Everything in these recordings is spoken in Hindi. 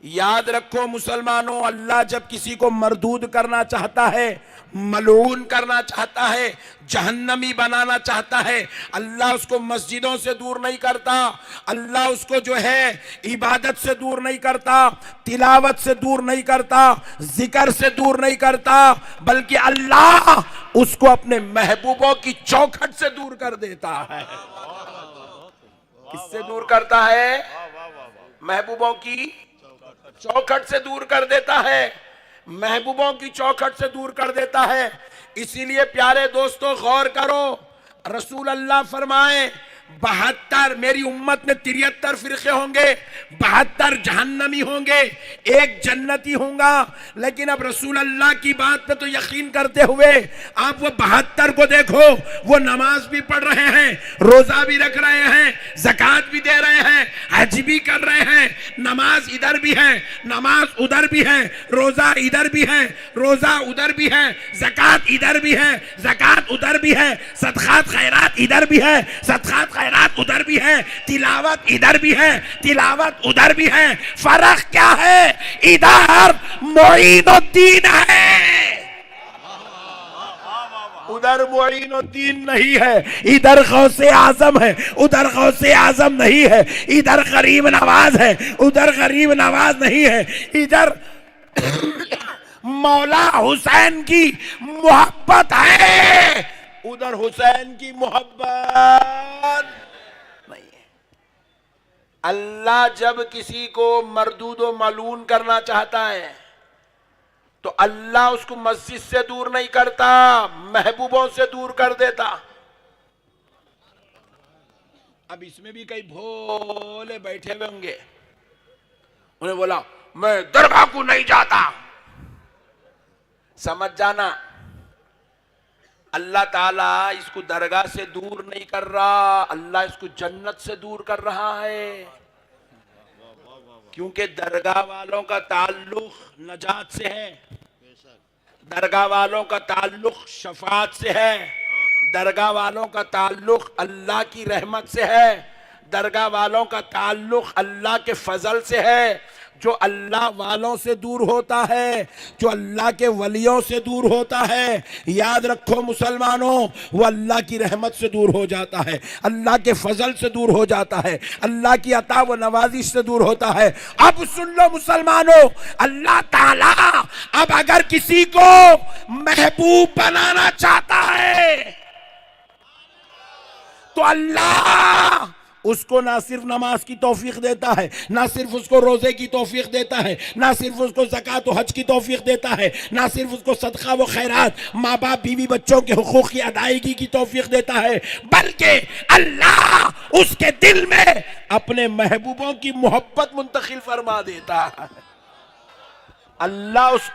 याद रखो मुसलमानों, अल्लाह जब किसी को मरदूद करना चाहता है, मलऊन करना चाहता है, जहन्नमी बनाना चाहता है, अल्लाह उसको मस्जिदों से दूर नहीं करता, अल्लाह उसको जो है इबादत से दूर नहीं करता, तिलावत से दूर नहीं करता, जिक्र से दूर नहीं करता, बल्कि अल्लाह उसको अपने महबूबों की चौखट से दूर कर देता है। किससे दूर करता है? महबूबों की चौखट से दूर कर देता है, महबूबों की चौखट से दूर कर देता है। इसीलिए प्यारे दोस्तों गौर करो, रसूल अल्लाह फरमाए 72 मेरी उम्मत में 73 फिरके होंगे, 72 जहन्नमी होंगे, एक जन्नती होगा। लेकिन अब रसूल अल्लाह की बात पे तो यकीन करते हुए आप वो 72 को देखो, वो नमाज भी पढ़ रहे हैं, रोजा भी रख रहे हैं, ज़कात भी दे रहे हैं, हज भी कर रहे हैं। नमाज इधर भी है, नमाज उधर भी है, रोजा इधर भी है, रोजा उधर भी है, ज़कात इधर भी है, ज़कात उधर भी है, सदकात खैरात इधर भी है, सदकात खैरात उधर भी है, तिलावत इधर भी है, तिलावत उधर भी है। फर्क क्या है? इधर मोइनुद्दीन है, उधर मोइनुद्दीन नहीं है। इधर गौसे आजम है, उधर गौसे आजम नहीं है। इधर गरीब नवाज है, उधर गरीब नवाज नहीं है। इधर मौला हुसैन की मोहब्बत है, उधर हुसैन की मोहब्बत नहीं है। अल्लाह जब किसी को मरदूद व मलून करना चाहता है तो अल्लाह उसको मस्जिद से दूर नहीं करता, महबूबों से दूर कर देता। अब इसमें भी कई भोले बैठे हुए होंगे, उन्हें बोला मैं दरगाह को नहीं जाता। समझ जाना, अल्लाह ताला इसको दरगाह से दूर नहीं कर रहा, अल्लाह इसको जन्नत से दूर कर रहा है। क्योंकि दरगाह वालों का ताल्लुक नजात से है, दरगाह वालों का ताल्लुक शफात से है, दरगाह वालों का ताल्लुक अल्लाह की रहमत से है, दरगाह वालों का ताल्लुक अल्लाह के फजल से है। जो अल्लाह वालों से दूर होता है, जो अल्लाह के वलियों से दूर होता है, याद रखो मुसलमानों, वो अल्लाह की रहमत से दूर हो जाता है, अल्लाह के फजल से दूर हो जाता है, अल्लाह की अता व नवाजिश से दूर होता है। अब सुन लो मुसलमानों, अल्लाह ताला अब अगर किसी को महबूब बनाना चाहता है तो अल्लाह उसको ना सिर्फ नमाज की तौफीक देता है, ना सिर्फ उसको रोजे की तौफीक देता है, ना सिर्फ उसको ज़कात और हज की तौफीक देता है, ना सिर्फ उसको सदका व खैरात, माँ बाप बीवी बच्चों के हुकूक की अदायगी की तौफीक देता है, बल्कि अल्लाह उसके दिल में अपने महबूबों की मोहब्बत मुंतकिल फरमा देता है। अल्लाह उस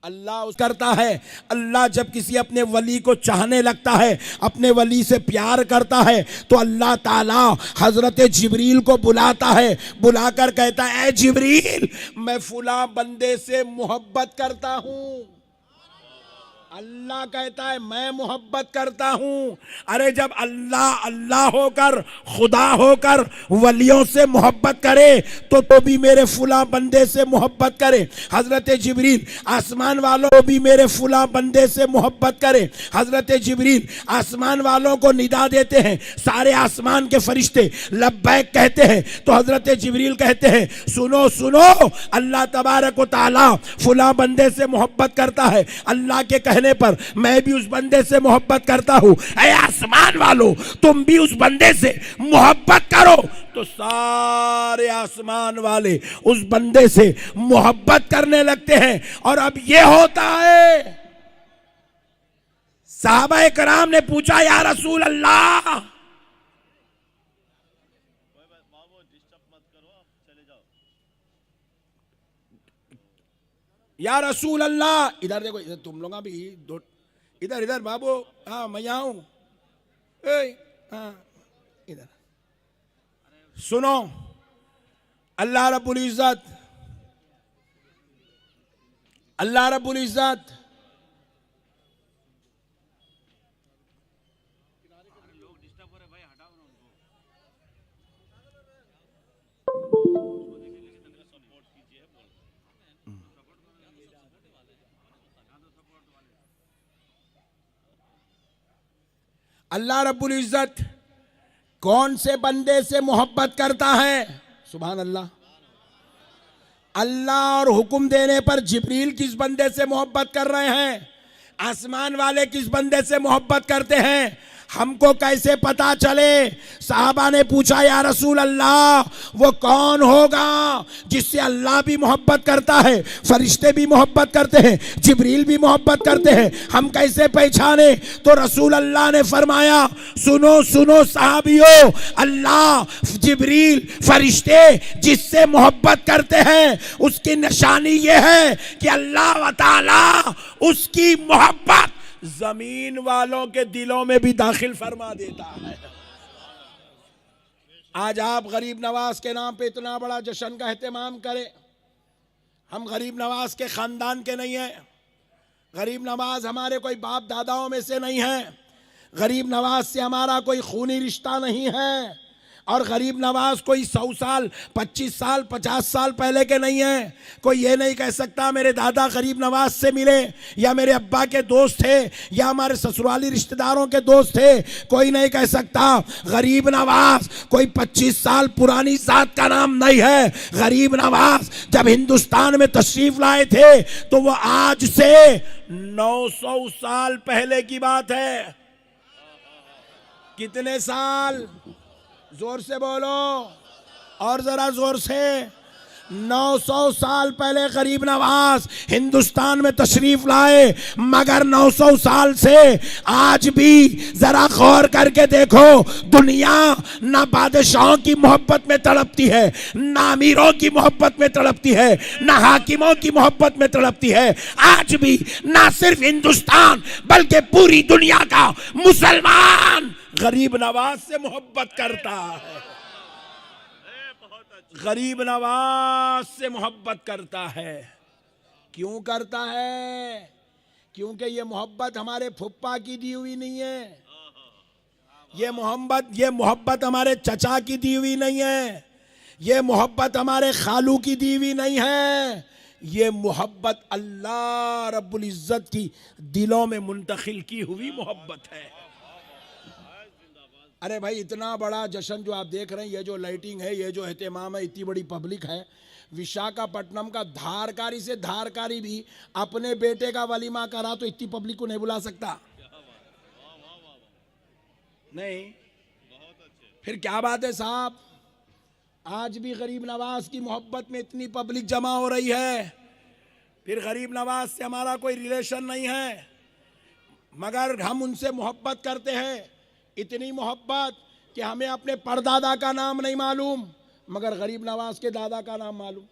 अल्लाह करता है। अल्लाह जब किसी अपने वली को चाहने लगता है, अपने वली से प्यार करता है, तो अल्लाह ताला हजरत जिब्रील को बुलाता है, बुलाकर कहता है ए जिब्रील, मैं फुला बंदे से मोहब्बत करता हूँ। अल्लाह कहता है मैं मोहब्बत करता हूं। अरे जब अल्लाह अल्लाह होकर, खुदा होकर वलियों से मोहब्बत करे तो भी मेरे फुला बंदे से मोहब्बत करे। हजरत जिब्रील आसमान वालों को भी मेरे फुला बंदे से मोहब्बत करे। हजरत जिब्रील आसमान वालों को निदा देते हैं, सारे आसमान के फरिश्ते लब्बैक कहते हैं, तो हजरत जिब्रील कहते हैं सुनो सुनो, अल्लाह तबारक व तआला फुला बंदे से मोहब्बत करता है। अल्लाह के कहने पर मैं भी उस बंदे से मोहब्बत करता हूं। ऐ आसमान वालों, तुम भी उस बंदे से मोहब्बत करो। तो सारे आसमान वाले उस बंदे से मोहब्बत करने लगते हैं। और अब ये होता है, साहबा कराम ने पूछा या रसूल अल्लाह, या रसूल अल्लाह, इधर देखो, इधर तुम लोग भी इधर इधर बाबू, हाँ मैं यहाँ हूं, हाँ इधर सुनो। अल्लाह रब्बुल इज्जत, अल्लाह रब्बुल इज्जत अल्लाह रब्बुल इज्जत कौन से बंदे से मोहब्बत करता है? सुभान अल्लाह। अल्लाह और हुक्म देने पर जिब्रील किस बंदे से मोहब्बत कर रहे हैं? आसमान वाले किस बंदे से मोहब्बत करते हैं? हमको कैसे पता चले? साहबा ने पूछा, या रसूल अल्लाह, वो कौन होगा जिससे अल्लाह भी मोहब्बत करता है, फरिश्ते भी मोहब्बत करते हैं, जिब्रील भी मोहब्बत करते हैं, हम कैसे पहचाने? तो रसूल अल्लाह ने फरमाया, सुनो सुनो साहबियों, अल्लाह, जिब्रील, फरिश्ते जिससे मोहब्बत करते हैं उसकी निशानी ये है कि अल्लाह ताला उसकी मोहब्बत जमीन वालों के दिलों में भी दाखिल फरमा देता है। आज आप गरीब नवाज के नाम पे इतना बड़ा जश्न का एहतमाम करें। हम गरीब नवाज के खानदान के नहीं हैं, गरीब नवाज हमारे कोई बाप दादाओं में से नहीं है, गरीब नवाज से हमारा कोई खूनी रिश्ता नहीं है, और गरीब नवाज कोई 100 साल 25 साल 50 साल पहले के नहीं है। कोई ये नहीं कह सकता मेरे दादा गरीब नवाज से मिले, या मेरे अब्बा के दोस्त थे, या हमारे ससुराली रिश्तेदारों के दोस्त थे। कोई नहीं कह सकता। गरीब नवाज कोई 25 साल पुरानी जात का नाम नहीं है। गरीब नवाज जब हिंदुस्तान में तशरीफ लाए थे तो वो आज से 900 साल पहले की बात है। कितने साल? जोर से बोलो, और जरा जोर से। 900 साल पहले गरीब नवाज हिंदुस्तान में तशरीफ लाए, मगर 900 साल से आज भी जरा गौर करके देखो, दुनिया ना बादशाहों की मोहब्बत में तड़पती है, ना अमीरों की मोहब्बत में तड़पती है, ना हाकिमों की मोहब्बत में तड़पती है। आज भी ना सिर्फ हिंदुस्तान बल्कि पूरी दुनिया का मुसलमान गरीब नवाज से मोहब्बत करता है। गरीब नवाज से मोहब्बत करता है। क्यों करता है? क्योंकि ये मोहब्बत हमारे फुप्पा की दी हुई नहीं है, ये मोहब्बत हमारे चचा की दी हुई नहीं है, ये मोहब्बत हमारे खालू की दी हुई नहीं है, ये मोहब्बत अल्लाह रब्बुल इज्जत की दिलों में मुंतकिल की हुई मोहब्बत है। अरे भाई, इतना बड़ा जश्न जो आप देख रहे हैं, ये जो लाइटिंग है, ये जो एहतमाम है, इतनी बड़ी पब्लिक है। विशाखापट्टनम का धारकारी से धारकारी भी अपने बेटे का वलीमा करा तो इतनी पब्लिक को नहीं बुला सकता। नहीं, फिर क्या बात है साहब? आज भी गरीब नवाज की मोहब्बत में इतनी पब्लिक जमा हो रही है। फिर गरीब नवाज से हमारा कोई रिलेशन नहीं है, मगर हम उनसे मोहब्बत करते हैं। इतनी मोहब्बत कि हमें अपने परदादा का नाम नहीं मालूम, मगर गरीब नवाज के दादा का नाम मालूम।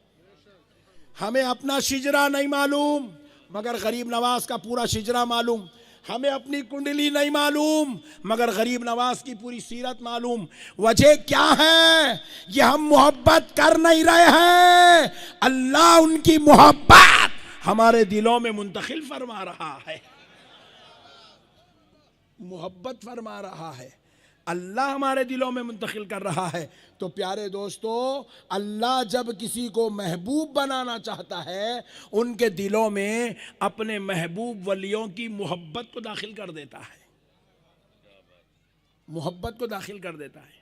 हमें अपना शिजरा नहीं मालूम, मगर गरीब नवाज का पूरा शिजरा मालूम। हमें अपनी कुंडली नहीं मालूम, मगर गरीब नवाज की पूरी सीरत मालूम। वजह क्या है? ये हम मोहब्बत कर नहीं रहे हैं, अल्लाह उनकी मोहब्बत हमारे दिलों में मुंतकिल फरमा रहा है, मोहब्बत फरमा रहा है, अल्लाह हमारे दिलों में मुंतकिल कर रहा है। तो प्यारे दोस्तों, अल्लाह जब किसी को महबूब बनाना चाहता है, उनके दिलों में अपने महबूब वलियों की मोहब्बत को दाखिल कर देता है, मोहब्बत को दाखिल कर देता है।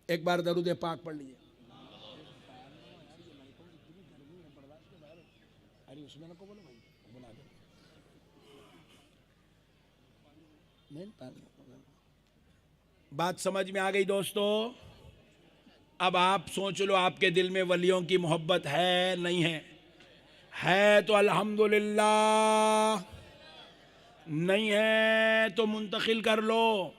एक बार दरूद पाक पढ़ लीजिए। अरे उसमें ना को बोलो भाई, बुला दो। बात समझ में आ गई दोस्तों? अब आप सोच लो, आपके दिल में वलियों की मोहब्बत है नहीं है? है तो अल्हम्दुलिल्लाह, नहीं है तो मुंतकिल कर लो।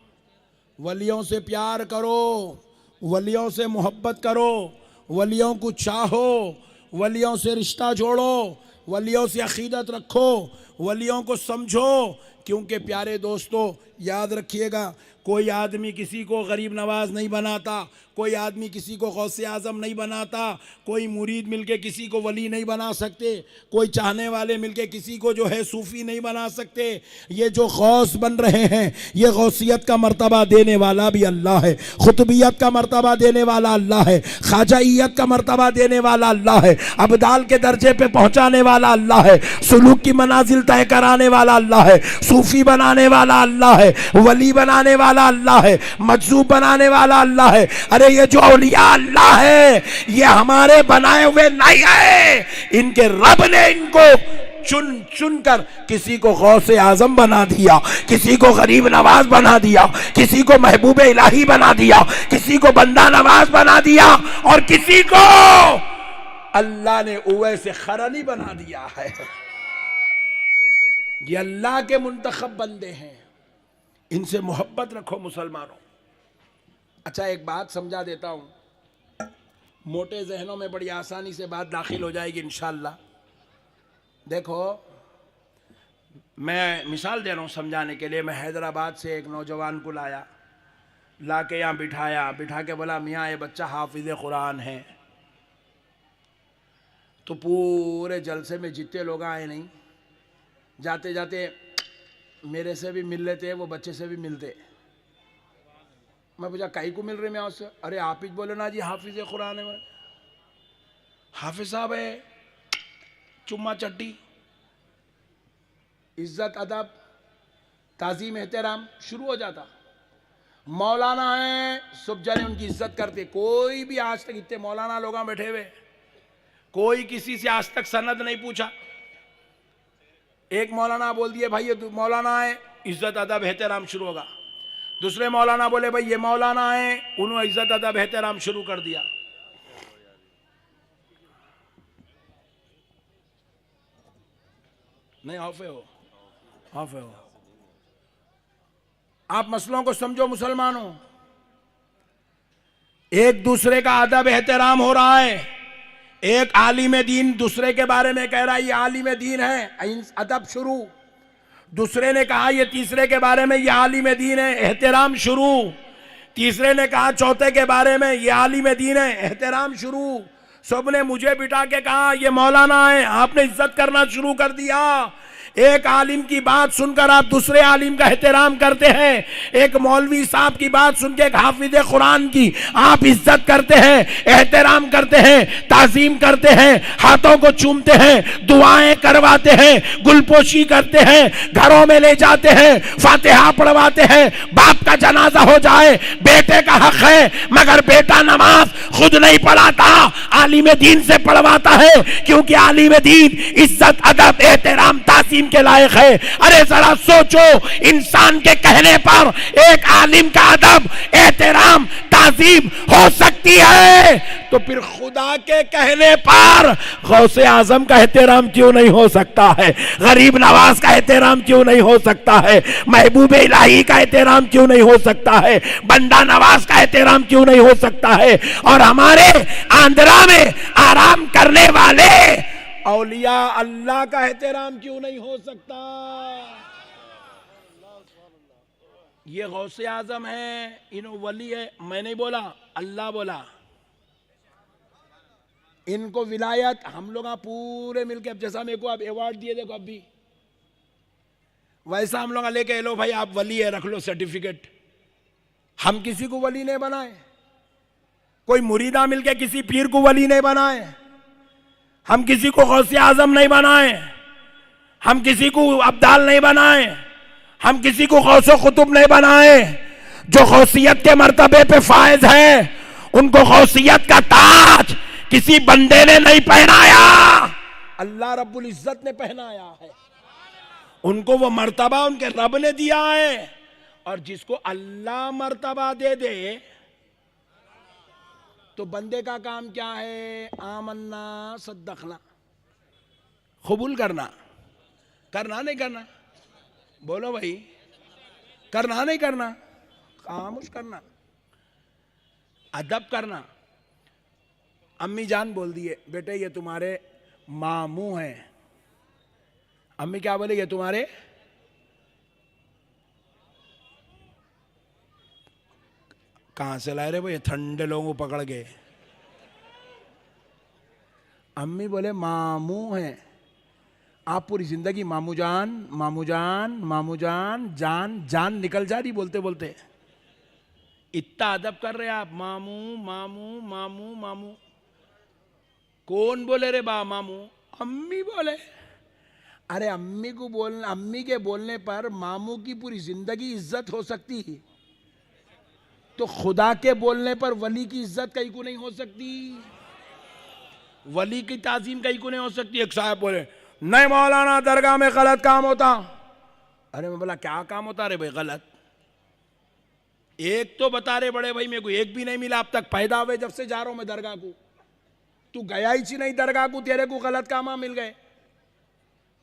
वलियों से प्यार करो, वलियों से मोहब्बत करो, वलियों को चाहो, वलियों से रिश्ता जोड़ो, वलियों से अकीदत रखो, वलियों को समझो, क्योंकि प्यारे दोस्तों याद रखिएगा, कोई आदमी किसी को गरीब नवाज नहीं बनाता, कोई आदमी किसी को गौसे आज़म नहीं बनाता, कोई मुरीद मिलके किसी को वली नहीं बना सकते, कोई चाहने वाले मिलके किसी को जो है सूफ़ी नहीं बना सकते। ये जो गौस बन रहे हैं, ये गौसियत का मर्तबा देने वाला भी अल्लाह है, खुतबियत का मर्तबा देने वाला अल्लाह है, ख्वाजाइयत का मर्तबा देने वाला अल्लाह है, अबदाल के दर्जे पे पहुँचाने वाला अल्लाह है, सुलूक की मनाजिल तय कराने वाला अल्लाह है, सूफ़ी बनाने वाला अल्लाह है, वली बनाने वाला अल्लाह है, मजजूब बनाने वाला अल्लाह है। अरे ये जो औलिया अल्लाह है, ये हमारे बनाए हुए नहीं है, इनके रब ने इनको चुन चुन कर किसी को गौसे आजम बना दिया, किसी को गरीब नवाज बना दिया, किसी को महबूब इलाही बना दिया, किसी को बंदा नवाज बना दिया, और किसी को अल्लाह ने उवैस खरनी बना दिया है। ये अल्लाह के मुंतखब बंदे हैं, इनसे मोहब्बत रखो मुसलमानों। अच्छा, एक बात समझा देता हूं, मोटे जहनों में बड़ी आसानी से बात दाखिल हो जाएगी इंशाअल्लाह। देखो, मैं मिसाल दे रहा हूं समझाने के लिए। मैं हैदराबाद से एक नौजवान को लाया, ला के यहाँ बिठाया, बिठा के बोला मियाँ ये बच्चा हाफिज़ कुरान है। तो पूरे जलसे में जितने लोग आए नहीं, जाते जाते मेरे से भी मिल लेते, वो बच्चे से भी मिलते। मैं पूछा कई को मिल रहे मैं उससे? अरे आप ही बोले ना जी हाफिज़ कुरान है। हाफिज साहब है, चुम्मा चट्टी, इज्जत अदब ताजीम एहतराम शुरू हो जाता। मौलाना है, सब जने उनकी इज्जत करते। कोई भी आज तक, इतने मौलाना लोग बैठे हुए, कोई किसी से आज तक सनद नहीं पूछा। एक मौलाना बोल दिए भाई ये मौलाना है, इज्जत अदब एहतराम शुरू होगा। दूसरे मौलाना बोले भाई ये मौलाना है, उन्होंने इज्जत अदब एहतराम शुरू कर दिया। नहीं हाफे हो, हाफे हो। आप मसलों को समझो मुसलमानों, एक दूसरे का अदब एहतराम हो रहा है। एक आलिम दीन दूसरे के बारे में कह रहा है ये आलिम दीन है, अदब शुरू। दूसरे ने कहा ये तीसरे के बारे में ये आलिम दीन है, एहतराम शुरू। तीसरे ने कहा चौथे के बारे में ये आलिम दीन है, एहतराम शुरू। सबने मुझे बिठा के कहा ये मौलाना है, आपने इज्जत करना शुरू कर दिया। एक आलिम की बात सुनकर आप दूसरे आलिम का एहतराम करते हैं। एक मौलवी साहब की बात सुनकर एक हाफिज कुरान की आप इज्जत करते हैं, एहतराम करते हैं, ताजीम करते हैं, हाथों को चूमते हैं, दुआएं करवाते हैं, गुलपोशी करते हैं, घरों में ले जाते हैं, फातिहा पढ़वाते हैं। बाप का जनाजा हो जाए, बेटे का हक है, मगर बेटा नमाज खुद नहीं पढ़ाता, आलिम दीन से पढ़वाता है, क्योंकि आलिम दीन इज्जत अदब एहतराम ताजीम के लायक है। अरे जरा सोचो, इंसान के कहने पर एक आलिम का अदब एहतराम ताजीम हो सकती है, तो फिर खुदा के कहने पर गौसे आजम का एहतराम क्यों नहीं हो सकता है? गरीब नवाज का एहतराम क्यों नहीं हो सकता है? महबूब इलाही का एहतराम क्यों नहीं हो सकता है? बंदा नवाज का एहतराम क्यों नहीं हो सकता है? और हमारे आंध्रा में आराम करने वाले औलिया अल्लाह का एहतराम क्यों नहीं हो सकता? ये गौसे आजम है, इन्हों वली है, मैं नहीं बोला, अल्लाह बोला। इनको विलायत हम लोग पूरे मिलके, अब जैसा मेरे को आप अवार्ड दिए देखो अभी, वैसा हम लोग लेके लो भाई आप वली है, रख लो सर्टिफिकेट। हम किसी को वली नहीं बनाए, कोई मुरीदा मिलके किसी पीर को वली नहीं बनाए, हम किसी को गौसे आजम नहीं बनाए, हम किसी को अब्दाल नहीं बनाए, हम किसी को गौसो कुतुब नहीं बनाए। जो गौसियत के मर्तबे पे फायज है, उनको गौसियत का ताज किसी बंदे ने नहीं पहनाया, अल्लाह रब्बुल इज्जत ने पहनाया है। उनको वो मर्तबा उनके रब ने दिया है, और जिसको अल्लाह मर्तबा दे दे तो बंदे का काम क्या है? आमन्ना सद्दखना, कबूल करना, करना नहीं करना, बोलो भाई, करना नहीं करना, खामोश करना, अदब करना। अम्मी जान बोल दिए बेटे ये तुम्हारे मामू हैं, अम्मी क्या बोले, ये तुम्हारे कहां से लाए रे भाई ठंडे लोगों को पकड़ के। अम्मी बोले मामू हैं आप, पूरी जिंदगी मामू जान मामू जान मामू जान, जान जान निकल जा रही बोलते बोलते। इतना अदब कर रहे आप, मामू मामू मामू मामू। कौन बोले रे बा मामू? अम्मी बोले। अरे अम्मी को बोलने, अम्मी के बोलने पर मामू की पूरी जिंदगी इज्जत हो सकती है, तो खुदा के बोलने पर वली की इज्जत कहीं को नहीं हो सकती, वली की ताजीम कहीं को नहीं हो सकती। एक साहब बोले नहीं मौलाना दरगाह में गलत काम होता। अरे मैं बोला क्या काम होता रे भाई गलत? एक तो बता रहे बड़े भाई, मेरे को एक भी नहीं मिला अब तक, पैदा हुए जब से जा रहा हूं मैं दरगाह को। तू गया ही नहीं दरगाह को, तेरे को गलत काम मिल गए।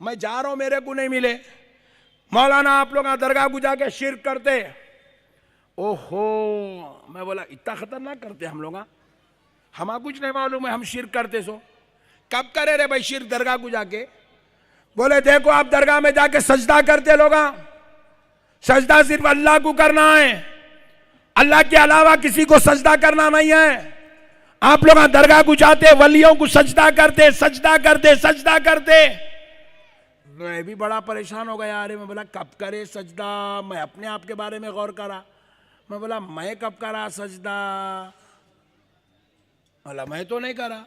मैं जा रहा हूं मेरे को नहीं मिले। मौलाना आप लोग दरगाह को जाके शिरक करते। ओहो, मैं बोला इतना खतरनाक करते हम लोग? हमारा कुछ नहीं मालूम है हम शिरक करते। सो कब करे रे भाई शिरक दरगाह को जाके? बोले देखो आप दरगाह में जाके सजदा करते लोग, सजदा सिर्फ अल्लाह को करना है, अल्लाह के अलावा किसी को सजदा करना नहीं है। आप लोग दरगाह को जाते वलियों को सजदा करते सजदा करते सजदा करते। मैं भी बड़ा परेशान हो गया। अरे मैं बोला कब करे सजदा? मैं अपने आप के बारे में गौर करा। मैं बोला मैं कब करा सजदा? बोला मैं तो नहीं करा।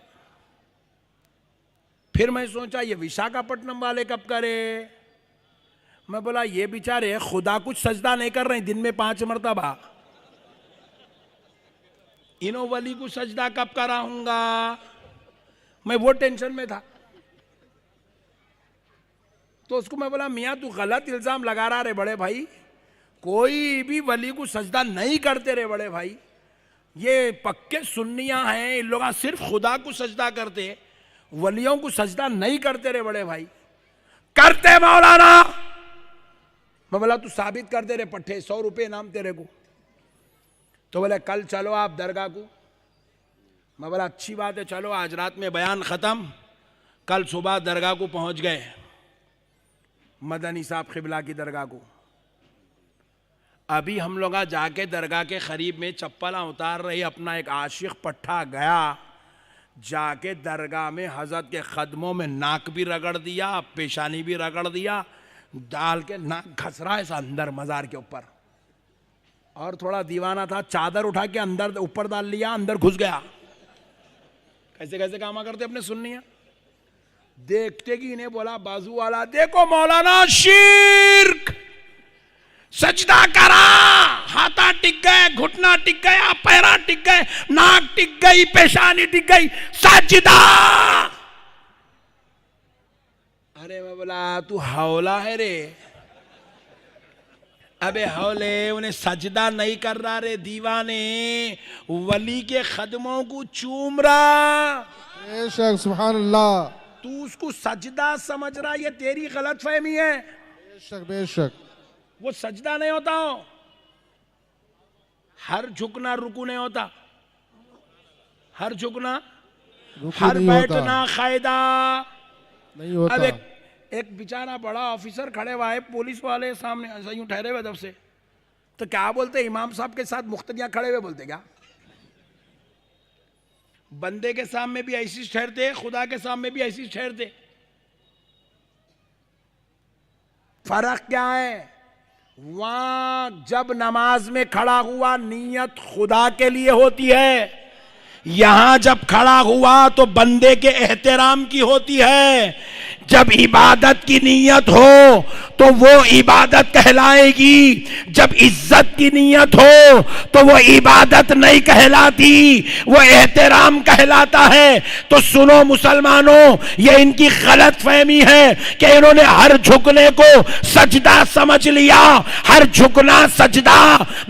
फिर मैं सोचा ये विशाखापट्टनम वाले कब करे? मैं बोला ये बेचारे खुदा कुछ सजदा नहीं कर रहे दिन में 5 मरतबा, इनो वली को सजदा कब कराऊंगा? मैं वो टेंशन में था। तो उसको मैं बोला मियाँ तू गलत इल्जाम लगा रहा रे बड़े भाई, कोई भी वली को सजदा नहीं करते रे बड़े भाई, ये पक्के सुन्नियां हैं, इन लोग सिर्फ खुदा को सजदा करते, वलियों को सजदा नहीं करते रे बड़े भाई। करते मौलाना। मैं बोला तू साबित कर दे रे पट्टे, 100 रुपये इनाम तेरे को। तो बोले कल चलो आप दरगाह को। मैं बोला अच्छी बात है चलो, आज रात में बयान खत्म, कल सुबह दरगाह को पहुंच गए, मदनी साहब क़िबला की दरगाह को। अभी हम लोग जाके दरगाह के करीब में चप्पल उतार रही, अपना एक आशिक पट्टा गया, जाके दरगाह में हजरत के कदमों में नाक भी रगड़ दिया, पेशानी भी रगड़ दिया, डाल के नाक घस रहा है अंदर मजार के ऊपर। और थोड़ा दीवाना था, चादर उठा के अंदर ऊपर डाल लिया, अंदर घुस गया। कैसे कैसे काम करते अपने सुन्नियां। देखते कि इन्हें बोला बाजू वाला देखो मौलाना शिर्क, सजदा करा, हाथा टिक गए, घुटना टिक गया, पैरा टिक गए, नाक टिक गई, पेशानी टिक गई, सजदा। अरे मैं बोला तू हौला है रे। अबे हौले, उन्हें सजदा नहीं कर रहा रे दीवाने, वली के कदमों को चूम रहा। बेशक सुभान अल्लाह। तू उसको सजदा समझ रहा, ये तेरी गलत फहमी है। बेशक बेशक, वो सजदा नहीं होता हो, हर झुकना रुकू नहीं होता, हर झुकना हर बैठना कायदा नहीं होता। अब एक बेचारा बड़ा ऑफिसर खड़े हुआ है, पुलिस वाले सामने ऐसा यूं ठहरे हुए, तब से तो क्या बोलते, इमाम साहब के साथ मुख्तदियां खड़े हुए बोलते क्या? बंदे के सामने भी ऐसी ठहरते, खुदा के सामने भी ऐसी ठहरते। फर्क क्या है? वहां जब नमाज में खड़ा हुआ नीयत खुदा के लिए होती है, यहां जब खड़ा हुआ तो बंदे के एहतराम की होती है। जब इबादत की नीयत हो तो वो इबादत कहलाएगी, जब इज्जत की नीयत हो तो वो इबादत नहीं कहलाती, वो एहतराम कहलाता है। तो सुनो मुसलमानों, ये इनकी गलत फहमी है कि इन्होंने हर झुकने को सजदा समझ लिया। हर झुकना सजदा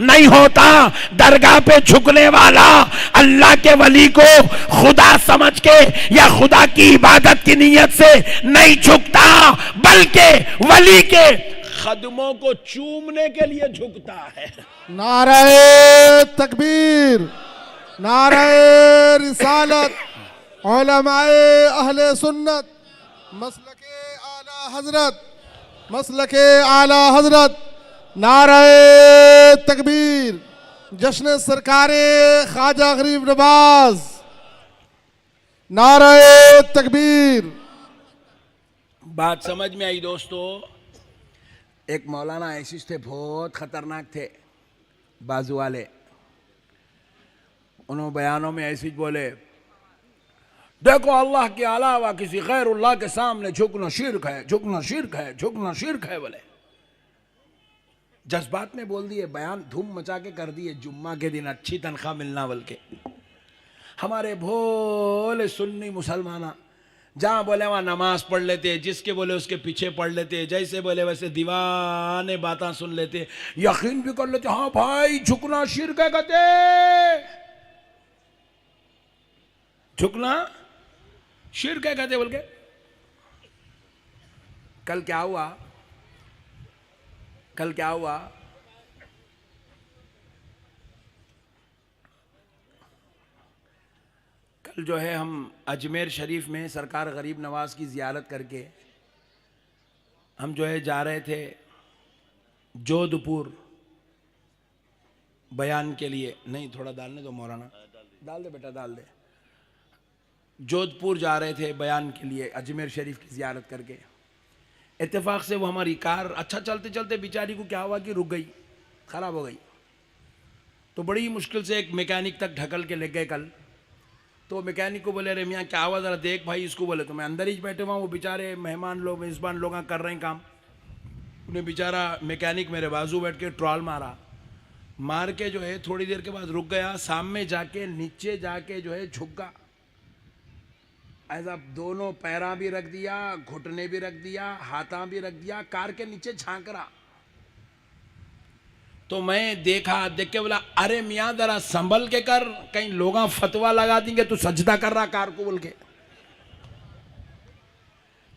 नहीं होता। दरगाह पे झुकने वाला अल्लाह के वली को खुदा समझ के या खुदा की इबादत की नीयत से नहीं झुकता, बल्कि वली के कदमों को चूमने के लिए झुकता है। नारे तकबीर, नारे रिसालत, उलमाए अहले सुन्नत, मसलके आला हजरत मसलके आला हजरत, नारे तकबीर, जश्न सरकारे ख्वाजा गरीब नवाज, नारे तकबीर। बात समझ में आई दोस्तों? एक मौलाना ऐसे थे, बहुत खतरनाक थे, बाजू वाले। उन्होंने बयानों में ऐसे बोले, देखो अल्लाह के अलावा किसी गैरुल्लाह के सामने झुकना शिर्क है, झुकना शिर्क है, झुकना शिर्क है। बोले जज्बात में बोल दिए, बयान धूम मचा के कर दिए। जुम्मा के दिन अच्छी तनख्वाह मिलना बोल के। हमारे भोले सुन्नी मुसलमान जहाँ बोले वहाँ नमाज पढ़ लेते, जिसके बोले उसके पीछे पढ़ लेते, जैसे बोले वैसे दीवाने बातें सुन लेते, यकीन भी कर लेते हाँ भाई झुकना शिर्क है। कहते झुकना शिर्क है कहते बोल के। कल क्या हुआ? कल क्या हुआ? कल जो है हम अजमेर शरीफ में सरकार गरीब नवाज की ज़ियारत करके हम जो है जा रहे थे जोधपुर बयान के लिए। नहीं थोड़ा डालने दो मौलाना, डाल दे बेटा डाल दे। जोधपुर जा रहे थे बयान के लिए अजमेर शरीफ की ज़ियारत करके। इत्तेफाक से वो हमारी कार अच्छा चलते चलते बेचारी को क्या हुआ कि रुक गई, ख़राब हो गई। तो बड़ी मुश्किल से एक मैकेनिक तक ढकल के ले गए कल। तो मैकेनिक को बोले अरे मियाँ क्या हुआ ज़रा देख भाई इसको। बोले तो मैं अंदर ही बैठे हुआ, वो बेचारे मेहमान लोग मेज़बान लोग कर रहे हैं काम। उन्हें बेचारा मैकेनिक मेरे बाजू बैठ के ट्रॉल मारा, मार के जो है थोड़ी देर के बाद रुक गया। सामने जाके नीचे जाके जो है झुक गया, ऐसा दोनों पैरा भी रख दिया, घुटने भी रख दिया, हाथा भी रख दिया, कार के नीचे झांक रहा। तो मैं देखा, देख के बोला अरे मियाँ जरा संभल के कर, कहीं लोग फतवा लगा देंगे तू सजदा कर रहा कार को बोल के।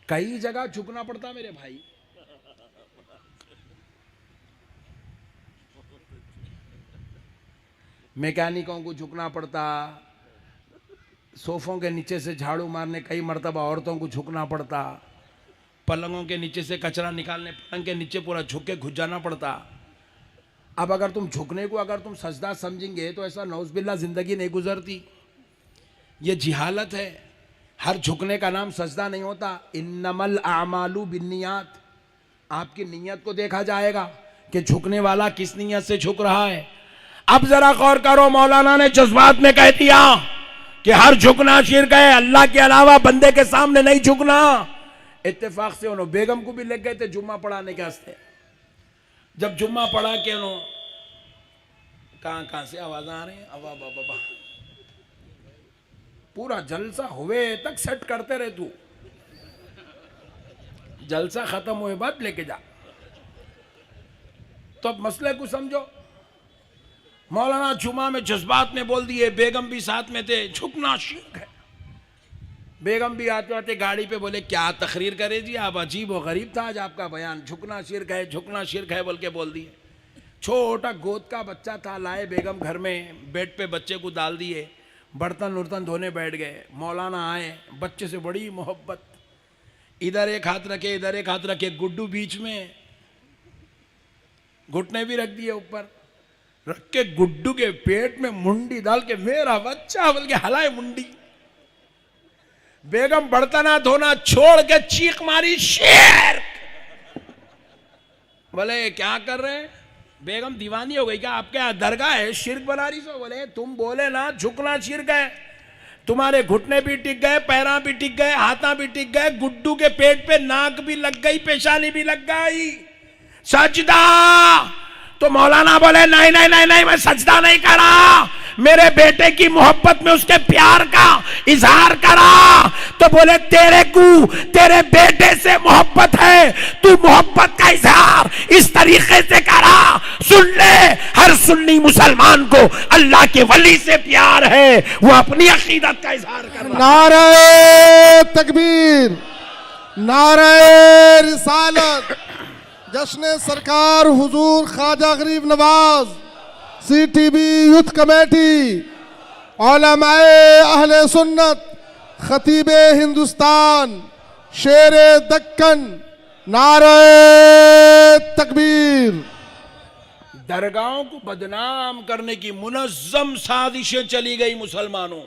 कई जगह झुकना पड़ता मेरे भाई। मैकेनिकों को झुकना पड़ता, सोफों के नीचे से झाड़ू मारने कई मर्तबा औरतों को झुकना पड़ता, पलंगों के नीचे से कचरा निकालने पलंग के नीचे पूरा झुक के घुस जाना पड़ता। अब अगर तुम झुकने को अगर तुम सजदा समझेंगे तो ऐसा नौज़बिल्ला ज़िंदगी नहीं गुजरती। ये जिहालत है। हर झुकने का नाम सजदा नहीं होता। इन्नमल आमालू बिन्नियात, आपकी नीयत को देखा जाएगा कि झुकने वाला किस नीयत से झुक रहा है। अब जरा गौर करो, मौलाना ने जज्बात में कह दिया कि हर झुकना शिर्क है, अल्लाह के अलावा बंदे के सामने नहीं झुकना। इत्तेफाक से उन्होंने बेगम को भी ले गए थे जुम्मा पढ़ाने के वास्ते। जब जुम्मा पढ़ा के उन्होंने कहां से आवाज आ रही है, अवा बाबा पूरा जलसा हुए तक सेट करते रहे तू, जलसा खत्म हुए बाद लेके जा। तो अब मसले को समझो। मौलाना जुमा में जज्बात में बोल दिए, बेगम भी साथ में थे, झुकना शिर्क है। बेगम भी आते आते गाड़ी पे बोले क्या तकरीर करे जी आप, अजीब व गरीब था आज आपका बयान, झुकना शिर्क है, झुकना शिर्क है बोल के बोल दिए। छोटा गोद का बच्चा था, लाए बेगम घर में, बेड पे बच्चे को डाल दिए, बर्तन उर्तन धोने बैठ गए। मौलाना आए, बच्चे से बड़ी मोहब्बत, इधर एक हाथ रखे इधर एक हाथ रखे, गुड्डू बीच में, घुटने भी रख दिए ऊपर, रख के गुड्डू के पेट में मुंडी डाल के मेरा बच्चा बोल के हलाए मुंडी। बेगम बर्तना धोना छोड़ के चीख मारी शिर्क। बोले क्या कर रहे हैं? बेगम दीवानी हो गई क्या? आपके यहाँ दरगाह है शिर्क बना रही सो? बोले तुम बोले ना झुकना शिर्क है, तुम्हारे घुटने भी टिक गए, पैरा भी टिक गए, हाथा भी टिक गए, गुड्डू के पेट पे नाक भी लग गई, पेशानी भी लग गई, सजदा। तो मौलाना बोले नहीं नहीं नहीं नहीं, मैं सजदा नहीं करा, मेरे बेटे की मोहब्बत में उसके प्यार का इजहार करा। तो बोले तेरे को तेरे बेटे से मोहब्बत है, तू मोहब्बत का इजहार इस तरीके से करा। सुन ले, हर सुन्नी मुसलमान को अल्लाह के वली से प्यार है, वो अपनी अकीदत का इजहार कर रहा। नारे तकबीर, नारे रिसालत, जश्न सरकार हुजूर ख्वाजा गरीब नवाज, CTB यूथ कमेटी, उलमाए अहले सुन्नत, खतीबे हिंदुस्तान, शेरे दक्कन, नारे तकबीर। दरगाहों को बदनाम करने की मुनज़्ज़म साजिशें चली गई मुसलमानों।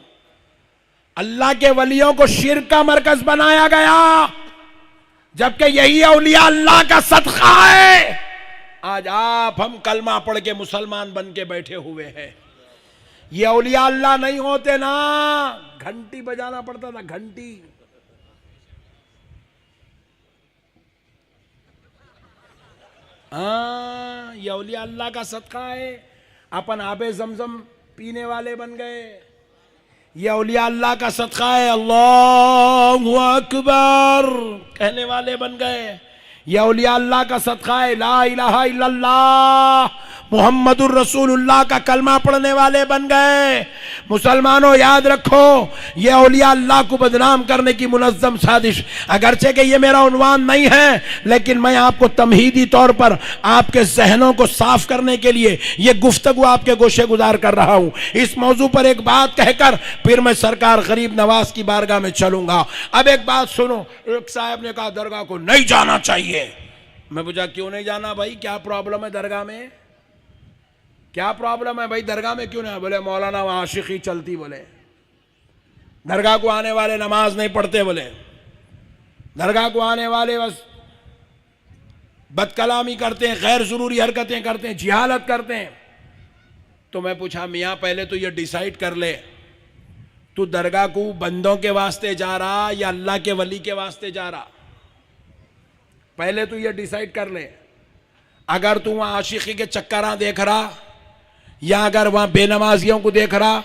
अल्लाह के वलियों को शिर्क का मरकज बनाया गया, जबकि यही औलिया अल्लाह का सदका है। आज आप हम कलमा पढ़ के मुसलमान बन के बैठे हुए हैं। ये औलिया अल्लाह नहीं होते ना, घंटी बजाना पड़ता था, घंटी। हाँ, ये औलिया अल्लाह का सदका है। अपन आबे जमजम पीने वाले बन गए। ये औलिया अल्लाह का सदका है, अल्लाहु अकबर कहने वाले बन गए। ये औलिया अल्लाह का सदका है, ला इलाहा इल्लल्लाह मुहम्मदुर रसूलुल्लाह का कलमा पढ़ने वाले बन गए। मुसलमानों याद रखो, ये औलिया अल्लाह को बदनाम करने की मुनज़्ज़म साजिश, अगरचे कि ये मेरा उन्वान नहीं है, लेकिन मैं आपको तमहीदी तौर पर आपके जहनों को साफ करने के लिए ये गुफ्तगू आपके गोशे गुजार कर रहा हूं। इस मौजू पर एक बात कहकर फिर मैं सरकार गरीब नवाज की बारगाह में चलूंगा। अब एक बात सुनो, एक साहब ने कहा दरगाह को नहीं जाना चाहिए। मैं पूछा क्यों नहीं जाना भाई, क्या प्रॉब्लम है दरगाह में, क्या प्रॉब्लम है भाई दरगाह में क्यों नहीं? बोले मौलाना वहां आशिकी चलती, बोले दरगाह को आने वाले नमाज नहीं पढ़ते, बोले दरगाह को आने वाले बस बदकलामी करते हैं, गैर जरूरी हरकतें करते हैं, जिहालत करते हैं। तो मैं पूछा मियाँ पहले तो ये डिसाइड कर ले, तू दरगाह को बंदों के वास्ते जा रहा या अल्लाह के वली के वास्ते जा रहा? पहले तू ये डिसाइड कर ले। अगर तू वहां आशिकी के चक्करा देख रहा, या अगर वहां बेनमाजियों को देख रहा,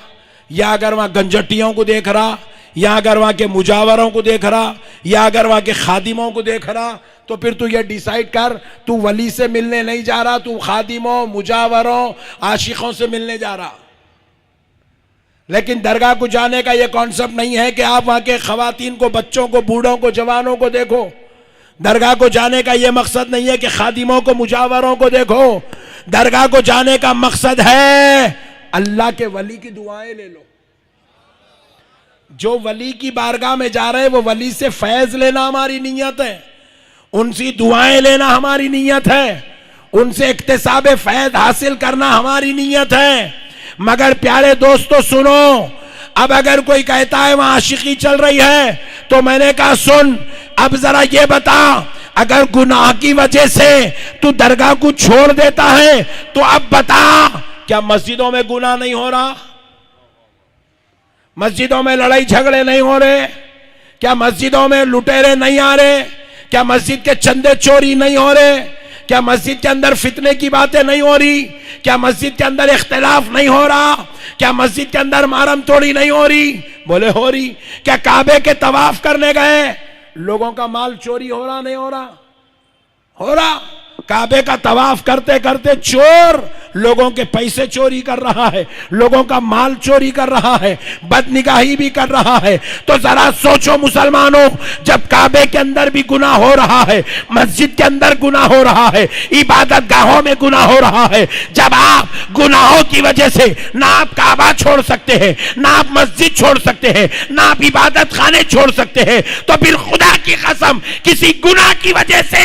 या अगर वहां गंजटियों को देख रहा, या अगर वहां के मुजावरों को देख रहा, या अगर वहां के खादिमों को देख रहा, तो फिर तू ये डिसाइड कर, तू वली से मिलने नहीं जा रहा, तू खादिमों मुजावरों आशिकों से मिलने जा रहा। लेकिन दरगाह को जाने का यह कॉन्सेप्ट नहीं है कि आप वहां के खवातीन को, बच्चों को, बूढ़ों को, जवानों को देखो। दरगाह को जाने का यह मकसद नहीं है कि खादिमों को, मुजावरों को देखो। दरगाह को जाने का मकसद है अल्लाह के वली की दुआएं ले लो। जो वली की बारगाह में जा रहे हैं वो वली से फैज लेना हमारी नीयत है, उनसे दुआएं लेना हमारी नीयत है, उनसे इक्तिसाब फैज हासिल करना हमारी नीयत है। मगर प्यारे दोस्तों सुनो, अब अगर कोई कहता है वहां आशिकी चल रही है, तो मैंने कहा सुन, अब जरा ये बता, अगर गुनाह की वजह से तू दरगाह को छोड़ देता है तो अब बता, क्या मस्जिदों में गुनाह नहीं हो रहा? मस्जिदों में लड़ाई झगड़े नहीं हो रहे? क्या मस्जिदों में लुटेरे नहीं आ रहे? क्या मस्जिद के चंदे चोरी नहीं हो रहे? क्या मस्जिद के अंदर फितने की बातें नहीं हो रही? क्या मस्जिद के अंदर इख्तिलाफ नहीं हो रहा? क्या मस्जिद के अंदर मारम तोड़ी नहीं हो रही? बोले हो रही। क्या काबे के तवाफ करने गए लोगों का माल चोरी हो रहा नहीं हो रहा? हो रहा। काबे का तवाफ करते करते चोर लोगों के पैसे चोरी कर रहा है, लोगों का माल चोरी कर रहा है, बदनिगाही भी कर रहा है। तो जरा सोचो मुसलमानों, जब काबे के अंदर भी गुनाह हो रहा है, मस्जिद के अंदर गुनाह हो रहा है, इबादत गाहों में गुनाह हो रहा है, जब आप गुनाहों की वजह से ना आप काबा छोड़ सकते हैं, ना आप मस्जिद छोड़ सकते हैं, ना आप इबादत खाने छोड़ सकते हैं, तो फिर खुदा की कसम किसी गुनाह की वजह से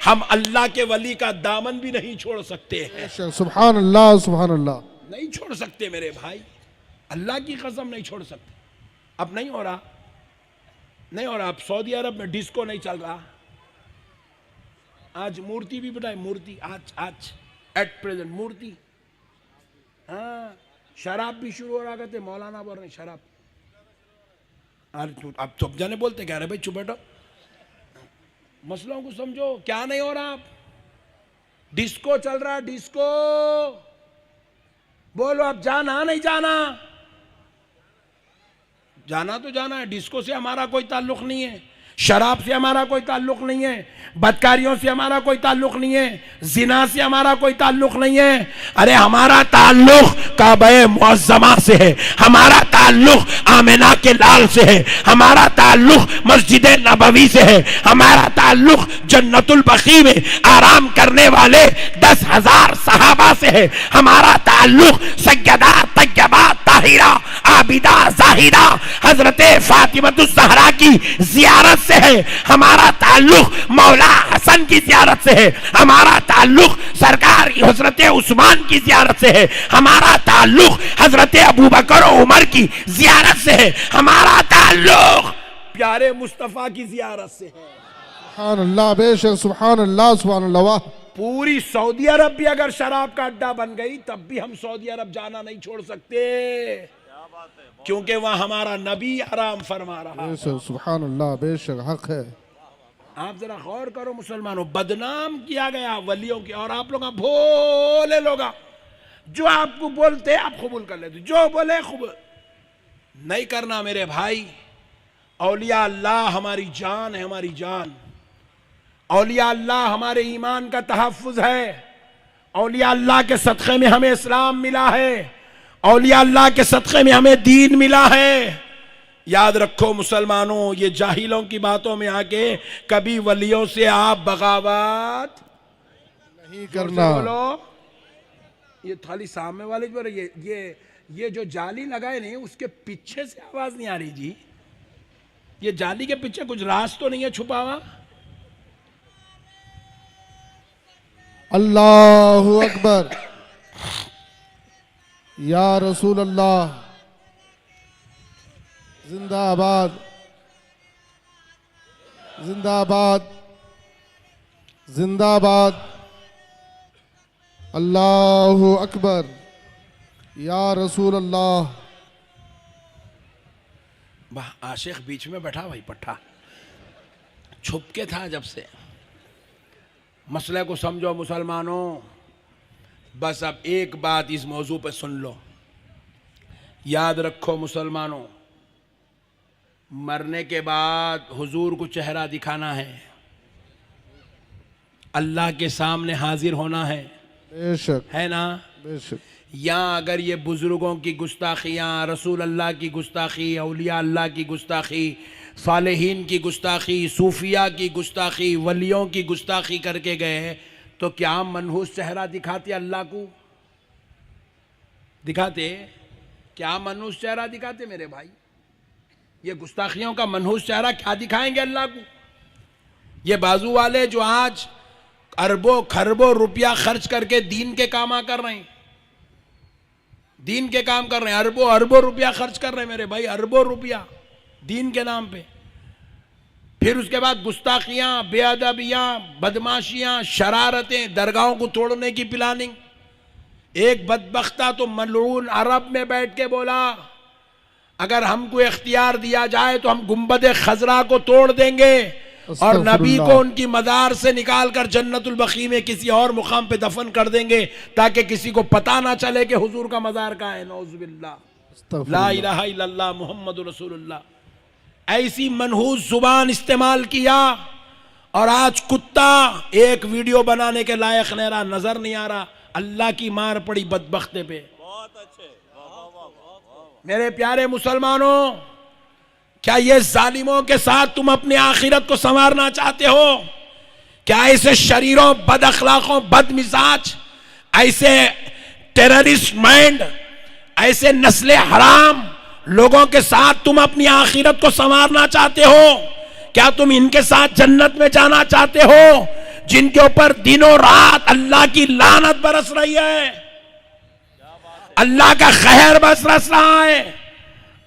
हम अल्लाह के वली का दामन भी नहीं छोड़ सकते हैं। सुभान अल्लाह, सुभान अल्लाह। नहीं छोड़ सकते मेरे भाई, अल्लाह की कसम नहीं छोड़ सकते। अब नहीं हो रहा, नहीं हो रहा। अब सऊदी अरब में डिस्को नहीं चल रहा। आज मूर्ति भी बताए, मूर्ति आज एट प्रेजेंट मूर्ति। हाँ, शराब भी शुरू हो रहा कहते, मौलाना बोल रहे शराब। अब तो जाने बोलते कह रहे भाई चुप बैठो, मसलों को समझो। क्या नहीं हो रहा? डिस्को चल रहा, डिस्को। बोलो अब जाना नहीं जाना? जाना तो जाना है। डिस्को से हमारा कोई ताल्लुक नहीं है, शराब से हमारा कोई ताल्लुक नहीं है, बदकारियों से हमारा कोई ताल्लुक नहीं है, जिना से हमारा कोई ताल्लुक नहीं है। अरे हमारा ताल्लुक काबे मुअज़्ज़मा से है, हमारा ताल्लुक आमिना के लाल से है, हमारा ताल्लुक मस्जिद नबवी से है, हमारा ताल्लुक जन्नतुल बकी में आराम करने वाले 10,000 सहाबा से है, हमारा ताल्लुक सय्यदा तय्यबा ताहिरा आबिदा जाहिदा हजरत फातिमा ज़हरा की जियारत से है, हमारा ताल्लुक मौला हसन की जियारत से है, हमारा ताल्लुक सरकार हजरत उस्मान की जियारत से है, हमारा ताल्लुक हजरत अबू बकर और उमर की जियारत से है, हमारा ताल्लुक प्यारे मुस्तफा की जियारत से है। सुभान अल्लाह, बेशक सुभान अल्लाह, सुभान अल्लाह। वाह। पूरी सऊदी अरब भी अगर शराब का अड्डा बन गई तब भी हम सऊदी अरब जाना नहीं छोड़ सकते, क्योंकि वहां हमारा नबी आराम फरमा रहा है। बेशक सुभान अल्लाह, बेशक हक है। आप जरा गौर करो मुसलमानों, बदनाम किया गया वलियों की, और आप लोग भोले लोग जो आपको बोलते आप कबूल कर लेते, जो बोले कबूल नहीं करना। मेरे भाई, औलिया अल्लाह हमारी जान है, हमारी जान। औलिया अल्लाह हमारे ईमान का तहफ़्फ़ुज़ है। औलिया अल्लाह के सदक़े में हमें इस्लाम मिला है, औलिया अल्लाह के सदक़े में हमें दीन मिला है। याद रखो मुसलमानों, ये जाहिलों की बातों में आके कभी वलियों से आप बगावत नहीं करना। बोलो, ये थाली सामने वाले जो ये जो जाली लगाए नहीं, उसके पीछे से आवाज नहीं आ रही जी। ये जाली के पीछे कुछ राज तो नहीं है छुपा हुआ? अल्लाहु अकबर, या रसूल अल्लाह, जिंदाबाद जिंदाबाद जिंदाबाद, अल्लाहु अकबर, या रसूल अल्लाह। वाह, आशिक बीच में बैठा भाई पट्टा, छुप के था जब से। मसले को समझो मुसलमानों, बस अब एक बात इस मौजू पे सुन लो, याद रखो मुसलमानों, मरने के बाद हुजूर को चेहरा दिखाना है, अल्लाह के सामने हाजिर होना है, बेशक है ना? बेशक। या अगर ये बुजुर्गों की गुस्ताखियाँ, रसूल अल्लाह की गुस्ताखी, औलिया अल्लाह की गुस्ताखी, सालेहीन की गुस्ताखी, सूफिया की गुस्ताखी, वलियों की गुस्ताखी करके गए, तो क्या मनहूस चेहरा दिखाते अल्लाह को? दिखाते? क्या मनहूस चेहरा दिखाते मेरे भाई? ये गुस्ताखियों का मनहूस चेहरा क्या दिखाएंगे अल्लाह को? ये बाजू वाले जो आज अरबों खरबों रुपया खर्च करके दीन के काम कर रहे हैं, दीन के काम कर रहे हैं, अरबों अरबों रुपया खर्च कर रहे हैं मेरे भाई, अरबों रुपया दीन के नाम पे। फिर उसके बाद गुस्ताखियां, बेअदबियां, बदमाशियां, शरारतें, दरगाहों को तोड़ने की प्लानिंग। एक बदबख्ता तो मलऊन अरब में बैठ के बोला, अगर हमको इख्तियार दिया जाए तो हम गुंबद खजरा को तोड़ देंगे और नबी को उनकी मजार से निकालकर जन्नतुल बकी में किसी और मुकाम पे दफन कर देंगे, ताकि किसी को पता ना चले कि हुजूर का मजार कहाँ है। नौजुबिल्लाह, ला इलाहा इल्लल्लाह मुहम्मदुर रसूलुल्लाह। ऐसी मनहूस जुबान इस्तेमाल किया, और आज कुत्ता एक वीडियो बनाने के लायक नहीं रहा, नजर नहीं आ रहा। अल्लाह की मार पड़ी बदबख्ते पे। बहुत अच्छे। मेरे प्यारे मुसलमानों, क्या ये जालिमों के साथ तुम अपनी आखिरत को संवारना चाहते हो? क्या ऐसे शरीरों, बद अखलाकों, बद मिजाज, ऐसे टेररिस्ट माइंड, ऐसे नस्ले हराम लोगों के साथ तुम अपनी आखिरत को संवारना चाहते हो? क्या तुम इनके साथ जन्नत में जाना चाहते हो, जिनके ऊपर दिनों रात अल्लाह की लानत बरस रही है, अल्लाह का खैर बरस रहा है?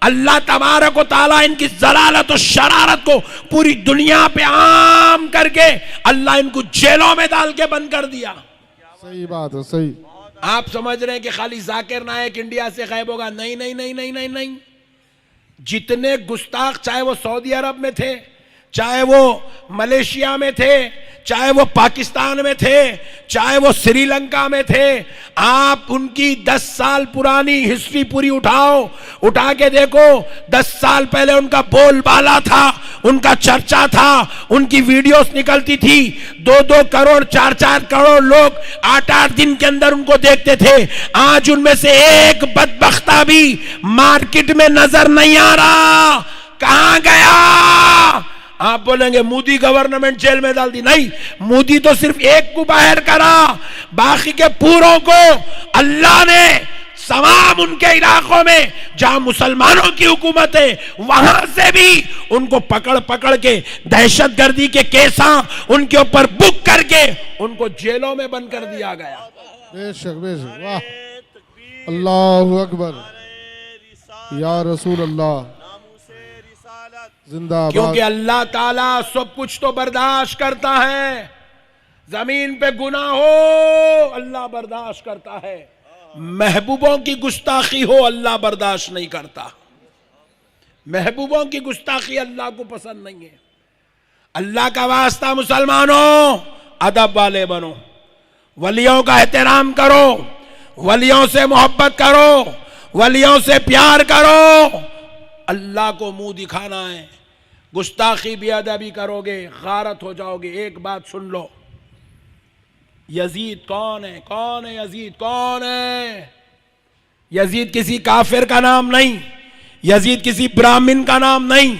अल्लाह तबारक व तआला इनकी जलालत और शरारत को पूरी दुनिया पे आम करके अल्लाह इनको जेलों में डाल के बंद कर दिया। सही बात है, सही। आप समझ रहे हैं कि खाली जाकिर नायक इंडिया से गायब होगा? नहीं नहीं नहीं नहीं नहीं नहीं। जितने गुस्ताख, चाहे वो सऊदी अरब में थे, चाहे वो मलेशिया में थे, चाहे वो पाकिस्तान में थे, चाहे वो श्रीलंका में थे, आप उनकी 10 साल पुरानी हिस्ट्री पूरी उठा के देखो। 10 साल पहले उनका बोलबाला था, उनका चर्चा था, उनकी वीडियोस निकलती थी, 2-2 करोड़ 4-4 करोड़ लोग 8-8 दिन के अंदर उनको देखते थे। आज उनमें से एक बदबख्ता भी मार्केट में नजर नहीं आ रहा। कहां गया? आप बोलेंगे मोदी गवर्नमेंट जेल में डाल दी। नहीं, मोदी तो सिर्फ एक को बाहर करा, बाकी के पूरों को अल्लाह ने तमाम उनके इलाकों में जहां मुसलमानों की हुकूमत है वहां से भी उनको पकड़ पकड़ के दहशतगर्दी के केसा उनके ऊपर बुक करके उनको जेलों में बंद कर दिया गया। बेशक बेशक, वाह, अल्लाहु अकबर, या रसूल अल्लाह, जिंदाबाद। क्योंकि अल्लाह ताला सब कुछ तो बर्दाश्त करता है, जमीन पे गुनाह हो अल्लाह बर्दाश्त करता है, महबूबों की गुस्ताखी हो अल्लाह बर्दाश्त नहीं करता। महबूबों की गुस्ताखी अल्लाह को पसंद नहीं है। अल्लाह का वास्ता मुसलमानों अदब वाले बनो, वलियों का एहतराम करो, वलियों से मोहब्बत करो, वलियों से प्यार करो। अल्लाह को मुंह दिखाना है, गुस्ताखी बेअदबी करोगे गारत हो जाओगे। एक बात सुन लो, यजीद कौन है? कौन है यजीद? कौन है यजीद? किसी काफिर का नाम नहीं, यजीद किसी ब्राह्मण का नाम नहीं,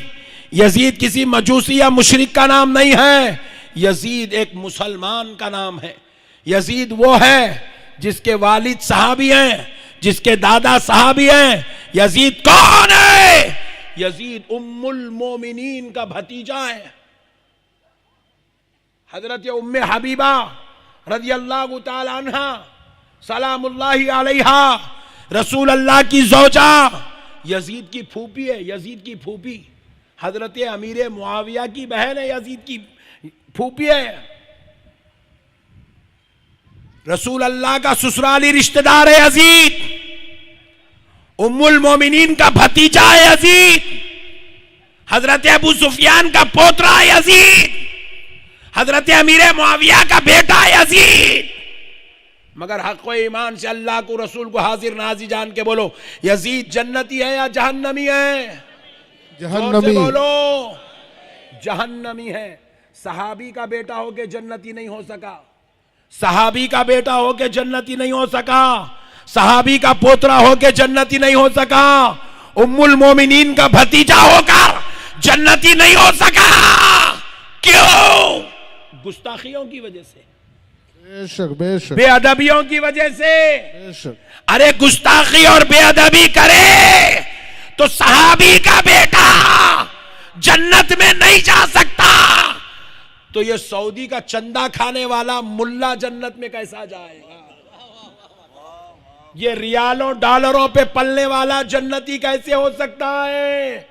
यजीद किसी मजूसी या मुशरिक का नाम नहीं है। यजीद एक मुसलमान का नाम है। यजीद वो है जिसके वालिद सहाबी हैं, जिसके दादा सहाबी हैं। यजीद कौन है? यजीद उम्मुल मोमिनीन का भतीजा है। हजरत उम्मे हबीबा रज़ियल्लाहु ताला अन्हा सलामुल्लाहि अलैहा रसूल अल्लाह की ज़ौजा यजीद की फूफी है। यजीद की फूफी हजरत अमीर मुआविया की बहन है, यजीद की फूफी है। रसूल अल्लाह का ससुराली रिश्तेदार है यजीद, उम्मुल मोमिनीन का भतीजा है यजीद, हजरत अबू सुफियान का पोतरा है यजीद, हजरत अमीर मुआविया का बेटा है यजीद। मगर हक़ व ईमान से अल्लाह को रसूल को हाजिर नाजी जान के बोलो, यजीद जन्नती है या जहन्नमी है? जहन्नमी। बोलो जहन्नमी है। सहाबी का बेटा होके जन्नती नहीं हो सका, सहाबी का बेटा होके जन्नती नहीं हो सका, सहाबी का पोतरा होके जन्नती नहीं हो सका, उम्मुल मोमिनीन का भतीजा होकर जन्नती नहीं हो सका। क्यों? गुस्ताखियों की वजह से, बेशक बेशक, बेअदबियों की वजह से। बेशक। अरे गुस्ताखी और बेअदबी करे तो सहाबी का बेटा जन्नत में नहीं जा सकता, तो ये सऊदी का चंदा खाने वाला मुल्ला जन्नत में कैसा जाएगा? ये रियालों डॉलरों पे पलने वाला जन्नती कैसे हो सकता है?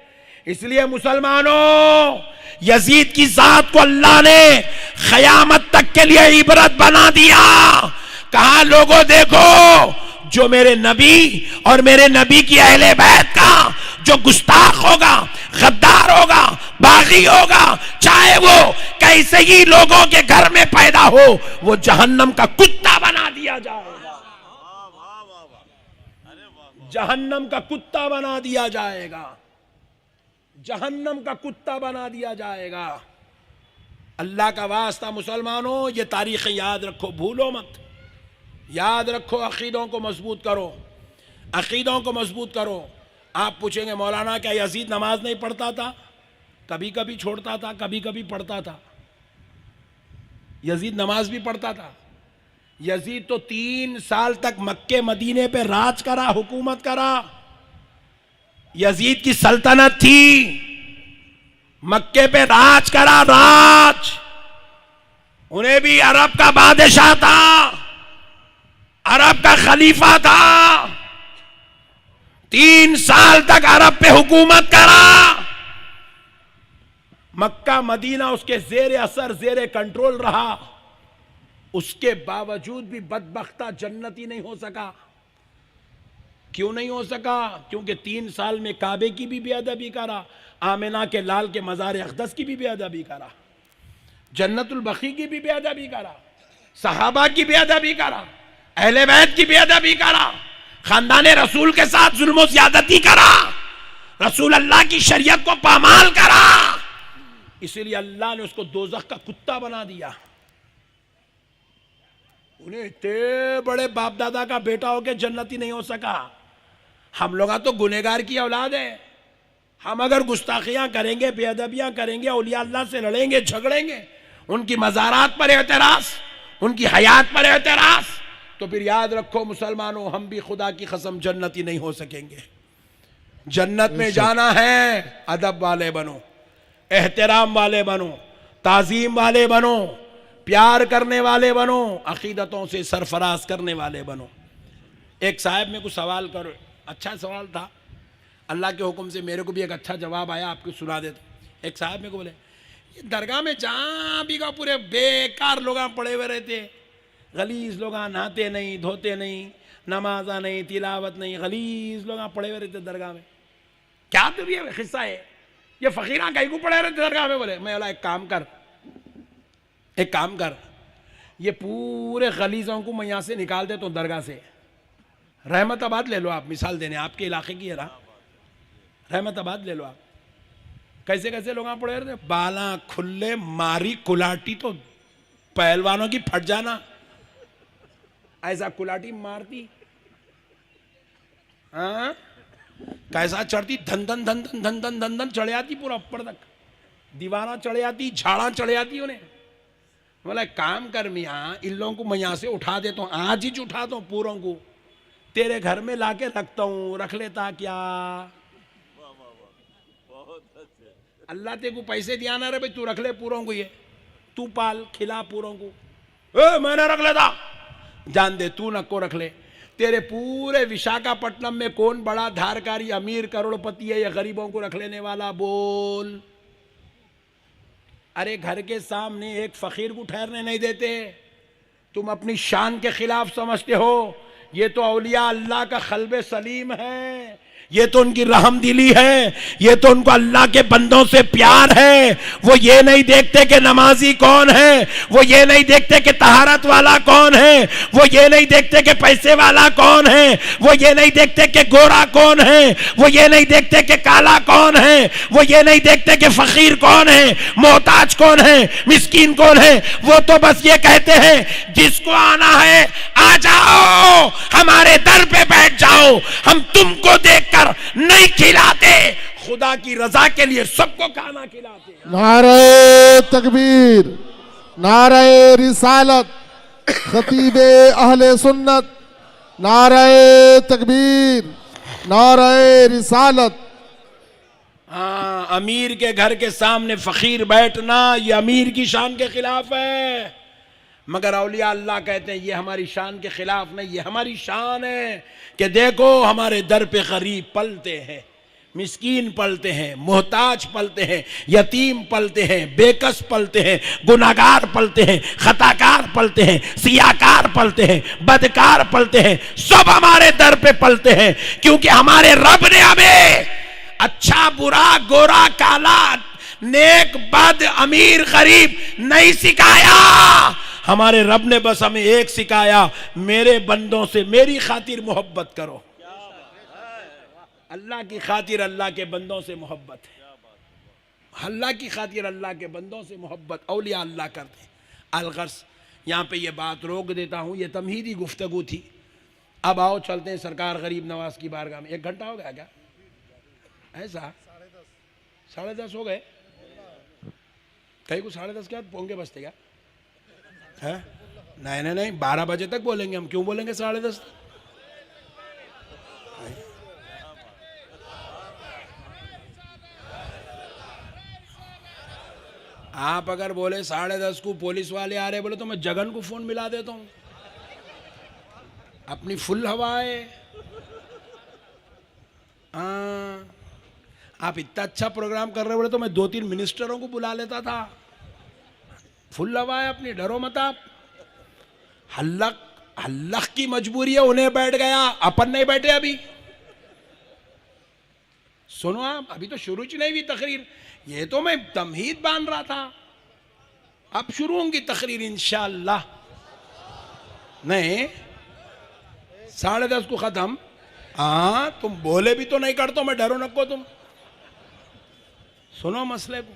इसलिए मुसलमानों, यजीद की जात को अल्लाह ने क़यामत तक के लिए इबरत बना दिया। कहा लोगों देखो, जो मेरे नबी और मेरे नबी की अहले बैत का जो गुस्ताख होगा, गद्दार होगा, बागी होगा, चाहे वो कैसे ही लोगों के घर में पैदा हो, वो जहन्नम का कुत्ता बना दिया जाएगा। जहन्नम का कुत्ता बना दिया जाएगा, जहन्नम का कुत्ता बना दिया जाएगा। अल्लाह का वास्ता मुसलमानों, ये तारीखें याद रखो, भूलो मत, याद रखो। अकीदों को मजबूत करो, अकीदों को मजबूत करो। आप पूछेंगे मौलाना क्या यजीद नमाज नहीं पढ़ता था? कभी कभी छोड़ता था, कभी कभी पढ़ता था। यजीद नमाज भी पढ़ता था। यजीद तो 3 साल तक मक्के मदीने पे राज करा, हुकूमत करा। यजीद की सल्तनत थी, मक्के पे राज करा, राज। उन्हें भी अरब का बादशाह था, अरब का खलीफा था। 3 साल तक अरब पे हुकूमत करा। मक्का मदीना उसके जेर असर, जेर कंट्रोल रहा। उसके बावजूद भी बदबख्ता जन्नती नहीं हो सका। क्यों नहीं हो सका? क्योंकि 3 साल में काबे की भी बेअदबी करा, आमिना के लाल के मज़ार अक़दस की भी बेअदबी करा, जन्नतुल बकी की भी बेअदबी करा, सहाबा की बेअदबी करा, अहले बैत की बेअदबी करा, खानदान रसूल के साथ जुल्म ज़्यादती करा, रसूल अल्लाह की शरीयत को पामाल करा। इसीलिए अल्लाह ने उसको दोज़ख का कुत्ता बना दिया। उन्हें इतने बड़े बाप दादा का बेटा होकर जन्नती नहीं हो सका। हम लोग तो गुनहगार की औलाद है। हम अगर गुस्ताखियां करेंगे, बेअदबियां करेंगे, औलिया अल्लाह से लड़ेंगे, झगड़ेंगे, उनकी मज़ारात पर एतराज़, उनकी हयात पर एतराज़, तो फिर याद रखो मुसलमानों, हम भी खुदा की कसम जन्नती नहीं हो सकेंगे। जन्नत में जाना है, अदब वाले बनो, एहतराम वाले बनो, ताजीम वाले बनो, प्यार करने वाले बनो, अकीदतों से सरफराज करने वाले बनो। एक साहब में कुछ सवाल करो, अच्छा सवाल था, अल्लाह के हुक्म से मेरे को भी एक अच्छा जवाब आया, आपको सुना देता। एक साहब मेरे को बोले, ये दरगाह में जहाँ भी का पूरे बेकार लोग पड़े हुए रहते, गलीज लोग, नहाते नहीं, धोते नहीं, नमाजा नहीं, तिलावत नहीं, गलीज लोग पड़े हुए रहते दरगाह में, क्या तो ये हिस्सा है, ये फकीरा कहीं को पड़े रहते दरगाह में। बोले, मैं बोला एक काम कर, ये पूरे गलीजों को मैं यहाँ से निकाल देता हूँ दरगाह से। रहमताबाद ले लो आप, मिसाल देने, आपके इलाके की है ना, रहमताबाद ले लो आप, कैसे कैसे लोग पड़े रहते, बाला खुले, मारी कुलाटी तो पहलवानों की फट जाना, ऐसा कुलाटी मारती, हाँ कैसा चढ़ती, धन धन धन धन धन धन धन धन चढ़ जाती पूरा ऊपर तक, दीवाना चढ़ जाती, झाड़ा चढ़ जाती उन्हें। बोला काम कर मियाँ, इन लोगों को मैं यहाँ से उठा देता हूँ, आज ही उठाता हूँ, पूरों को तेरे घर में लाके रखता हूँ, रख लेता क्या? अल्लाह तेरे को पैसे दिया ना रे भाई, तू रख ले पूरों को, ये तू पाल खिला पूरों को, मैंने रख लेता, जान दे तू न को रख ले। तेरे पूरे विशाखापट्टनम में कौन बड़ा धारकारी अमीर करोड़पति है या गरीबों को रख लेने वाला? बोल। अरे घर के सामने एक फकीर को ठहरने नहीं देते, तुम अपनी शान के खिलाफ समझते हो। ये तो औलिया अल्लाह का क़ल्ब सलीम है, ये तो उनकी रहमदिली है, ये तो उनको अल्लाह के बंदों से प्यार है। वो ये नहीं देखते कि नमाजी कौन है, वो ये नहीं देखते कि तहारत वाला कौन है, वो ये नहीं देखते कि पैसे वाला कौन है, वो ये नहीं देखते कि गोरा कौन है, वो ये नहीं देखते कि काला कौन है, वो ये नहीं देखते कि फकीर कौन है, मोहताज कौन है, मिस्कीन कौन है। वो तो बस ये कहते हैं जिसको आना है आ जाओ, हमारे दर पे बैठ जाओ, हम तुमको देखकर नहीं खिलाते, खुदा की रजा के लिए सबको खाना खिलाते। नारे तकबीर, नारे रिसालत, खतीबे अहले सुन्नत, नारे तकबीर, नारे रिसालत। हाँ, अमीर के घर के सामने फकीर बैठना ये अमीर की शान के खिलाफ है, मगर औलिया अल्लाह कहते हैं ये हमारी शान के खिलाफ नहीं, ये हमारी शान है कि देखो हमारे दर पे गरीब पलते हैं, मिस्कीन पलते हैं, मोहताज पलते हैं, यतीम पलते हैं, बेकस पलते हैं, गुनाहगार पलते हैं, खताकार पलते हैं, सियाकार पलते हैं, बदकार पलते हैं, सब हमारे दर पे पलते हैं, क्योंकि हमारे रब ने हमें अच्छा बुरा, गोरा काला, नेक बद, अमीर गरीब नहीं सिखाया। हमारे रब ने बस हमें एक सिखाया, मेरे बंदों से मेरी खातिर मोहब्बत करो। अल्लाह की खातिर अल्लाह के बंदों से मोहब्बत है, अल्लाह की खातिर अल्लाह के बंदों से मोहब्बत औलिया अल्लाह करते। अलगर्स यहाँ पे ये बात रोक देता हूँ, ये तमहीदी गुफ्तगू थी। अब आओ चलते हैं सरकार गरीब नवाज की बारगाह में। 1 घंटा हो गया क्या? ऐसा 10:30 हो गए, कहीं को 10:30 क्या पोंगे बजते क्या है? नहीं नहीं, 12 बजे तक बोलेंगे हम, क्यों बोलेंगे 10:30? आप अगर बोले 10:30 को पुलिस वाले आ रहे बोले तो मैं जगन को फोन मिला देता हूं, अपनी फुल हवा है। आप इतना अच्छा प्रोग्राम कर रहे बोले तो मैं 2-3 मिनिस्टरों को बुला लेता था। फुल हवा है अपनी, डरो मत आप। हल्लक की मजबूरी है, उन्हें बैठ गया, अपन नहीं बैठे। अभी सुनो आप, अभी तो शुरू ही नहीं हुई तकरीर, ये तो मैं तमहीद बांध रहा था। अब शुरू होंगी तकरीर इंशाअल्लाह। नहीं 10:30 को खत्म। हाँ तुम बोले भी तो नहीं करते, मैं डरो नको तुम। सुनो मसले को,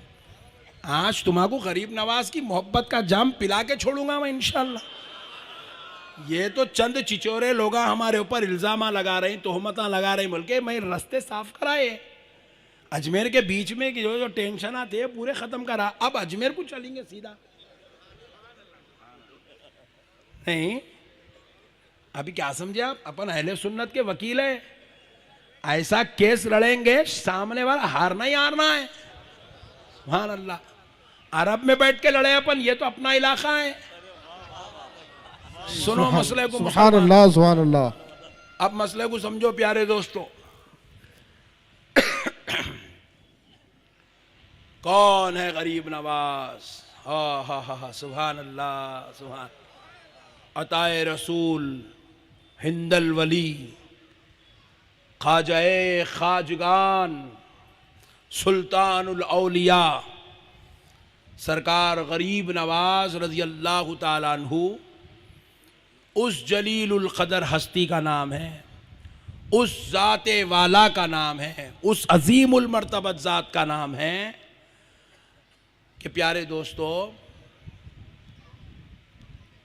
आज तुम्हारा गरीब नवाज की मोहब्बत का जाम पिला के छोड़ूंगा मैं इंशाअल्लाह। ये तो चंद चिचोरे लोग हमारे ऊपर इल्जामा लगा रहे, तोहमता लगा रहे, बल्कि मैं रास्ते साफ कराए। अजमेर के बीच में जो टेंशन आते हैं पूरे खत्म करा। अब अजमेर को चलेंगे सीधा। नहीं अभी क्या समझे आप, अपन अहले सुन्नत के वकील हैं, ऐसा केस लड़ेंगे सामने वाला हारना ही हारना है। सुभान अल्लाह, अरब में बैठ के लड़े अपन, ये तो अपना इलाका है। सुनो मसले को, सुभान अल्लाह सुभान अल्लाह। अब मसले को समझो प्यारे दोस्तों। कौन है गरीब नवाज? हा हा हा हा, सुभान अल्लाह सुभान। अताए रसूल, हिंदल वली, ख्वाजाए खाजगान, सुल्तानुल औलिया, सरकार गरीब नवाज रजी अल्लाह ताला अन्हु उस जलीलुल कदर हस्ती का नाम है, उस ज़ाते वाला का नाम है, उस अजीमुल मर्तबत ज़ात का नाम है कि प्यारे दोस्तों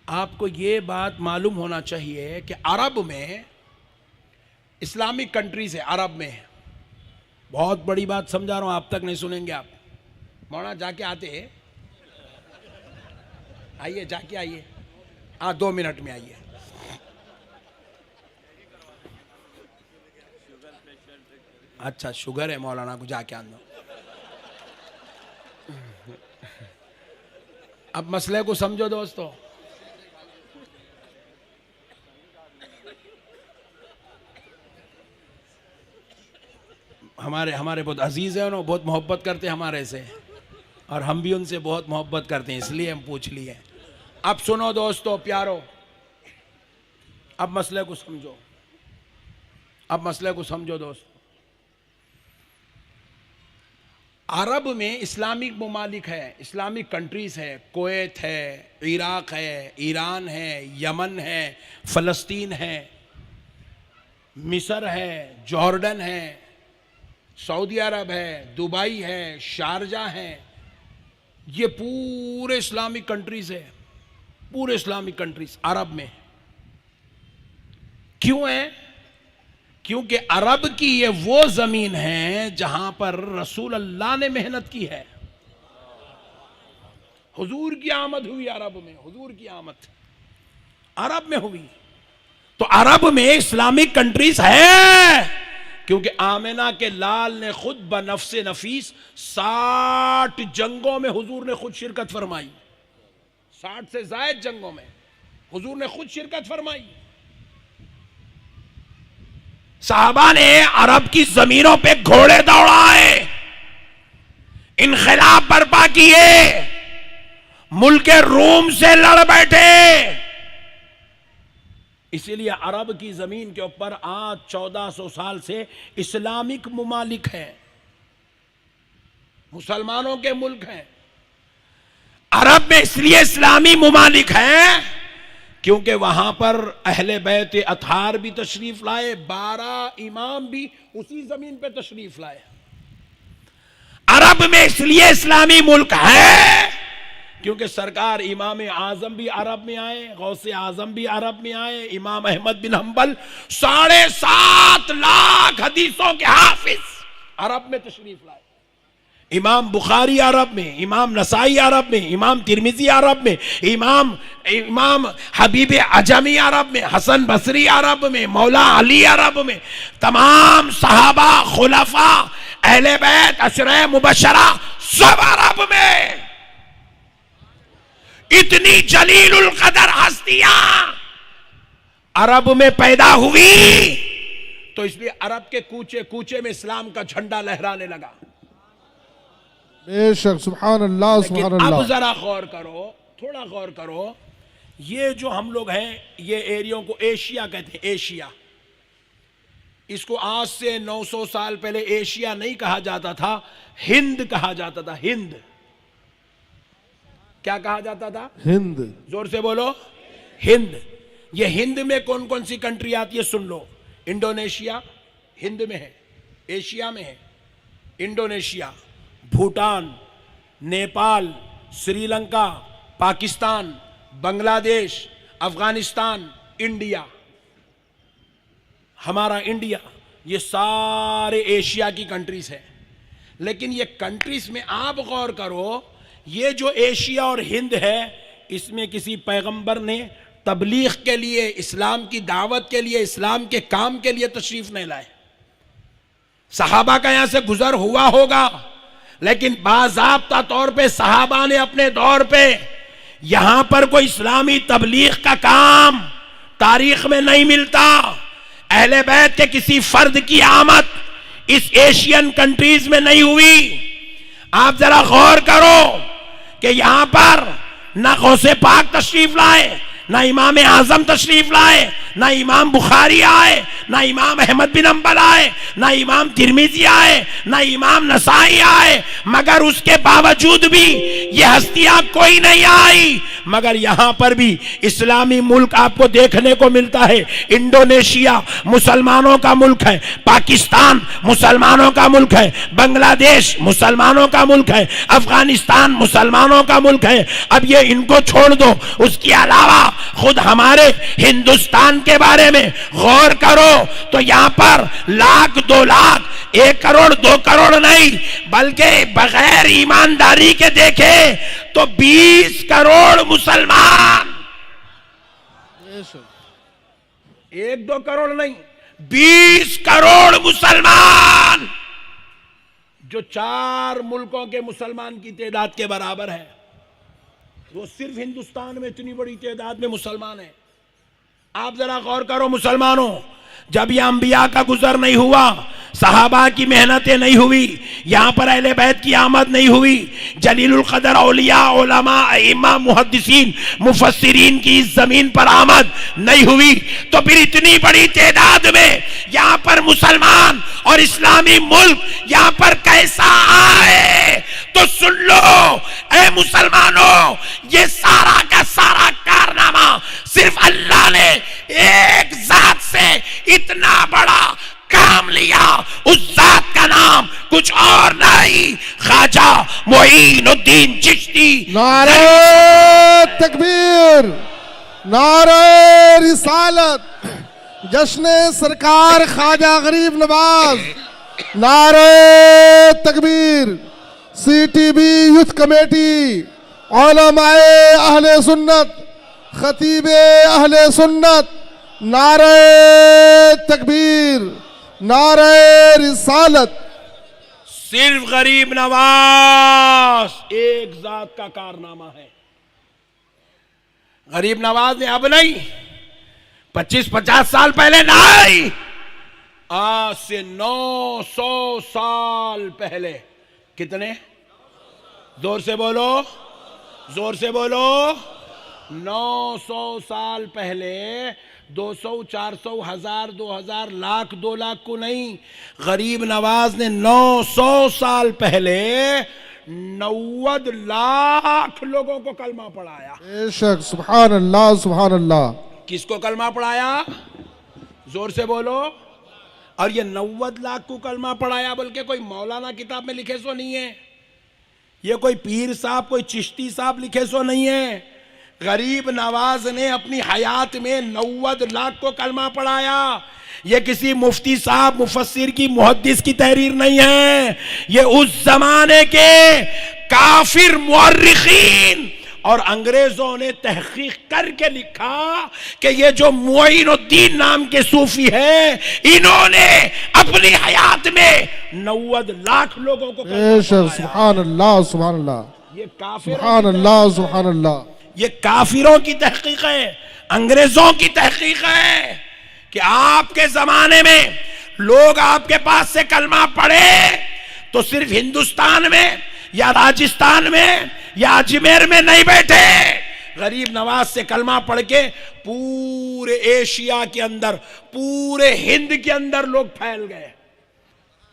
आपको ये बात मालूम होना चाहिए कि अरब में, इस्लामिक कंट्रीज है अरब में, बहुत बड़ी बात समझा रहा हूं, आप तक नहीं सुनेंगे आप। मौना जाके आते, आइए जाके आइए, हाँ 2 मिनट में आइए। अच्छा शुगर है मौलाना को, जाके आना। अब मसले को समझो दोस्तों। हमारे बहुत अजीज है, उन्होंने बहुत मोहब्बत करते हैं हमारे से, और हम भी उनसे बहुत मोहब्बत करते हैं, इसलिए हम पूछ लिए। अब सुनो दोस्तों प्यारो, अब मसले को समझो, अब मसले को समझो दोस्तों। अरब में इस्लामिक ममालिक है, इस्लामिक कंट्रीज है, कुवैत है, इराक है, ईरान है, यमन है, फ़लस्तीन है, मिस्र है, जॉर्डन है, सऊदी अरब है, दुबई है, शारजा है। ये पूरे इस्लामिक कंट्रीज है, पूरे इस्लामिक कंट्रीज अरब में। क्यों है? क्योंकि अरब की ये वो जमीन है जहां पर रसूल अल्लाह ने मेहनत की है। हुजूर की आमद हुई अरब में, हुजूर की आमद अरब में हुई। तो अरब में इस्लामिक कंट्रीज है क्योंकि आमिना के लाल ने खुद बनफ्से नफीस 60 जंगों में हुजूर ने खुद शिरकत फरमाई। 60 से ज्यादा जंगों में हुजूर ने खुद शिरकत फरमाई। साहबा ने अरब की जमीनों पे घोड़े दौड़ाए, इनखिलाफ बर्पा किए, मुल्क रूम से लड़ बैठे। इसीलिए अरब की जमीन के ऊपर आज 1400 साल से इस्लामिक मुमालिक हैं, मुसलमानों के मुल्क हैं। अरब में इसलिए इस्लामी मुमालिक हैं क्योंकि वहां पर अहले बैत अतहार भी तशरीफ लाए, 12 इमाम भी उसी जमीन पे तशरीफ लाए। अरब में इसलिए इस्लामी मुल्क है क्योंकि सरकार इमाम आजम भी अरब में आए, गौसे आजम भी अरब में आए, इमाम अहमद बिन हम्बल 7.5 लाख हदीसों के हाफिज अरब में तशरीफ लाए। इमाम बुखारी अरब में, इमाम नसाई अरब में, इमाम तिरमिजी अरब में, इमाम हबीब अजमी अरब में, हसन बसरी अरब में, मौला अली अरब में, तमाम सहाबा, खुलफा, अहले बैत, अशरे मुबशरा सब अरब में। इतनी जलीलुल कदर हस्तियां अरब में पैदा हुई तो इसलिए अरब के कूचे कूचे में इस्लाम का झंडा लहराने लगा। बेशक, सुभान अल्लाह सुभान अल्लाह। अब जरा गौर करो, थोड़ा गौर करो, ये जो हम लोग हैं ये एरियो को एशिया कहते हैं, एशिया। इसको आज से 900 साल पहले एशिया नहीं कहा जाता था, हिंद कहा जाता था। हिंद क्या कहा जाता था? हिंद। जोर से बोलो, हिंद। ये हिंद में कौन कौन सी कंट्री आती है सुन लो। इंडोनेशिया हिंद में है, एशिया में है। इंडोनेशिया, भूटान, नेपाल, श्रीलंका, पाकिस्तान, बांग्लादेश, अफगानिस्तान, इंडिया, हमारा इंडिया, ये सारे एशिया की कंट्रीज हैं। लेकिन ये कंट्रीज में आप गौर करो, ये जो एशिया और हिंद है इसमें किसी पैगंबर ने तबलीग के लिए, इस्लाम की दावत के लिए, इस्लाम के काम के लिए तशरीफ नहीं लाए। सहाबा का यहां से गुजर हुआ होगा, लेकिन बाज़ाब्ता तौर पे सहाबा ने अपने दौर पे यहां पर कोई इस्लामी तबलीग का काम तारीख में नहीं मिलता। अहले बैत के किसी फर्द की आमद इस एशियन कंट्रीज में नहीं हुई। आप जरा गौर करो कि यहां पर ना गौसे पाक तशरीफ लाए, ना इमाम आजम तशरीफ लाए, ना इमाम बुखारी आए, ना इमाम अहमद बिन अंबल आए, ना इमाम तिरमिजी आए, ना इमाम नसाई आए, मगर उसके बावजूद भी ये हस्तियां कोई नहीं आई। मगर यहां पर भी इस्लामी मुल्क आपको देखने को मिलता है। इंडोनेशिया मुसलमानों का मुल्क है, पाकिस्तान मुसलमानों का मुल्क है, बांग्लादेश मुसलमानों का मुल्क है, अफगानिस्तान मुसलमानों का मुल्क है। अब ये इनको छोड़ दो, उसके अलावा खुद हमारे हिंदुस्तान के बारे में गौर करो तो यहां पर लाख, 2 लाख, 1 करोड़, 2 करोड़ नहीं, बल्कि बगैर ईमानदारी के देखे तो 20 करोड़ मुसलमान, 1-2 करोड़ नहीं, 20 करोड़ मुसलमान, जो 4 मुल्कों के मुसलमान की तादाद के बराबर है। वो सिर्फ हिंदुस्तान में इतनी बड़ी तादाद में मुसलमान है। आप जरा गौर करो मुसलमानों, जब यह अंबिया का गुजर नहीं हुआ, सहाबा की मेहनतें नहीं हुई, यहां पर अहले बैत की आमद नहीं हुई, जलीलुल कदर औलिया, उलमा, इमाम, मुहद्दिसीन, मुफस्सिरीन की इस जमीन पर आमद नहीं हुई, तो फिर इतनी बड़ी तादाद में यहां पर मुसलमान और इस्लामी मुल्क यहां पर कैसा आए? तो सुन लो ऐ मुसलमानों, ये सारा का सारा कारनामा सिर्फ अल्लाह ने एक जात से इतना बड़ा काम लिया, उस जात का नाम कुछ और नहीं, ख्वाजा मोइनुद्दीन चिश्ती। नारे तकबीर, नारे रिसालत, जश्न सरकार ख्वाजा गरीब नवाज, नारे तकबीर। CTB यूथ कमेटी, उलमाए अहले सुन्नत, खतीबे अहले सुन्नत, नारे तकबीर, नारे रिसालत। सिर्फ गरीब नवाज एक जात का कारनामा है। गरीब नवाज ने अब नहीं, 25-50 साल पहले नहीं, आज से 900 साल पहले, कितने? जोर से बोलो, जोर से बोलो। 900 साल पहले 200, 400, 1000, 2000, लाख, 2 लाख को नहीं, गरीब नवाज ने 900 साल पहले 90 लाख लोगों को कलमा पढ़ाया। बेशक, सुभान अल्लाह, सुभान अल्लाह। किसको कलमा पढ़ाया? जोर से बोलो। और ये 90 लाख को कलमा पढ़ाया, बल्कि कोई मौलाना किताब में लिखे सो नहीं है, ये कोई पीर साहब, कोई चिश्ती साहब लिखे सो नहीं है। गरीब नवाज ने अपनी हयात में 90 लाख को कलमा पढ़ाया। ये किसी मुफ्ती साहब, मुफस्सिर की, मुहद्दिस की तहरीर नहीं है, ये उस जमाने के काफिर मुअर्रिखीन और अंग्रेजों ने तहकीक करके लिखा कि ये जो मोइनुद्दीन नाम के सूफी है, इन्होंने अपनी हयात में 90 लाख लोगों को सुभान अल्लाह, सुभान अल्लाह। ये काफिर, सुभान अल्लाह, सुभान अल्लाह। ये काफिरों की तहकीक है, अंग्रेजों की तहकीक है कि आपके जमाने में लोग आपके पास से कलमा पढ़े तो सिर्फ हिंदुस्तान में या राजस्थान में या अजमेर में नहीं बैठे, गरीब नवाज से कलमा पढ़ के पूरे एशिया के अंदर, पूरे हिंद के अंदर लोग फैल गए,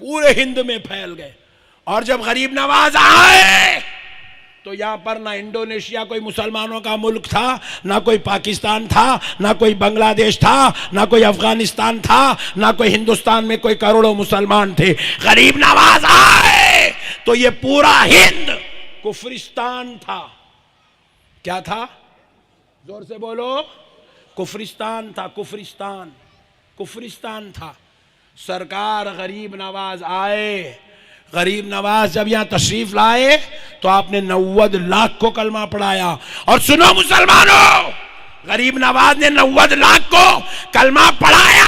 पूरे हिंद में फैल गए। और जब गरीब नवाज आए तो यहां पर ना इंडोनेशिया कोई मुसलमानों का मुल्क था, ना कोई पाकिस्तान था, ना कोई बांग्लादेश था, ना कोई अफगानिस्तान था, ना कोई हिंदुस्तान में कोई करोड़ों मुसलमान थे। गरीब नवाज आए तो ये पूरा हिंद कुफरिस्तान था। क्या था? जोर से बोलो। कुफरिस्तान था, कुफरिस्तान, कुफरिस्तान था। सरकार गरीब नवाज आए, गरीब नवाज जब यहां तशरीफ लाए तो आपने 90 लाख को कलमा पढ़ाया। और सुनो मुसलमानों, गरीब नवाज ने 90 लाख को कलमा पढ़ाया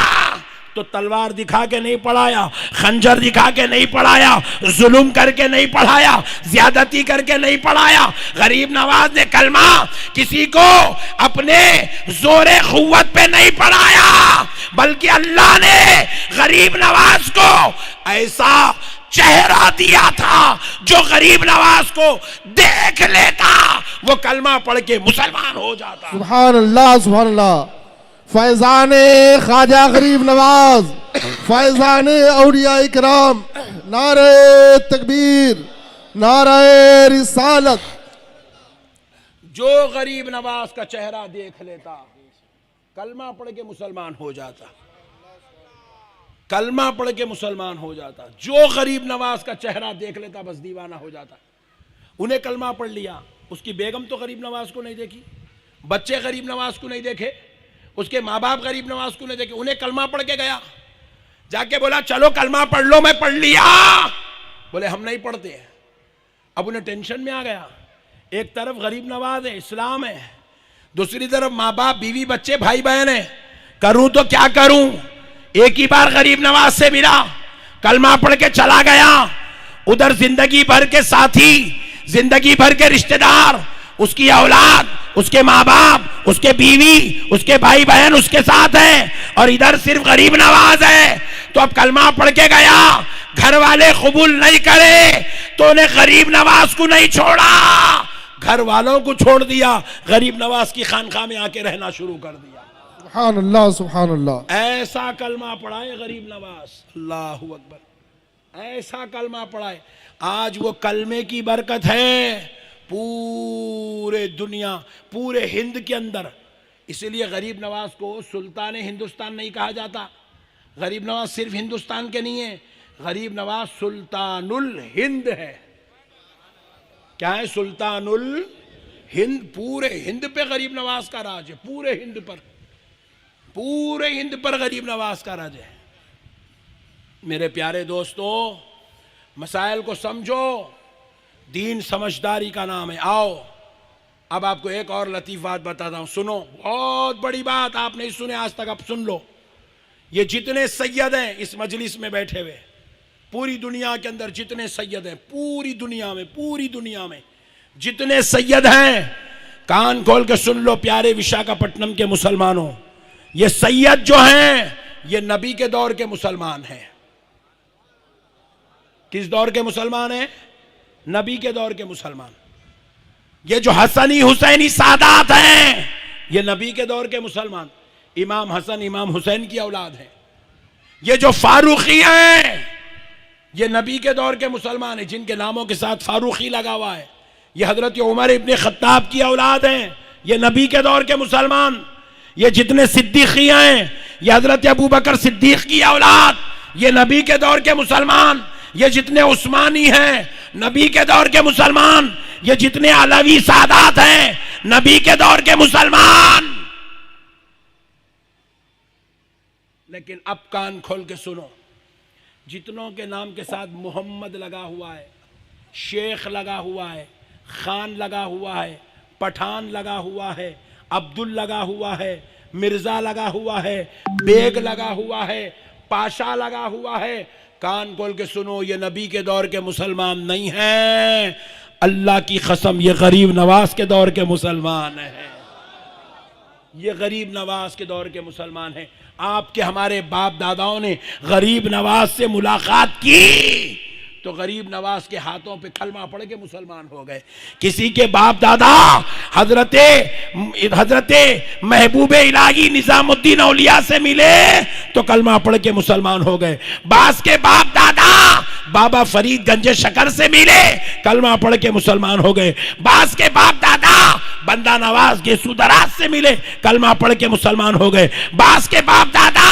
तो तलवार दिखा के नहीं पढ़ाया, खंजर दिखा के नहीं पढ़ाया, जुल्म करके नहीं पढ़ाया, ज्यादती करके नहीं पढ़ाया। गरीब नवाज ने कलमा किसी को अपने जोरे खुव्वत पे नहीं पढ़ाया, बल्कि अल्लाह ने गरीब नवाज को ऐसा चेहरा दिया था जो गरीब नवाज को देख लेता वो कलमा पढ़ के मुसलमान हो जाता। सुभान अल्लाह, सुभान अल्लाह। फैजाने ख्वाजा गरीब नवाज, फैजाने औलिया इकराम, नारे तकबीर, नारे रिसालत। जो गरीब नवाज का चेहरा देख लेता कलमा पढ़ के मुसलमान हो जाता, कलमा पढ़ के मुसलमान हो जाता। जो गरीब नवाज का चेहरा देख लेता बस दीवाना हो जाता। उन्हें कलमा पढ़ लिया, उसकी बेगम तो गरीब नवाज को नहीं देखी, बच्चे गरीब नवाज को नहीं देखे, उसके माँ बाप गरीब नवाज को नहीं देखे, उन्हें कलमा पढ़ के गया, जाके बोला चलो कलमा पढ़ लो, मैं पढ़ लिया। बोले हम नहीं पढ़ते हैं। अब उन्हें टेंशन में आ गया, एक तरफ गरीब नवाज है, इस्लाम है, दूसरी तरफ माँ बाप बीवी बच्चे भाई बहन है, करूं तो क्या करूं। एक ही बार गरीब नवाज से मिला, कलमा पढ़ के चला गया, उधर जिंदगी भर के साथी, जिंदगी भर के रिश्तेदार, उसकी औलाद, उसके माँ बाप, उसके बीवी, उसके भाई बहन उसके साथ हैं, और इधर सिर्फ गरीब नवाज है। तो अब कलमा पढ़ के गया, घर वाले कबूल नहीं करे तो उन्हें गरीब नवाज को नहीं छोड़ा, घर वालों को छोड़ दिया, गरीब नवाज की खानकाह में आके रहना शुरू कर दिया। सुभान अल्लाह, सुभान अल्लाह। ऐसा कलमा पढ़ाए गरीब नवाज, अल्लाहु अकबर, ऐसा कलमा पढ़ाए। आज वो कलमे की बरकत है पूरे दुनिया, पूरे हिंद के अंदर। इसलिए गरीब नवाज को सुल्तान हिंदुस्तान नहीं कहा जाता। गरीब नवाज सिर्फ हिंदुस्तान के नहीं है, गरीब नवाज सुल्तानुल हिंद है। क्या है? सुल्तानुल हिंद। पूरे हिंद पे गरीब नवाज का राज है, पूरे हिंद पर, पूरे हिंद पर गरीब नवाज का राज है। मेरे प्यारे दोस्तों, मसाइल को समझो, दीन समझदारी का नाम है। आओ अब आपको एक और लतीफ बात बताता हूं, सुनो, बहुत बड़ी बात, आप नहीं सुने आज तक, अब सुन लो। ये जितने सैयद हैं इस मजलिस में बैठे हुए, पूरी दुनिया के अंदर जितने सैयद हैं, पूरी दुनिया में, पूरी दुनिया में जितने सैयद हैं, कान खोल के सुन लो प्यारे विशाखापट्टनम के मुसलमानों, ये सैयद जो हैं ये नबी के दौर के मुसलमान हैं। किस दौर के मुसलमान हैं? नबी के दौर के मुसलमान। ये जो हसनी हुसैनी सादात हैं ये नबी के दौर के मुसलमान, इमाम हसन इमाम हुसैन की औलाद हैं। ये जो फारूकी हैं ये नबी के दौर के मुसलमान हैं, जिनके नामों के साथ फारूकी लगा हुआ है। ये हजरत उमर इब्ने खत्ताब की औलाद हैं, ये नबी के दौर के मुसलमान। ये जितने सिद्दीकी हैं ये हजरत अबू बकर सिद्दीक की औलाद, ये नबी के दौर के मुसलमान। ये जितने उस्मानी हैं नबी के दौर के मुसलमान, ये जितने अलवी सादात हैं नबी के दौर के मुसलमान। लेकिन अब कान खोल के सुनो, जितनों के नाम के साथ मोहम्मद लगा हुआ है, शेख लगा हुआ है, खान लगा हुआ है, पठान लगा हुआ है, अब्दुल लगा हुआ है, मिर्जा लगा हुआ है, बेग लगा हुआ है, पाशा लगा हुआ है, कान खोल के सुनो, ये नबी के दौर के मुसलमान नहीं हैं। अल्लाह की कसम ये गरीब नवाज के दौर के मुसलमान हैं, ये गरीब नवाज के दौर के मुसलमान हैं। आपके हमारे बाप दादाओं ने गरीब नवाज से मुलाकात की तो गरीब नवाज के हाथों पे कलमा पढ़ के मुसलमान हो गए। किसी के बाप दादा हजरते महबूब इलाही निजामुद्दीन औलिया से मिले तो कलमा पढ़ के मुसलमान हो गए। बास के बाप दादा बाबा फरीद गंजे शकर से मिले, कलमा पढ़ के मुसलमान हो गए। बास के बाप दादा बंदा नवाज गेसू दराज से मिले, कलमा पढ़ के मुसलमान हो गए। बास के बाप दादा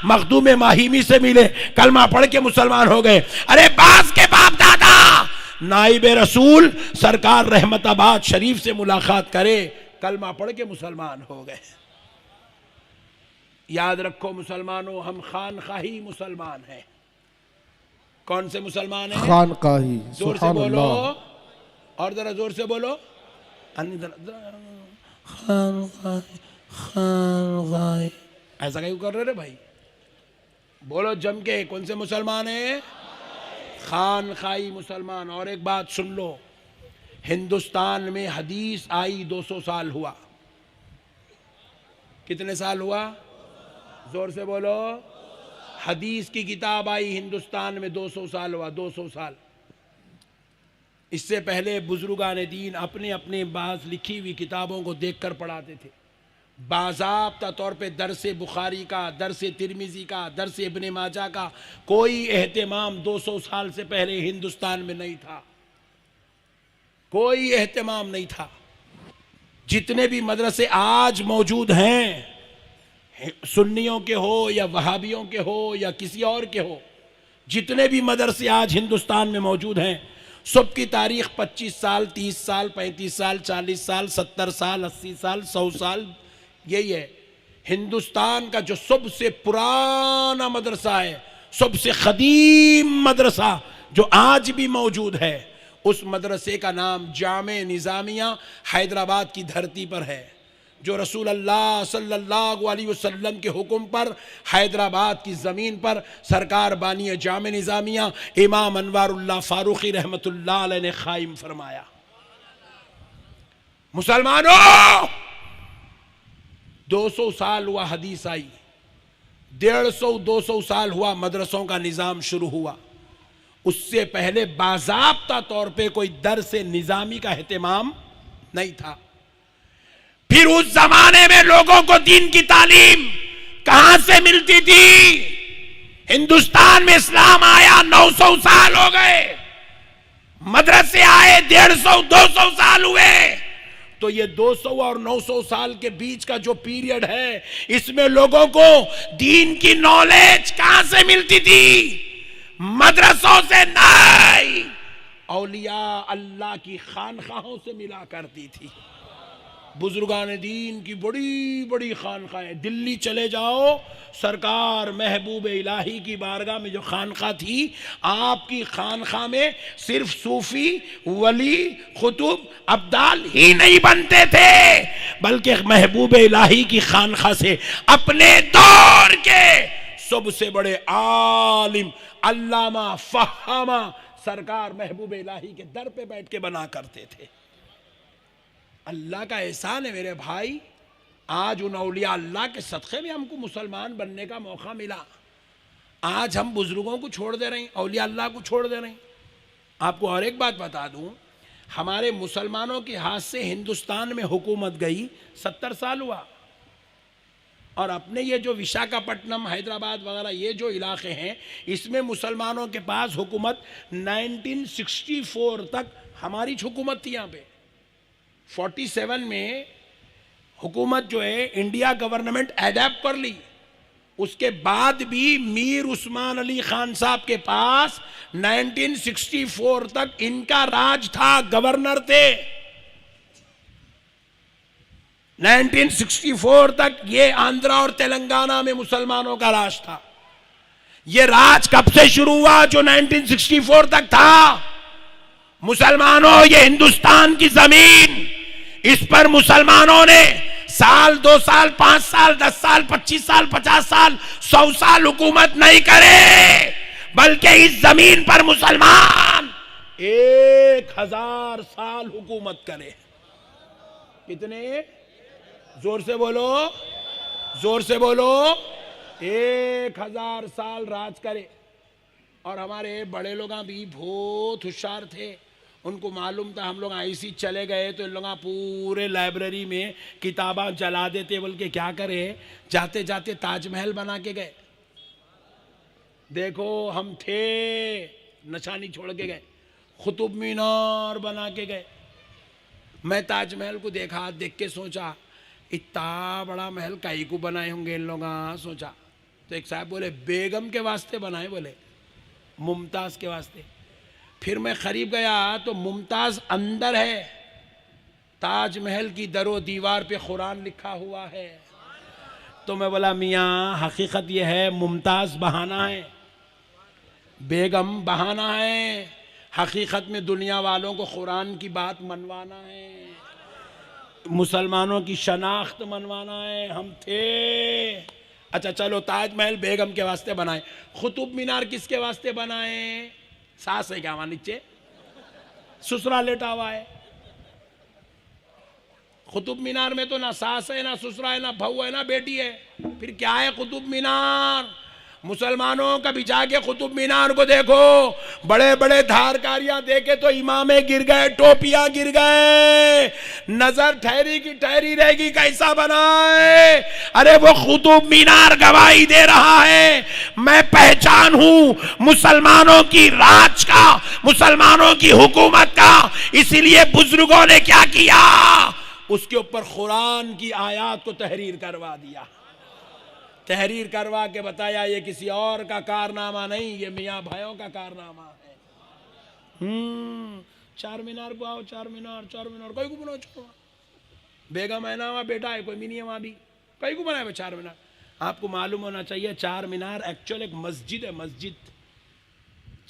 मखदूम माहिमी से मिले, कलमा पढ़ के मुसलमान हो गए। अरे बास के बाप दादा नाइब रसूल सरकार रहमताबाद शरीफ से मुलाकात करे, कलमा पढ़ के मुसलमान हो गए। याद रखो मुसलमानों, हम खानकाही मुसलमान हैं। कौन से मुसलमान हैं? खानकाही। जोर से बोलो, और जरा जोर से बोलो। खानखाई। ऐसा क्यों कर रहे रे भाई? बोलो जम के, कौन से मुसलमान है? खानखाई मुसलमान। और एक बात सुन लो, हिंदुस्तान में हदीस आई 200 साल हुआ। कितने साल हुआ? जोर से बोलो। हदीस की किताब आई हिंदुस्तान में 200 साल हुआ, 200 साल। इससे पहले बुजुर्गान दीन अपने अपने बाज लिखी हुई किताबों को देखकर पढ़ाते थे। बाज़ाब्ता तौर पे दरसे बुखारी का, दरसे तिरमिजी का, दरसे इब्ने माजा का कोई एहतमाम 200 साल से पहले हिंदुस्तान में नहीं था। कोई एहतमाम नहीं था। जितने भी मदरसे आज मौजूद हैं, सुन्नियों के हो या वहाबियों के हो या किसी और के हो, जितने भी मदरसे आज हिंदुस्तान में मौजूद हैं, सब की तारीख 25 साल, 30 साल, 35 साल, 40 साल, 70 साल, 80 साल, 100 साल, यही है। हिंदुस्तान का जो सबसे पुराना मदरसा है, सबसे कदीम मदरसा जो आज भी मौजूद है, उस मदरसे का नाम जामे निज़ामिया हैदराबाद की धरती पर है, जो रसूल अल्लाह सल्लल्लाहु अलैहि वसल्लम के हुक्म पर हैदराबाद की ज़मीन पर सरकार बानी जामे निज़ामिया इमाम अनवारुल्लाह फारूकी रहमतुल्लाह अलैह ने कायम फरमाया। मुसलमानों, 200 साल हुआ हदीस आई, 150-200 साल हुआ मदरसों का निज़ाम शुरू हुआ। उससे पहले बाज़ाब्ता तौर पे कोई दर्स निज़ामी का एहतमाम नहीं था। फिर उस जमाने में लोगों को दीन की तालीम कहां से मिलती थी? हिंदुस्तान में इस्लाम आया 900 साल हो गए, मदरसे आए 150-200 साल हुए, तो ये 200 और 900 साल के बीच का जो पीरियड है, इसमें लोगों को दीन की नॉलेज कहां से मिलती थी? मदरसों से नहीं, औलिया अल्लाह की खानखाहों से मिला करती थी। बुजुर्गान दीन की बड़ी बड़ी खानखाएं, दिल्ली चले जाओ, सरकार महबूब इलाही की बारगाह में जो खानखा थी, आपकी खानखा में सिर्फ सूफी, वली, खुतुब, अब्दाल ही नहीं बनते थे, बल्कि महबूब इलाही की खानखा से अपने दौर के सबसे बड़े आलिम, अल्लामा, फहामा सरकार महबूब इलाही के दर पे बैठ के बना करते थे। अल्लाह का एहसान है मेरे भाई, आज उन औलिया अल्लाह के सदक़े में हमको मुसलमान बनने का मौका मिला। आज हम बुजुर्गों को छोड़ दे रहे हैं, औलिया अल्लाह को छोड़ दे रहे हैं। आपको और एक बात बता दूं, हमारे मुसलमानों के हाथ से हिंदुस्तान में हुकूमत गई 70 साल हुआ, और अपने ये जो विशाखापट्टनम, हैदराबाद वगैरह ये जो इलाके हैं, इसमें मुसलमानों के पास हुकूमत 1964 तक हमारी हुकूमत थी। यहाँ पे 47 में हुकूमत जो है इंडिया गवर्नमेंट एडैप्ट कर ली, उसके बाद भी मीर उस्मान अली खान साहब के पास 1964 तक इनका राज था, गवर्नर थे। 1964 तक ये आंध्रा और तेलंगाना में मुसलमानों का राज था। ये राज कब से शुरू हुआ? जो 1964 तक था। मुसलमानों, ये हिंदुस्तान की जमीन, इस पर मुसलमानों ने साल, 2 साल, 5 साल, 10 साल, 25 साल, 50 साल, 100 साल हुकूमत नहीं करे, बल्कि इस जमीन पर मुसलमान 1000 साल हुकूमत करे। कितने? जोर से बोलो, जोर से बोलो। 1000 साल राज करे। और हमारे बड़े लोग भी बहुत होशियार थे, उनको मालूम था हम लोग ऐसी चले गए तो इन लोग पूरे लाइब्रेरी में किताबें जला देते, बोल के क्या करे, जाते जाते ताजमहल बना के गए। देखो हम थे, निशानी छोड़ के गए। कुतुब मीनार बना के गए। मैं ताजमहल को देखा, देख के सोचा इतना बड़ा महल काई को बनाए होंगे इन लोग, सोचा। तो एक साहब बोले बेगम के वास्ते बनाए, बोले मुमताज के वास्ते। फिर मैं करीब गया तो मुमताज अंदर है, ताजमहल की दरो दीवार पे कुरान लिखा हुआ है। तो मैं बोला मियाँ हकीकत यह है मुमताज बहाना है, बेगम बहाना है, हकीकत में दुनिया वालों को कुरान की बात मनवाना है। मुसलमानों की शनाख्त मनवाना है, हम थे। अच्छा चलो, ताजमहल बेगम के वास्ते बनाए, कुतुब मीनार किसके वास्ते बनाए? सास है क्या वहां नीचे? ससुरा लेटा हुआ है। कुतुब मीनार में तो ना सास है, ना ससुरा है, ना बहू है, ना बेटी है, फिर क्या है कुतुब मीनार? मुसलमानों का बिछा के कुतुब मीनार को देखो, बड़े बड़े धारकारियां देखे तो इमामे गिर गए, टोपियां गिर गए, नजर ठहरी की ठहरी रहेगी, कैसा बनाए? अरे वो कुतुब मीनार गवाही दे रहा है, मैं पहचान हूं मुसलमानों की राज का, मुसलमानों की हुकूमत का। इसीलिए बुजुर्गों ने क्या किया, उसके ऊपर कुरान की आयत को तहरीर करवा दिया, तहरीर करवा के बताया ये किसी और का कारनामा नहीं, ये मियाँ भाइयों का कारनामा है। चार मीनार को आओ, चार मीनार, चार मीनार कई को बनाओ, छोड़ो, बेगम है ना वहाँ बेटा है, कोई भी नहीं है वहाँ भी, कई को बनाए चार मीनार? आपको मालूम होना चाहिए चार मीनार एक्चुअल एक मस्जिद है, मस्जिद।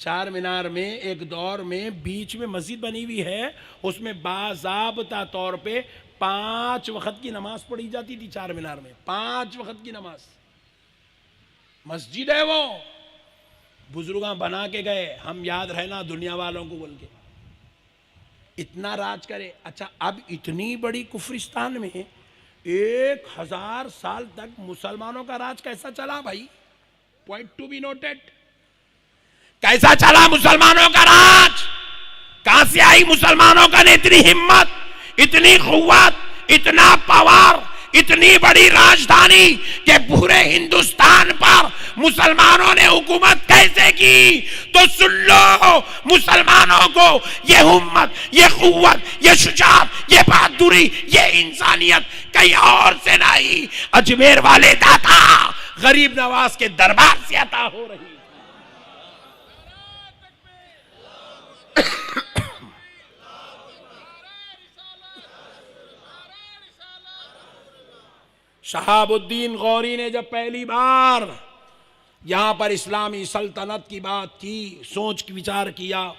चार मीनार में एक दौर में बीच में मस्जिद बनी हुई है, उसमें बाज़ाब्ता तौर पे 5 वक्त की नमाज पढ़ी जाती थी चार मीनार में, 5 वक्त की नमाज। मस्जिद है वो, बुजुर्ग बना के गए, हम याद रहना दुनिया वालों को बोल के, इतना राज करे। अच्छा, अब इतनी बड़ी कुफरिस्तान में 1000 साल तक मुसलमानों का राज कैसा चला भाई? Point to be noted. कैसा चला मुसलमानों का राज? कहां से आई मुसलमानों का इतनी हिम्मत, इतनी कुव्वत, इतना पावर, इतनी बड़ी राजधानी कि पूरे हिंदुस्तान पर मुसलमानों ने हुकूमत कैसे की? तो सुन लो, मुसलमानों को ये हिम्मत, ये कुव्वत, ये शुजाअत, ये बहादुरी, ये इंसानियत कहीं और से नहीं, अजमेर वाले दाता गरीब नवाज के दरबार से अता हो रही। शहाबुद्दीन गौरी ने जब पहली बार यहां पर इस्लामी सल्तनत की बात की, सोच विचार किया,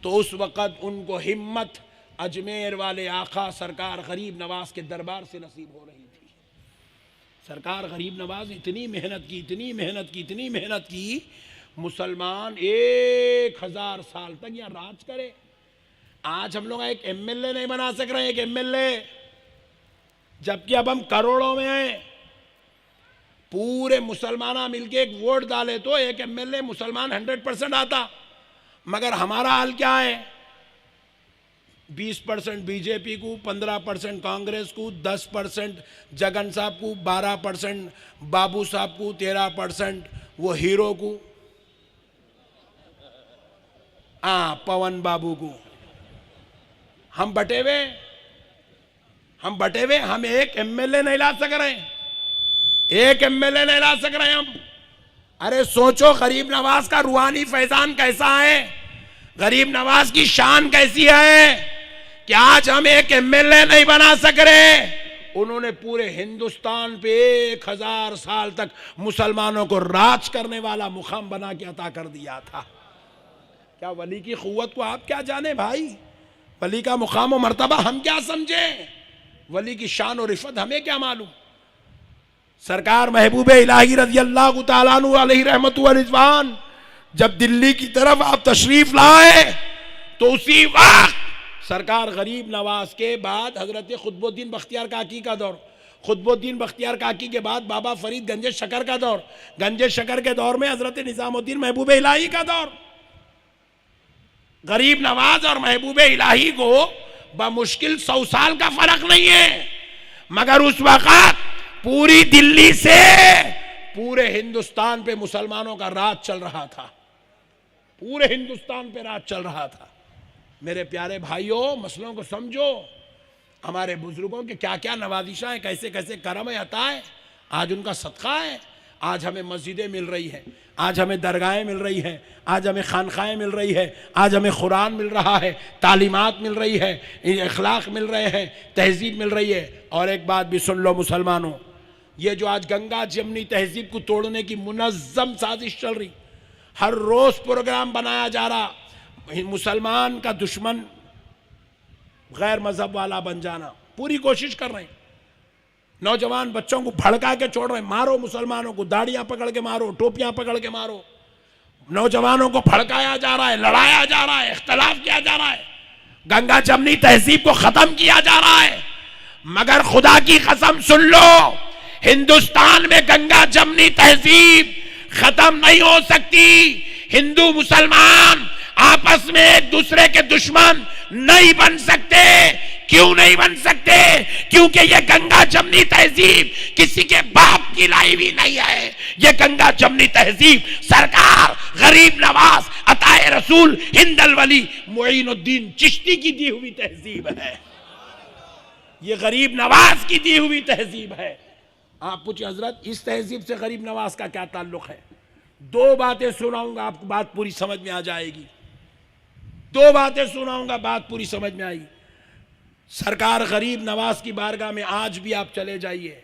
तो उस वक़्त उनको हिम्मत अजमेर वाले आका सरकार गरीब नवाज के दरबार से नसीब हो रही थी। सरकार गरीब नवाज इतनी मेहनत की, इतनी मेहनत की, इतनी मेहनत की, मुसलमान 1000 साल तक यहाँ राज करे। आज हम लोग एक एमएलए नहीं बना सक रहे, एक एमएलए, जबकि अब हम करोड़ों में हैं। पूरे मुसलमान मिलके एक वोट डाले तो एक एमएलए मुसलमान 100% आता, मगर हमारा हाल क्या है? 20% बीजेपी को, 15% कांग्रेस को, 10% जगन साहब को, 12% बाबू साहब को, 13% वो हीरो को, पवन बाबू को। हम बटे हुए, हम एक एमएलए नहीं ला सक रहे, एक एमएलए नहीं ला सक रहे हम। अरे सोचो गरीब नवाज का रूहानी फैजान कैसा है, गरीब नवाज की शान कैसी है कि आज हम एक एमएलए नहीं बना सक रहे। उन्होंने पूरे हिंदुस्तान पे 1000 साल तक मुसलमानों को राज करने वाला मुकाम बना के अता कर दिया था। क्या वली की कुव्वत को आप क्या जाने भाई? वली का मुकाम और मर्तबा हम क्या समझे? वली की शान और रिफत हमें क्या मालूम? सरकार महबूब इलाही रज़ी अल्लाह तआला अन्हु अलैहि रहमतु व रिज़वान जब दिल्ली की तरफ आप तशरीफ लाए तो उसी वक्त सरकार गरीब नवाज के बाद हजरत खुतबुद्दीन बख्तियार काकी का दौर, खुतबुद्दीन बख्तियार काकी के बाद बाबा फरीद गंजे शकर का दौर, गंजे शकर के दौर में हजरत निजामुद्दीन महबूब इलाही का दौर। गरीब नवाज और महबूब इलाही को बमुश्किल 100 साल का फर्क नहीं है, मगर उस वक्त पूरी दिल्ली से पूरे हिंदुस्तान पे मुसलमानों का राज चल रहा था, पूरे हिंदुस्तान पे राज चल रहा था। मेरे प्यारे भाइयों, मसलों को समझो, हमारे बुजुर्गों के क्या क्या नवाजिशा है, कैसे कैसे करम है, अता है, आज उनका सदका है। आज हमें मस्जिदें मिल रही हैं, आज हमें दरगाहें मिल रही हैं, आज हमें खानखाएँ मिल रही है, आज हमें कुरान मिल रहा है, तालीमात मिल रही है, अखलाक मिल रहे हैं, तहजीब मिल रही है। और एक बात भी सुन लो मुसलमानों, ये जो आज गंगा जमनी तहजीब को तोड़ने की मुनज़्ज़म साजिश चल रही, हर रोज़ प्रोग्राम बनाया जा रहा, मुसलमान का दुश्मन गैर मज़हब वाला बन जाना, पूरी कोशिश कर रहे हैं। नौजवान बच्चों को भड़का के छोड़ रहे हैं, मारो मुसलमानों को, दाढ़ियां पकड़ के मारो, टोपियां पकड़ के मारो। नौजवानों को भड़काया जा रहा है, लड़ाया जा रहा है, इख्तलाफ किया जा रहा है, गंगा जमनी तहजीब को खत्म किया जा रहा है। मगर खुदा की कसम सुन लो, हिंदुस्तान में गंगा जमनी तहजीब खत्म नहीं हो सकती। हिंदू मुसलमान आपस में एक दूसरे के दुश्मन नहीं बन सकते। क्यों नहीं बन सकते? क्योंकि ये गंगा जमनी तहजीब किसी के बाप की लाई हुई नहीं है। ये गंगा जमनी तहजीब सरकार गरीब नवाज अताए रसूल हिंदल वली मुईनुद्दीन चिश्ती की दी हुई तहजीब है। ये गरीब नवाज की दी हुई तहजीब है। आप पूछे हजरत इस तहजीब से गरीब नवाज का क्या ताल्लुक है? दो बातें सुनाऊंगा, आपको बात पूरी समझ में आ जाएगी। दो बातें सुनाऊंगा, बात पूरी समझ में आएगी। सरकार गरीब नवाज की बारगाह में आज भी आप चले जाइए,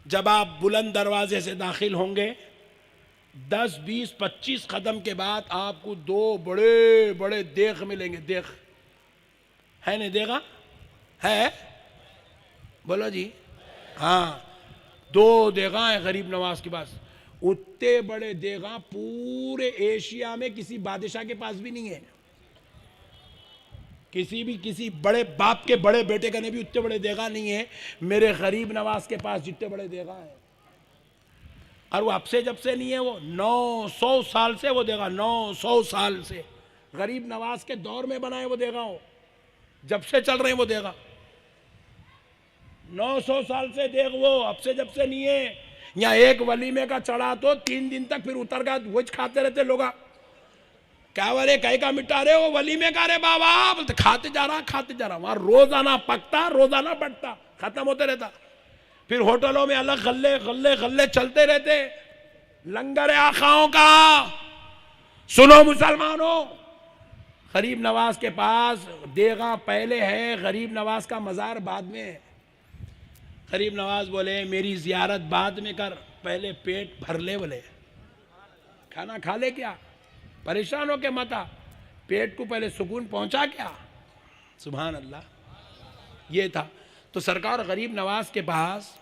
जब आप बुलंद दरवाजे से दाखिल होंगे 10, 20, 25 कदम के बाद आपको दो बड़े बड़े देख मिलेंगे। देख है नहीं? देखा है? बोलो जी। हाँ, दो देगा है गरीब नवाज के पास। उतने बड़े देगा पूरे एशिया में किसी बादशाह के पास भी नहीं है। किसी बड़े बाप के बड़े बेटे का ने भी उतने बड़े देगा नहीं है मेरे गरीब नवाज के पास जितने बड़े देगा है। और वो अब से जब से नहीं है, वो 900 साल से वो देगा, 900 साल से गरीब नवाज के दौर में बनाए वो देगा। हो जब से चल रहे हैं वो देगा, 900 साल से देख, वो अब से जब से नहीं है। यहाँ एक वलीमे का चढ़ा तो 3 दिन तक, फिर उतर का वो खाते रहते लोग। क्या वाले कहीं का मिटा रहे हो वलीमे का? रे बाबा बोलते खाते जा रहा। वहां रोजाना पकता, रोजाना बढ़ता, खत्म होते रहता। फिर होटलों में अलग गल्ले गल्ले गल्ले चलते रहते, लंगर आखाओं का। सुनो मुसलमानों, गरीब नवाज के पास देगा पहले है, गरीब नवाज का मजार बाद में है। गरीब नवाज बोले मेरी जियारत बाद में कर, पहले पेट भर ले। बोले खाना खा ले, क्या परेशान हो के मता, पेट को पहले सुकून पहुंचा क्या। सुभान अल्लाह। ये था। तो सरकार गरीब नवाज के पास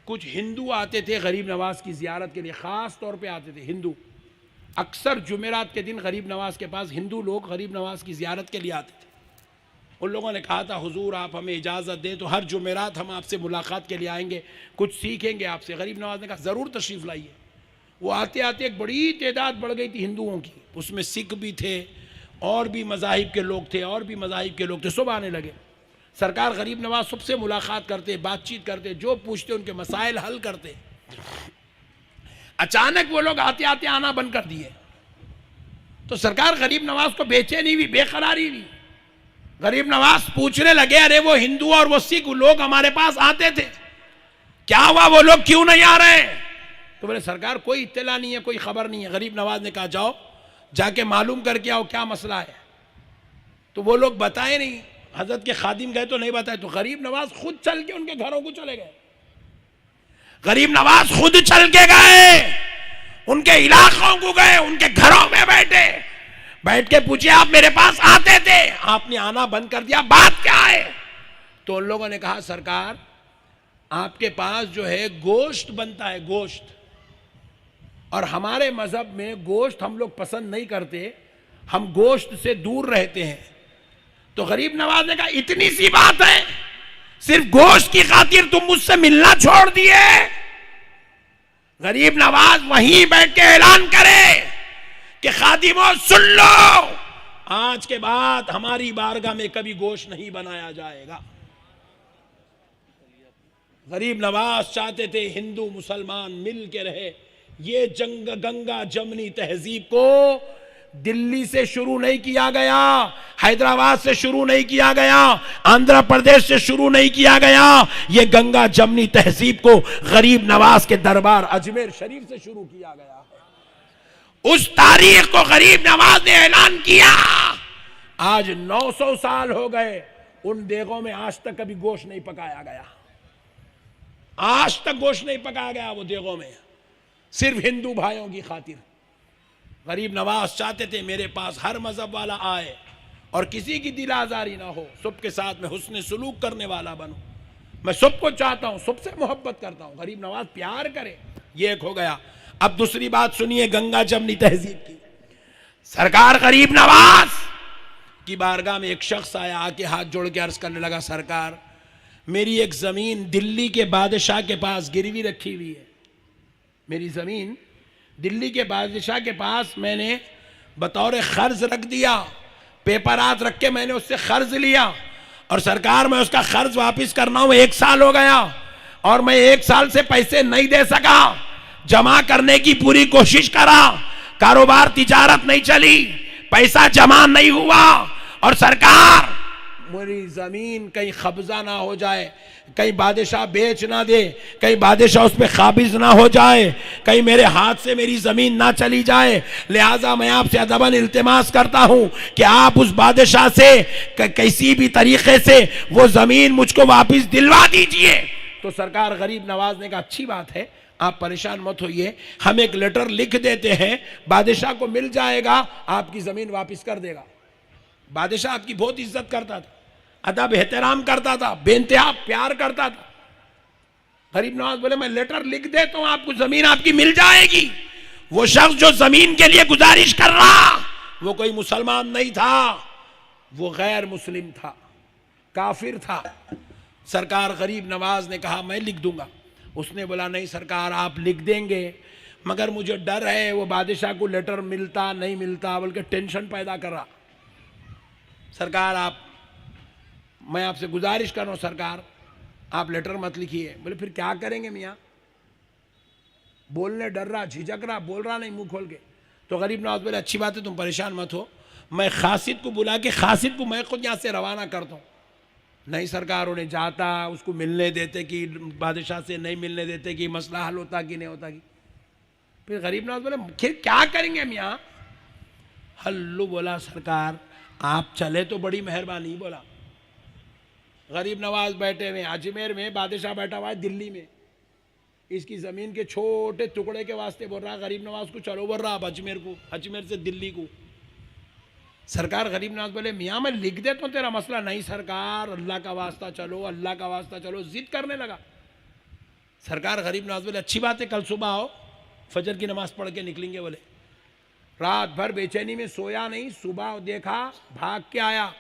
कुछ हिंदू आते थे गरीब नवाज की जियारत के लिए, ख़ास तौर पे आते थे हिंदू। अक्सर जुमेरात के दिन गरीब नवाज के पास हिंदू लोग गरीब नवाज की जियारत के लिए आते थे। उन लोगों ने कहा था हुजूर आप हमें इजाज़त दें तो हर जुमेरात हम आपसे मुलाकात के लिए आएंगे, कुछ सीखेंगे आपसे। गरीब नवाज ने कहा ज़रूर तशरीफ़ लाइए। वो आते आते एक बड़ी तादाद बढ़ गई थी हिंदुओं की, उसमें सिख भी थे और भी मज़ाहिब के लोग थे, सब आने लगे। सरकार गरीब नवाज सबसे मुलाकात करते, बातचीत करते, जो पूछते उनके मसाइल हल करते। अचानक वो लोग आते आते आना बंद कर दिए। तो सरकार गरीब नवाज को बेचैनी हुई, बेकरारी हुई। गरीब नवाज पूछने लगे अरे वो हिंदू और वो सिख लोग हमारे पास आते थे, क्या हुआ, वो लोग क्यों नहीं आ रहे? तो बोले सरकार कोई इत्तला नहीं है, कोई खबर नहीं है। गरीब नवाज ने कहा जाओ जाके मालूम करके आओ क्या मसला है। तो वो लोग बताए नहीं, हजरत के खादिम गए तो नहीं बताए। तो गरीब नवाज खुद चल के उनके घरों को चले गए। गरीब नवाज खुद चल के गए, उनके इलाकों को गए, उनके घरों में बैठ के पूछे आप मेरे पास आते थे, आपने आना बंद कर दिया, बात क्या है? तो उन लोगों ने कहा सरकार आपके पास जो है गोश्त बनता है, गोश्त, और हमारे मजहब में गोश्त हम लोग पसंद नहीं करते, हम गोश्त से दूर रहते हैं। तो गरीब नवाज ने कहा इतनी सी बात है, सिर्फ गोश्त की खातिर तुम मुझसे मिलना छोड़ दिए? गरीब नवाज वहीं बैठ के ऐलान करे कि खादिमों सुन लो, आज के बाद हमारी बारगाह में कभी गोश्त नहीं बनाया जाएगा। गरीब नवाज चाहते थे हिंदू मुसलमान मिल के रहे। ये जंग गंगा जमनी तहजीब को दिल्ली से शुरू नहीं किया गया, हैदराबाद से शुरू नहीं किया गया, आंध्र प्रदेश से शुरू नहीं किया गया। ये गंगा जमनी तहजीब को गरीब नवाज के दरबार अजमेर शरीफ से शुरू किया गया। उस तारीख को गरीब नवाज ने ऐलान किया। आज 900 साल हो गए, उन देगों में आज तक कभी गोश्त नहीं पकाया गया, आज तक गोश्त नहीं पकाया गया वो देगों में, सिर्फ हिंदू भाइयों की खातिर। गरीब नवाज चाहते थे मेरे पास हर मजहब वाला आए और किसी की दिल आजारी ना हो, सबके साथ में हुस्न सुलूक करने वाला बनूं। मैं सबको चाहता हूं, सबसे मोहब्बत करता हूं। गरीब नवाज प्यार करे, ये एक हो गया। अब दूसरी बात सुनिए गंगा जमनी तहजीब की। सरकार गरीब नवाज की बारगाह में एक शख्स आया, आके हाथ जोड़ के अर्ज करने लगा, सरकार मेरी एक जमीन दिल्ली के बादशाह के पास गिरवी रखी हुई है। मेरी जमीन दिल्ली के बादशाह के पास मैंने बतौर कर्ज रख दिया, पेपरात रख के मैंने उससे कर्ज लिया, और सरकार मैं उसका कर्ज वापस करना हूं, 1 साल हो गया और मैं 1 साल से पैसे नहीं दे सका। जमा करने की पूरी कोशिश करा, कारोबार तिजारत नहीं चली, पैसा जमा नहीं हुआ, और सरकार मेरी जमीन कहीं कब्जा ना हो जाए, कहीं बादशाह बेच ना दे, कहीं बादशाह उस पर काबिज ना हो जाए, कहीं मेरे हाथ से मेरी जमीन ना चली जाए। लिहाजा मैं आपसे अदबन इल्तिमास करता हूं कि आप उस बादशाह से किसी भी तरीके से वो जमीन मुझको वापस दिलवा दीजिए। तो सरकार गरीब नवाज ने कहा अच्छी बात है, आप परेशान मत होइए, हम एक लेटर लिख देते हैं, बादशाह को मिल जाएगा, आपकी जमीन वापस कर देगा। बादशाह आपकी बहुत इज्जत करता था, अदब एहतराम करता था, बेइंतहा प्यार करता था। गरीब नवाज बोले मैं लेटर लिख देता हूं, आपको जमीन आपकी मिल जाएगी। वो शख्स जो जमीन के लिए गुजारिश कर रहा वो कोई मुसलमान नहीं था, वो गैर मुस्लिम था, काफिर था। सरकार गरीब नवाज ने कहा मैं लिख दूंगा। उसने बोला नहीं सरकार आप लिख देंगे, मगर मुझे डर है वो बादशाह को लेटर मिलता नहीं मिलता, बल्कि टेंशन पैदा कर रहा। सरकार मैं आपसे गुजारिश कर रहा हूं सरकार आप लेटर मत लिखिए। बोले फिर क्या करेंगे मियाँ? बोलने डर रहा, झिझक रहा, बोल रहा नहीं मुंह खोल के। तो गरीब नवाज बोले अच्छी बात है, तुम परेशान मत हो, मैं खासिद को बुला के खासिद को मैं खुद यहाँ से रवाना करता हूँ। नहीं सरकार उन्हें जाता, उसको मिलने देते कि बादशाह से नहीं मिलने देते कि मसला हल होता कि नहीं होता कि। फिर गरीब नवाज बोले फिर क्या करेंगे मियाँ? हल्लू बोला सरकार आप चले तो बड़ी मेहरबानी। बोला गरीब नवाज बैठे हुए अजमेर में, बादशाह बैठा हुआ है दिल्ली में, इसकी ज़मीन के छोटे टुकड़े के वास्ते बोल रहा गरीब नवाज को चलो, बोल रहा अब अजमेर को, अजमेर से दिल्ली को। सरकार गरीब नवाज बोले मियाँ मैं लिख देता हूँ तेरा मसला। नहीं सरकार अल्लाह का वास्ता चलो, अल्लाह का वास्ता चलो, जिद करने लगा। सरकार गरीब नवाज बोले अच्छी बात है, कल सुबह आओ, फजर की नमाज पढ़ के निकलेंगे। बोले रात भर बेचैनी में सोया नहीं, सुबह देखा भाग के आया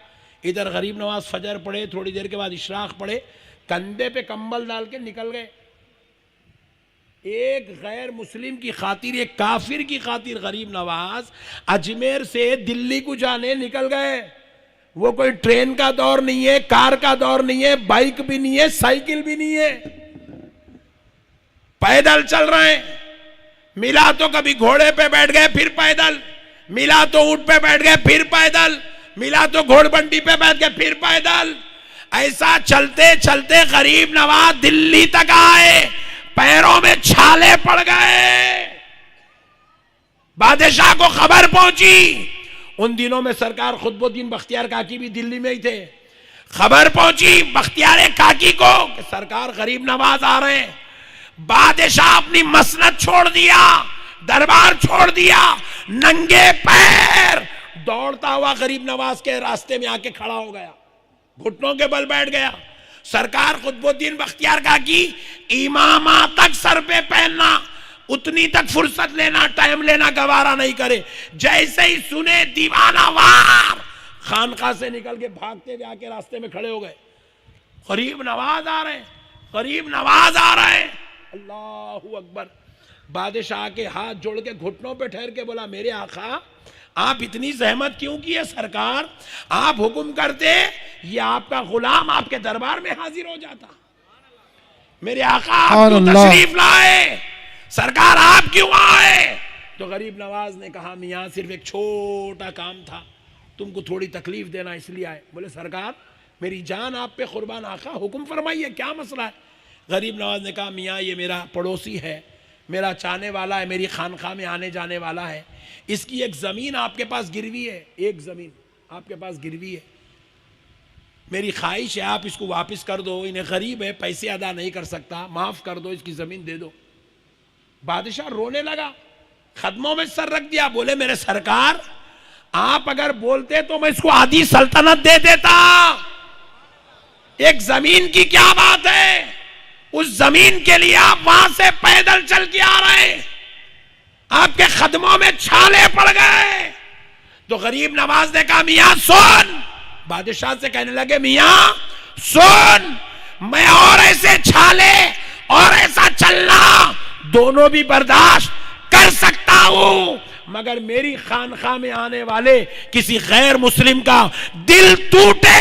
इधर। गरीब नवाज फजर पढ़े, थोड़ी देर के बाद इशराक पढ़े, कंधे पे कंबल डाल के निकल गए। एक गैर मुस्लिम की खातिर, एक काफिर की खातिर गरीब नवाज अजमेर से दिल्ली को जाने निकल गए। वो कोई ट्रेन का दौर नहीं है, कार का दौर नहीं है, बाइक भी नहीं है, साइकिल भी नहीं है, पैदल चल रहे हैं। मिला तो कभी घोड़े पे बैठ गए फिर पैदल, मिला तो ऊंट पे बैठ गए फिर पैदल, मिला तो घोड़बंडी पे बैठ गए फिर पैदल। ऐसा चलते चलते गरीब नवाज दिल्ली तक आए, पैरों में छाले पड़ गए। बादशाह को खबर पहुंची, उन दिनों में सरकार खुतबुद्दीन बख्तियार काकी भी दिल्ली में ही थे। खबर पहुंची बख्तियार काकी को कि सरकार गरीब नवाज आ रहे हैं। बादशाह अपनी मसनद छोड़ दिया, दरबार छोड़ दिया, नंगे पैर दौड़ता हुआ गरीब नवाज के रास्ते में आके खड़ा हो गया, घुटनों के बल बैठ गया। सरकार खुतबुद्दीन बख्तियार काकी इमामा तक सर पे पहनना, उतनी तक फुर्सत लेना, टाइम लेना गवारा नहीं करे। जैसे ही सुने दीवाना वार, खानका से निकल के भागते हुए आके रास्ते में खड़े हो गए। गरीब नवाज आ रहे हैं, गरीब नवाज आ रहे हैं। अल्लाहू अकबर। बादशाह के हाथ जोड़ के घुटनों पे ठहर के बोला मेरे आका आप इतनी जहमत क्यों की है? सरकार आप हुक्म करते, ये आपका गुलाम आपके दरबार में हाजिर हो जाता। मेरे आका आप क्यों तशरीफ लाए? सरकार आप क्यों आए? तो गरीब नवाज ने कहा मियाँ सिर्फ एक छोटा काम था, तुमको थोड़ी तकलीफ देना इसलिए आए। बोले सरकार मेरी जान आप पे कुर्बान आका, हुक्म फरमाइए क्या मसला है? गरीब नवाज ने कहा मियाँ ये मेरा पड़ोसी है, मेरा चाहने वाला है, मेरी खानका में आने जाने वाला है, इसकी एक ज़मीन आपके पास गिरवी है, एक ज़मीन आपके पास गिरवी है, मेरी ख्वाहिश है आप इसको वापस कर दो, इन्हें गरीब है पैसे अदा नहीं कर सकता, माफ़ कर दो, इसकी ज़मीन दे दो। बादशाह रोने लगा, कदमों में सर रख दिया, बोले मेरे सरकार आप अगर बोलते तो मैं इसको आधी सल्तनत दे देता। एक जमीन की क्या बात है, उस जमीन के लिए आप वहां से पैदल चल के आ रहे हैं, आपके कदमों में छाले पड़ गए। तो गरीब नवाज ने कहा मियां सुन, बादशाह से कहने लगे मियां सुन, मैं और ऐसे छाले और ऐसा चलना दोनों भी बर्दाश्त कर सकता हूं, मगर मेरी खानखा में आने वाले किसी गैर मुस्लिम का दिल टूटे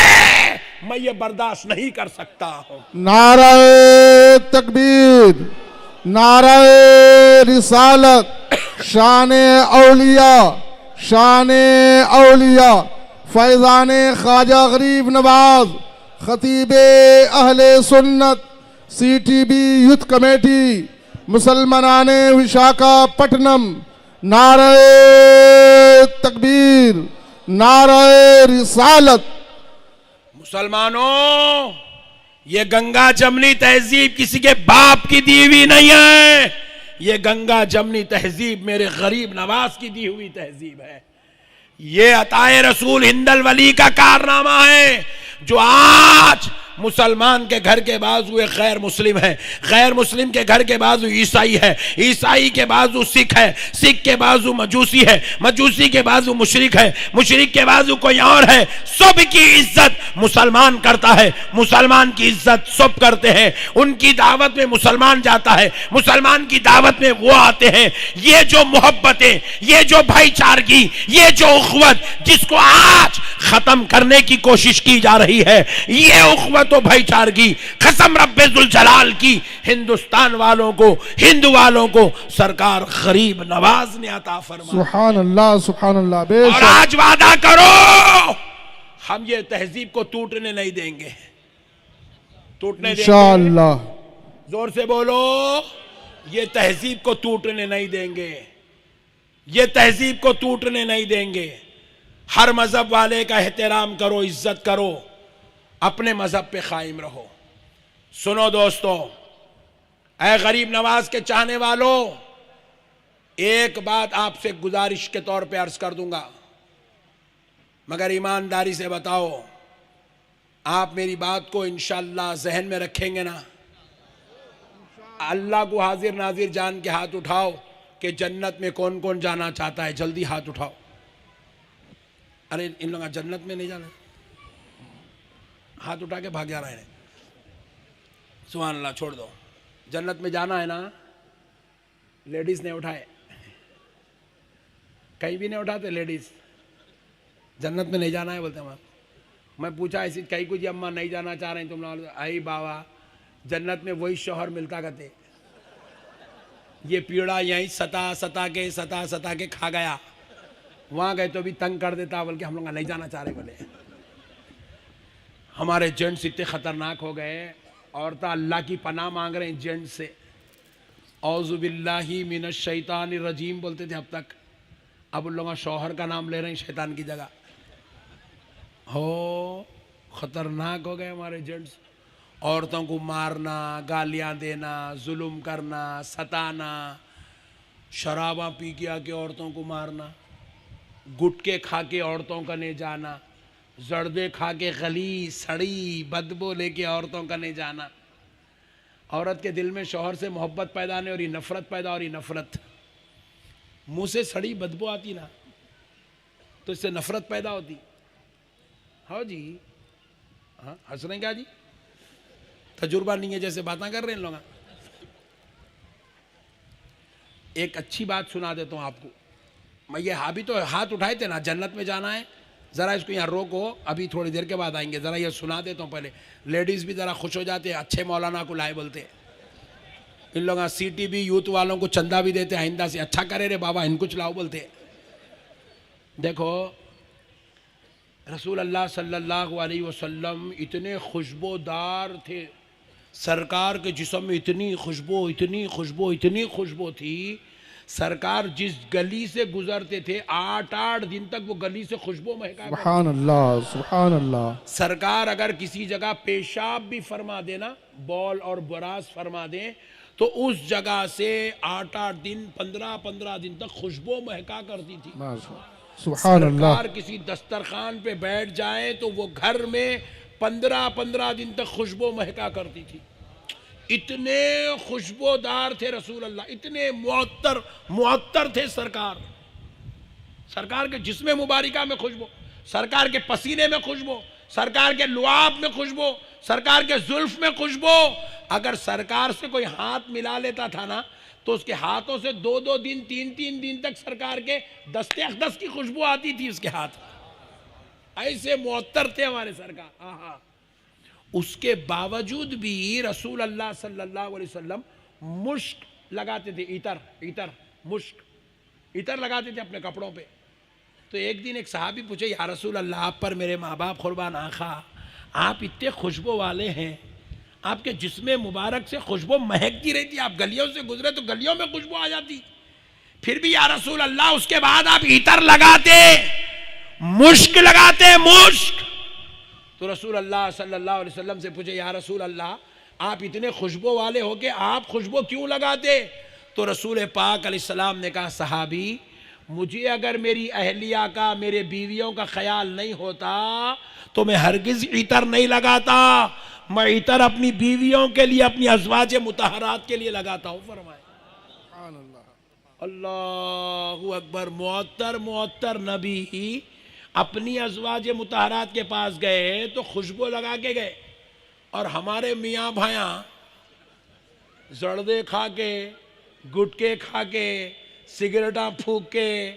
मैं ये बर्दाश्त नहीं कर सकता हूं। नाराए तकबीर, नाराए रिसालत, शाने औलिया, शाने औलिया, फैजाने ख्वाजा गरीब नवाज, खतीबे अहले सुन्नत, CTB यूथ कमेटी, मुसलमानाने विशाखापट्टनम, नाराए तकबीर, नाराए रिसालत। मुसलमानों, ये गंगा जमनी तहजीब किसी के बाप की दी हुई नहीं है, ये गंगा जमनी तहजीब मेरे गरीब नवाज की दी हुई तहजीब है। ये अताए रसूल हिंदल वली का कारनामा है, जो आज मुसलमान के घर के बाजू एक गैर मुस्लिम है, गैर मुस्लिम के घर के बाजू ईसाई है, ईसाई के बाजू सिख है, सिख के बाजू मजूसी है, मजूसी के बाजू मुशरिक है, मुशरिक के बाजू कोई और है। सब की इज्जत मुसलमान करता है, मुसलमान की इज्जत सब करते हैं। उनकी दावत में मुसलमान जाता है, मुसलमान की दावत में वो आते हैं। ये जो मोहब्बतें, ये जो भाईचारगी, ये जो उखवत जिसको आज खत्म करने की कोशिश की जा रही है, ये उखवत तो भाईचारगी कसम रब्बे जुल जलाल की हिंदुस्तान वालों को, हिंदू वालों को सरकार गरीब नवाज ने अता फरमाई। सुभान अल्लाह, सुभान अल्लाह। और आज वादा करो हम ये तहजीब को टूटने नहीं देंगे, टूटने देंगे इंशाअल्लाह। जोर से बोलो, ये तहजीब को टूटने नहीं देंगे, ये तहजीब को टूटने नहीं देंगे। हर मजहब वाले का एहतराम करो, इज्जत करो, अपने मजहब पे कायम रहो। सुनो दोस्तों, ऐ गरीब नवाज के चाहने वालों, एक बात आपसे गुजारिश के तौर पे अर्ज कर दूंगा, मगर ईमानदारी से बताओ, आप मेरी बात को इंशाअल्लाह जहन में रखेंगे ना? अल्लाह को हाजिर नाजिर जान के हाथ उठाओ कि जन्नत में कौन कौन जाना चाहता है, जल्दी हाथ उठाओ। अरे इन लोगों जन्नत में नहीं जाना, हाथ उठा के भाग जा रहे हैं। सुभान अल्लाह, छोड़ दो, जन्नत में जाना है ना? लेडीज ने उठाए, कहीं भी नहीं उठाते लेडीज, जन्नत में नहीं जाना है बोलते हैं। मैं पूछा ऐसी कहीं कुछ अम्मा नहीं जाना चाह रहे हैं तुम लोग? आई बाबा, जन्नत में वही शौहर मिलता कहते, ये पीड़ा यहीं सता सता के खा गया, वहां गए तो भी तंग कर देता, बल्कि हम लोग नहीं जाना चाह रहे बोले। हमारे जेंट्स इतने खतरनाक हो गए, औरतें अल्लाह की पनाह मांग रहे हैं जेंट्स से। औज़ु बिल्लाहि मिनश शैतानिर रजीम बोलते थे अब तक, अब उन लोगों शौहर का नाम ले रहे हैं शैतान की जगह। हो खतरनाक हो गए हमारे जेंट्स। औरतों को मारना, गालियां देना, जुल्म करना, सताना, शराबा पी के आके औरतों को मारना, गुटके खा के औरतों का ले जाना, जर्दे खा के गली सड़ी बदबू लेके औरतों का नहीं जाना। औरत के दिल में शौहर से मोहब्बत पैदा नहीं हो रही, नफरत पैदा हो रही। नफरत, मुंह से सड़ी बदबू आती ना तो इससे नफरत पैदा होती। हाँ जी, हाँ हंस रहे क्या जी? तजुर्बा नहीं है जैसे बातें कर रहे हैं लोग। एक अच्छी बात सुना देता हूँ आपको। मैं ये अभी तो हाथ उठाए थे ना, जन्नत में जाना है, ज़रा इसको यहाँ रोको, अभी थोड़ी देर के बाद आएंगे। ज़रा ये सुना देता हूँ पहले, लेडीज़ भी ज़रा खुश हो जाते हैं, अच्छे मौलाना को लाए बोलते हैं। इन लोग CTB यूथ वालों को चंदा भी देते हैं आइंदा से, अच्छा करे रे बाबा इनको चलाओ बोलते हैं। देखो रसूल अल्लाह सल्लल्लाहु अलैहि वसल्लम इतने खुशबूदार थे, सरकार के जिस्म में इतनी खुशबू, इतनी खुशबू, इतनी खुशबू थी। सरकार जिस गली से गुजरते थे 8-8 दिन तक वो गली से खुशबू महका। सुभान अल्लाह, सुभान अल्लाह। सरकार अगर किसी जगह पेशाब भी फरमा देना, बॉल और बरास फरमा दे, तो उस जगह से 8-8 दिन 15-15 दिन तक खुशबू महका करती थी। सुभान अल्लाह। सरकार किसी दस्तरखान पे बैठ जाए तो वो घर में 15-15 दिन तक खुशबू महका करती थी। इतने खुशबूदार थे रसूल अल्लाह, इतने मुअत्तर थे सरकार। सरकार के जिस्म मुबारिका में खुशबू, सरकार के पसीने में खुशबू, सरकार के लुआब में खुशबू, सरकार के जुल्फ में खुशबू। अगर सरकार से कोई हाथ मिला लेता था ना तो उसके हाथों से 2-2 दिन 3-3 दिन तक सरकार के दस्ते अक़दस की खुशबू आती थी उसके हाथ। ऐसे मुअत्तर थे हमारे सरकार। हाँ, उसके बावजूद भी रसूल अल्लाह सल्लल्लाहु अलैहि वसल्लम मुश्क लगाते थे, इतर मुश्क इतर लगाते थे अपने कपड़ों पे। तो एक दिन एक सहाबी पूछे, या रसूल अल्लाह, आप पर मेरे माँ बाप कुर्बान आखा, आप इतने खुशबू वाले हैं, आपके जिस्म मुबारक से खुशबू महकती रहती, आप गलियों से गुजरे तो गलियों में खुशबू आ जाती, फिर भी या रसूल अल्लाह उसके बाद आप इतर लगाते, मुश्क लगाते, मुश्क। तो रसूल अल्लाह सल्लल्लाहु अलैहि वसल्लम से पूछे, या रसूल अल्लाह, आप इतने खुशबू वाले हो के आप खुशबू क्यों लगाते? तो रसूल पाक अलैहिस्सलाम ने कहा, सहाबी, मुझे अगर मेरी अहलिया का, मेरे बीवियों का ख्याल नहीं होता तो मैं हरगिज इतर नहीं लगाता। मैं इतर अपनी बीवियों के लिए, अपनी अज़वाज मुतहरात के लिए लगाता हूँ। फरमाए अल्लाहु अकबर। मुअत्तर नबी अपनी अज़वाज मुतहरात के पास गए तो खुशबू लगा के गए, और हमारे मियाँ भाया जर्दे खा के, गुटके खा के, सिगरेटा फूक के,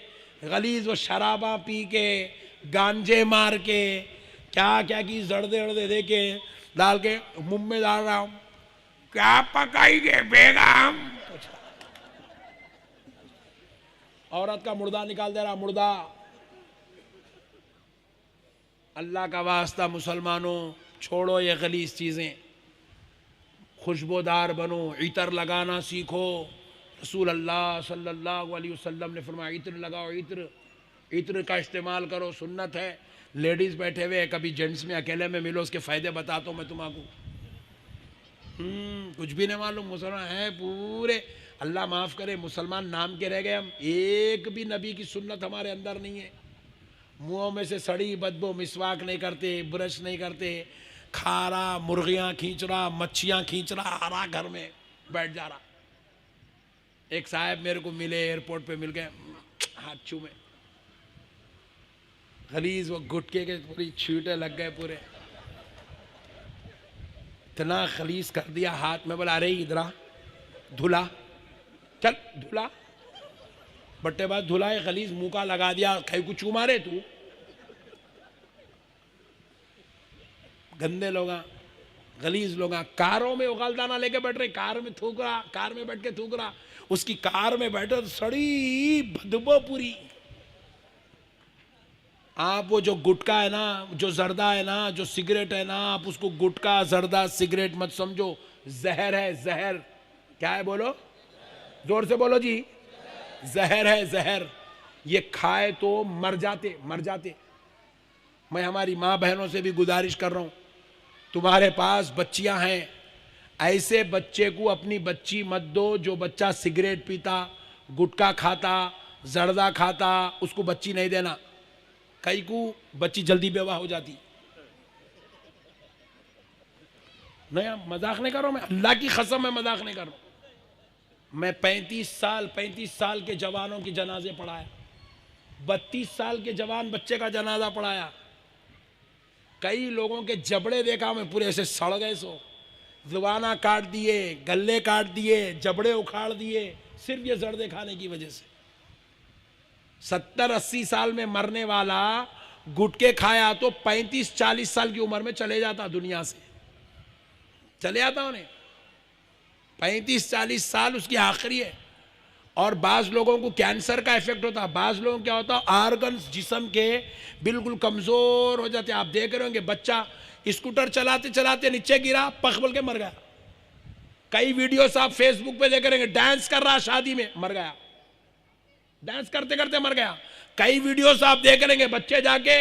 गलीज व शराबा पी के, गांजे मार के, क्या क्या की जर्दे वर्दे दे के डाल के मुंह में डाल रहा हूँ, क्या पकाएंगे बेगम? औरत का मुर्दा निकाल दे रहा, मुर्दा। अल्लाह का वास्ता मुसलमानों, छोड़ो ये गलीज चीज़ें, खुशबूदार बनो, इतर लगाना सीखो। रसूल अल्लाह सल्लल्लाहु अलैहि वसल्लम ने फरमाया, इत्र लगाओ, इत्र का इस्तेमाल करो, सुन्नत है। लेडीज़ बैठे हुए, कभी जेंट्स में अकेले में मिलो, उसके फ़ायदे बताता हूँ मैं तुम्हारा। कुछ भी नहीं मालूम, मुसलमान हैं पूरे, अल्लाह माफ़ करे, मुसलमान नाम के रह गए हम, एक भी नबी की सुन्नत हमारे अंदर नहीं है। मुँहों में से सड़ी बदबू, मिसवाक नहीं करते, ब्रश नहीं करते, खारा, मुर्गियाँ खींच रहा, मच्छियाँ खींच रहा, आ रहा घर में बैठ जा रहा। एक साहब मेरे को मिले, एयरपोर्ट पे मिल गए, हाथ छू में गलीज वो गुटके के पूरी छींटे लग गए पूरे, इतना खलीस कर दिया हाथ में। बोला, अरे इधरा धुला, चल धुला, बट्टेबाज धुला, खलीस मुंह का लगा दिया, खाई को चू मारे तू। गंदे लोग, गलीज लोग कारों में उगालदाना लेके बैठ रहे, कार में थूक रहा, कार में बैठ के थूक रहा, उसकी कार में बैठे तो सड़ी बदबू पूरी। आप वो जो गुटका है ना, जो जर्दा है ना, जो सिगरेट है ना, आप उसको गुटका, जर्दा, सिगरेट मत समझो, जहर है, जहर। क्या है बोलो, जोर से बोलो जी, जहर है, जहर। ये खाए तो मर जाते, मर जाते। मैं हमारी माँ बहनों से भी गुजारिश कर रहा हूँ, तुम्हारे पास बच्चियां हैं, ऐसे बच्चे को अपनी बच्ची मत दो जो बच्चा सिगरेट पीता, गुटखा खाता, जर्दा खाता, उसको बच्ची नहीं देना। कई को बच्ची जल्दी बेवा हो जाती। नहीं, मजाक नहीं कर रहा हूं मैं, अल्लाह की कसम मैं मजाक नहीं कर रहा हूं। मैं 35 साल के जवानों की जनाजे पढ़ाया, 32 साल के जवान बच्चे का जनाजा पढ़ाया। कई लोगों के जबड़े देखा मैं, पूरे ऐसे सड़ गए, सो जुबाना काट दिए, गले काट दिए, जबड़े उखाड़ दिए, सिर्फ ये जर्दे खाने की वजह से। 70-80 साल में मरने वाला गुटके खाया तो 35-40 साल की उम्र में चले जाता, दुनिया से चले जाता उन्हें। 35-40 साल उसकी आखिरी है। और बाज़ लोगों को कैंसर का इफेक्ट होता, बाज़ लोगों को क्या होता, ऑर्गन्स जिस्म के बिल्कुल कमज़ोर हो जाते। आप देख रहे होंगे, बच्चा स्कूटर चलाते चलाते नीचे गिरा, पख बोल के मर गया। कई वीडियोस आप फेसबुक पे देख रहे होंगे, डांस कर रहा शादी में, मर गया, डांस करते करते मर गया। कई वीडियोस आप देख रहे होंगे, बच्चे जाके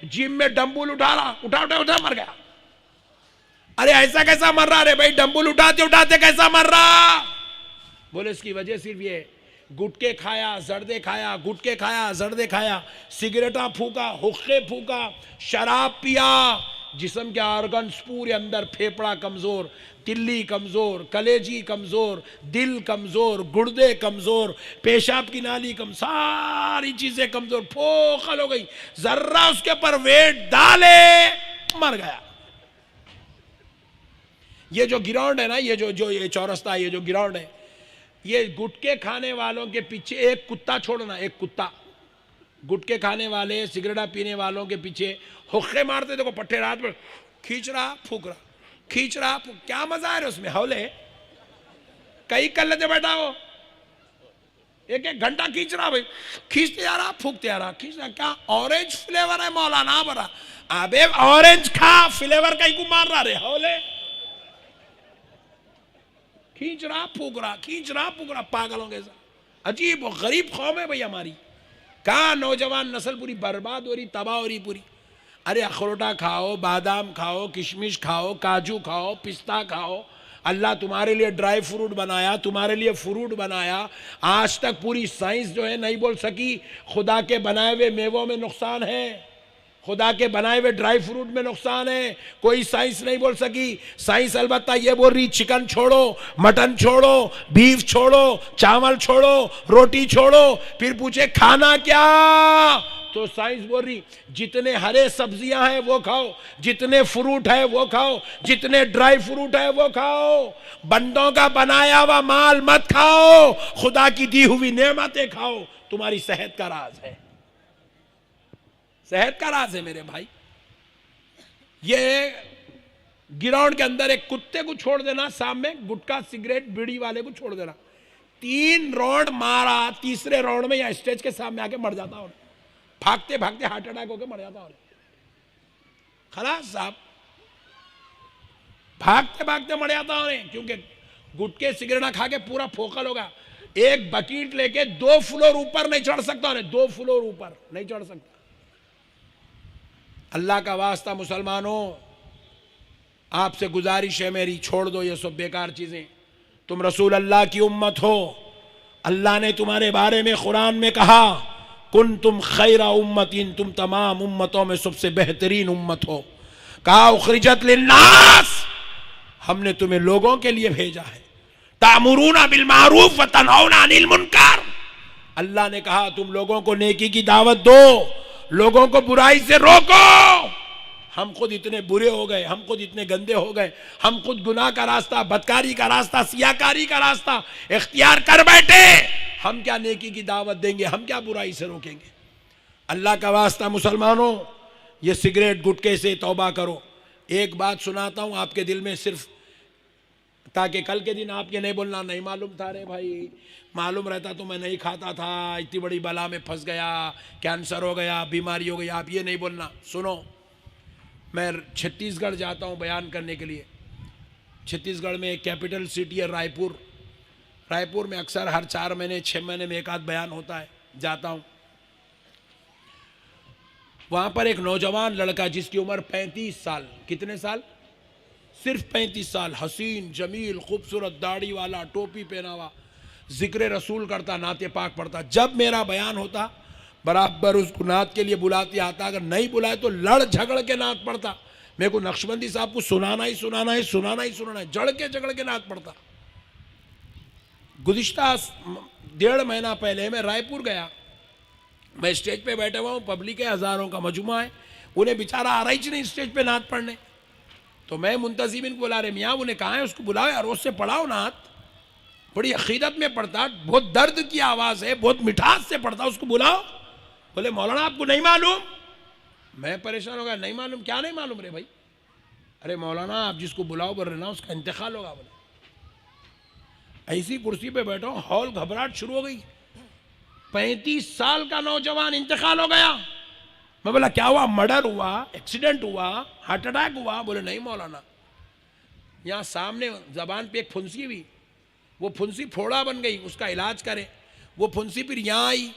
जिम में डंबल उठा रहा, उठा मर गया। अरे ऐसा कैसा मर रहा? अरे भाई डंबल उठाते उठाते कैसा मर रहा? बोले इसकी वजह सिर्फ ये गुटके खाया, जर्दे खाया, गुटके खाया, जर्दे खाया, सिगरेटा फूका, हुक्के फूका, शराब पिया, जिस्म के ऑर्गन्स पूरे अंदर, फेफड़ा कमजोर, तिल्ली कमजोर, कलेजी कमजोर, दिल कमजोर, गुर्दे कमजोर, पेशाब की नाली कम, सारी चीजें कमजोर, फोखल हो गई। जर्रा उसके ऊपर वेट डाले, मर गया। ये जो गिराउंड है ना, ये जो ये चौरस्ता, ये जो गिराउंड है, ये गुटके खाने वालों के पीछे एक कुत्ता छोड़ना, एक कुत्ता, गुटके खाने वाले, सिगरेटा पीने वालों के पीछे हुक्के मारते, देखो पट्टे रात में खींच रहा, फूक रहा, खींच रहा, क्या मजा है उसमें, हौले कई कर लेते बैठा हो, एक एक घंटा खींच रहा भाई, खींचते जा रहा, फूकते जा रहा, खींच रहा। क्या ऑरेंज फ्लेवर है मौलाना बरा, अबे ऑरेंज खा, फ्लेवर कहीं को मार रहा रे, हौले खींच रहा, फूक रहा, खींच रहा, फूक रहा, पागलों के साथ। अजीब और गरीब कौम है भाई हमारी। कहाँ नौजवान नस्ल पूरी बर्बाद हो रही, तबाह हो रही पूरी। अरे अखरोटा खाओ, बादाम खाओ, किशमिश खाओ, काजू खाओ, पिस्ता खाओ। अल्लाह तुम्हारे लिए ड्राई फ्रूट बनाया, तुम्हारे लिए फ्रूट बनाया। आज तक पूरी साइंस जो है नहीं बोल सकी खुदा के बनाए हुए मेवों में नुकसान है, खुदा के बनाए हुए ड्राई फ्रूट में नुकसान है। कोई साइंस नहीं बोल सकी। साइंस अलबत्ता ये बोल रही चिकन छोड़ो, मटन छोड़ो, बीफ छोड़ो, चावल छोड़ो, रोटी छोड़ो। फिर पूछे खाना क्या, तो साइंस बोल रही जितने हरे सब्जियां हैं वो खाओ, जितने फ्रूट है वो खाओ, जितने ड्राई फ्रूट है वो खाओ। बंदों का बनाया हुआ माल मत खाओ, खुदा की दी हुई नेमतें खाओ। तुम्हारी सेहत का राज है, सेहत का राज है मेरे भाई। ये ग्राउंड के अंदर एक कुत्ते को छोड़ देना, सामने गुटखा सिगरेट बीड़ी वाले को छोड़ देना, 3 राउंड मारा, तीसरे राउंड में या स्टेज के सामने आके मर जाता और भागते भागते हार्ट अटैक होकर मर जाता और खलास साहब, भागते भागते मर जाता और क्योंकि गुटके सिगरेट खा के पूरा फोकल होगा। एक बकेट लेके 2 फ्लोर ऊपर नहीं चढ़ सकता, 2 फ्लोर ऊपर नहीं चढ़ सकता। अल्लाह का वास्ता मुसलमानों, आपसे गुजारिश है मेरी, छोड़ दो ये सब बेकार चीजें। तुम रसूल अल्लाह की उम्मत हो। अल्लाह ने तुम्हारे बारे में कुरान में कहा, कुन तुम खैरा उम्मतिन, तुम तमाम उम्मतों में सबसे बेहतरीन उम्मत हो। कहा उखरिजत लिन्नास, हमने तुम्हें लोगों के लिए भेजा है। तामुरूना बिल मारूफ व तनहौना अनिल मुनकर, अल्लाह ने कहा तुम लोगों को नेकी की दावत दो, लोगों को बुराई से रोको। हम खुद इतने बुरे हो गए, हम खुद इतने गंदे हो गए, हम खुद गुनाह का रास्ता, बदकारी का रास्ता, सियाकारी का रास्ता इख्तियार कर बैठे। हम क्या नेकी की दावत देंगे, हम क्या बुराई से रोकेंगे। अल्लाह का वास्ता मुसलमानों, ये सिगरेट गुटके से तौबा करो। एक बात सुनाता हूं आपके दिल में, सिर्फ ताकि कल के दिन आपके नहीं बोलना नहीं मालूम था, रे भाई मालूम रहता तो मैं नहीं खाता था, इतनी बड़ी बला में फंस गया, कैंसर हो गया, बीमारी हो गई। आप ये नहीं बोलना। सुनो, मैं छत्तीसगढ़ जाता हूँ बयान करने के लिए। छत्तीसगढ़ में एक कैपिटल सिटी है रायपुर। रायपुर में अक्सर हर 4 महीने 6 महीने में एक आध बयान होता है, जाता हूँ। वहाँ पर एक नौजवान लड़का जिसकी उम्र 35 साल, कितने साल, सिर्फ 35 साल, हसीन जमील खूबसूरत, दाढ़ी वाला, टोपी पहना हुआ, जिक्र रसूल करता, नाते पाक पढ़ता। जब मेरा बयान होता बराबर उसको नात के लिए बुलाते आता, अगर नहीं बुलाए तो लड़ झगड़ के नात पढ़ता। मेरे को नक्शबंदी साहब को सुनाना ही सुनाना है, सुनाना ही सुनाना है, जड़ के झगड़ के नात पढ़ता। गुज़िश्ता 1.5 महीना पहले मैं रायपुर गया। मैं स्टेज पे बैठा हुआ हूँ, पब्लिक है, हज़ारों का मजमा है, उन्हें बेचारा आ रहा ही नहीं स्टेज पे नात पढ़ने। तो मैं मुंतज़िमिन को बुला रहे, मियाँ उन्हें कहा है उसको बुलाओ यार, उससे पढ़ाओ नात, बड़ी अकीदत में पढ़ता, बहुत दर्द की आवाज़ है, बहुत मिठास से पढ़ता, उसको बुलाओ। बोले मौलाना आपको नहीं मालूम। मैं परेशान हो गया, नहीं मालूम, क्या नहीं मालूम रे भाई। अरे मौलाना आप जिसको बुलाओ बोल रहे ना, उसका इंतकाल होगा। बोले ऐसी कुर्सी पे बैठा हूँ, हॉल घबराहट शुरू हो गई। 35 साल का नौजवान इंतकाल हो गया। मैं बोला क्या हुआ, मर्डर हुआ, एक्सीडेंट हुआ, हार्ट अटैक हुआ? बोले नहीं मौलाना, यहाँ सामने जबान पे एक फुंसी हुई, वो फुंसी फोड़ा बन गई, उसका इलाज करे। वो फुंसी फिर यहाँ आई,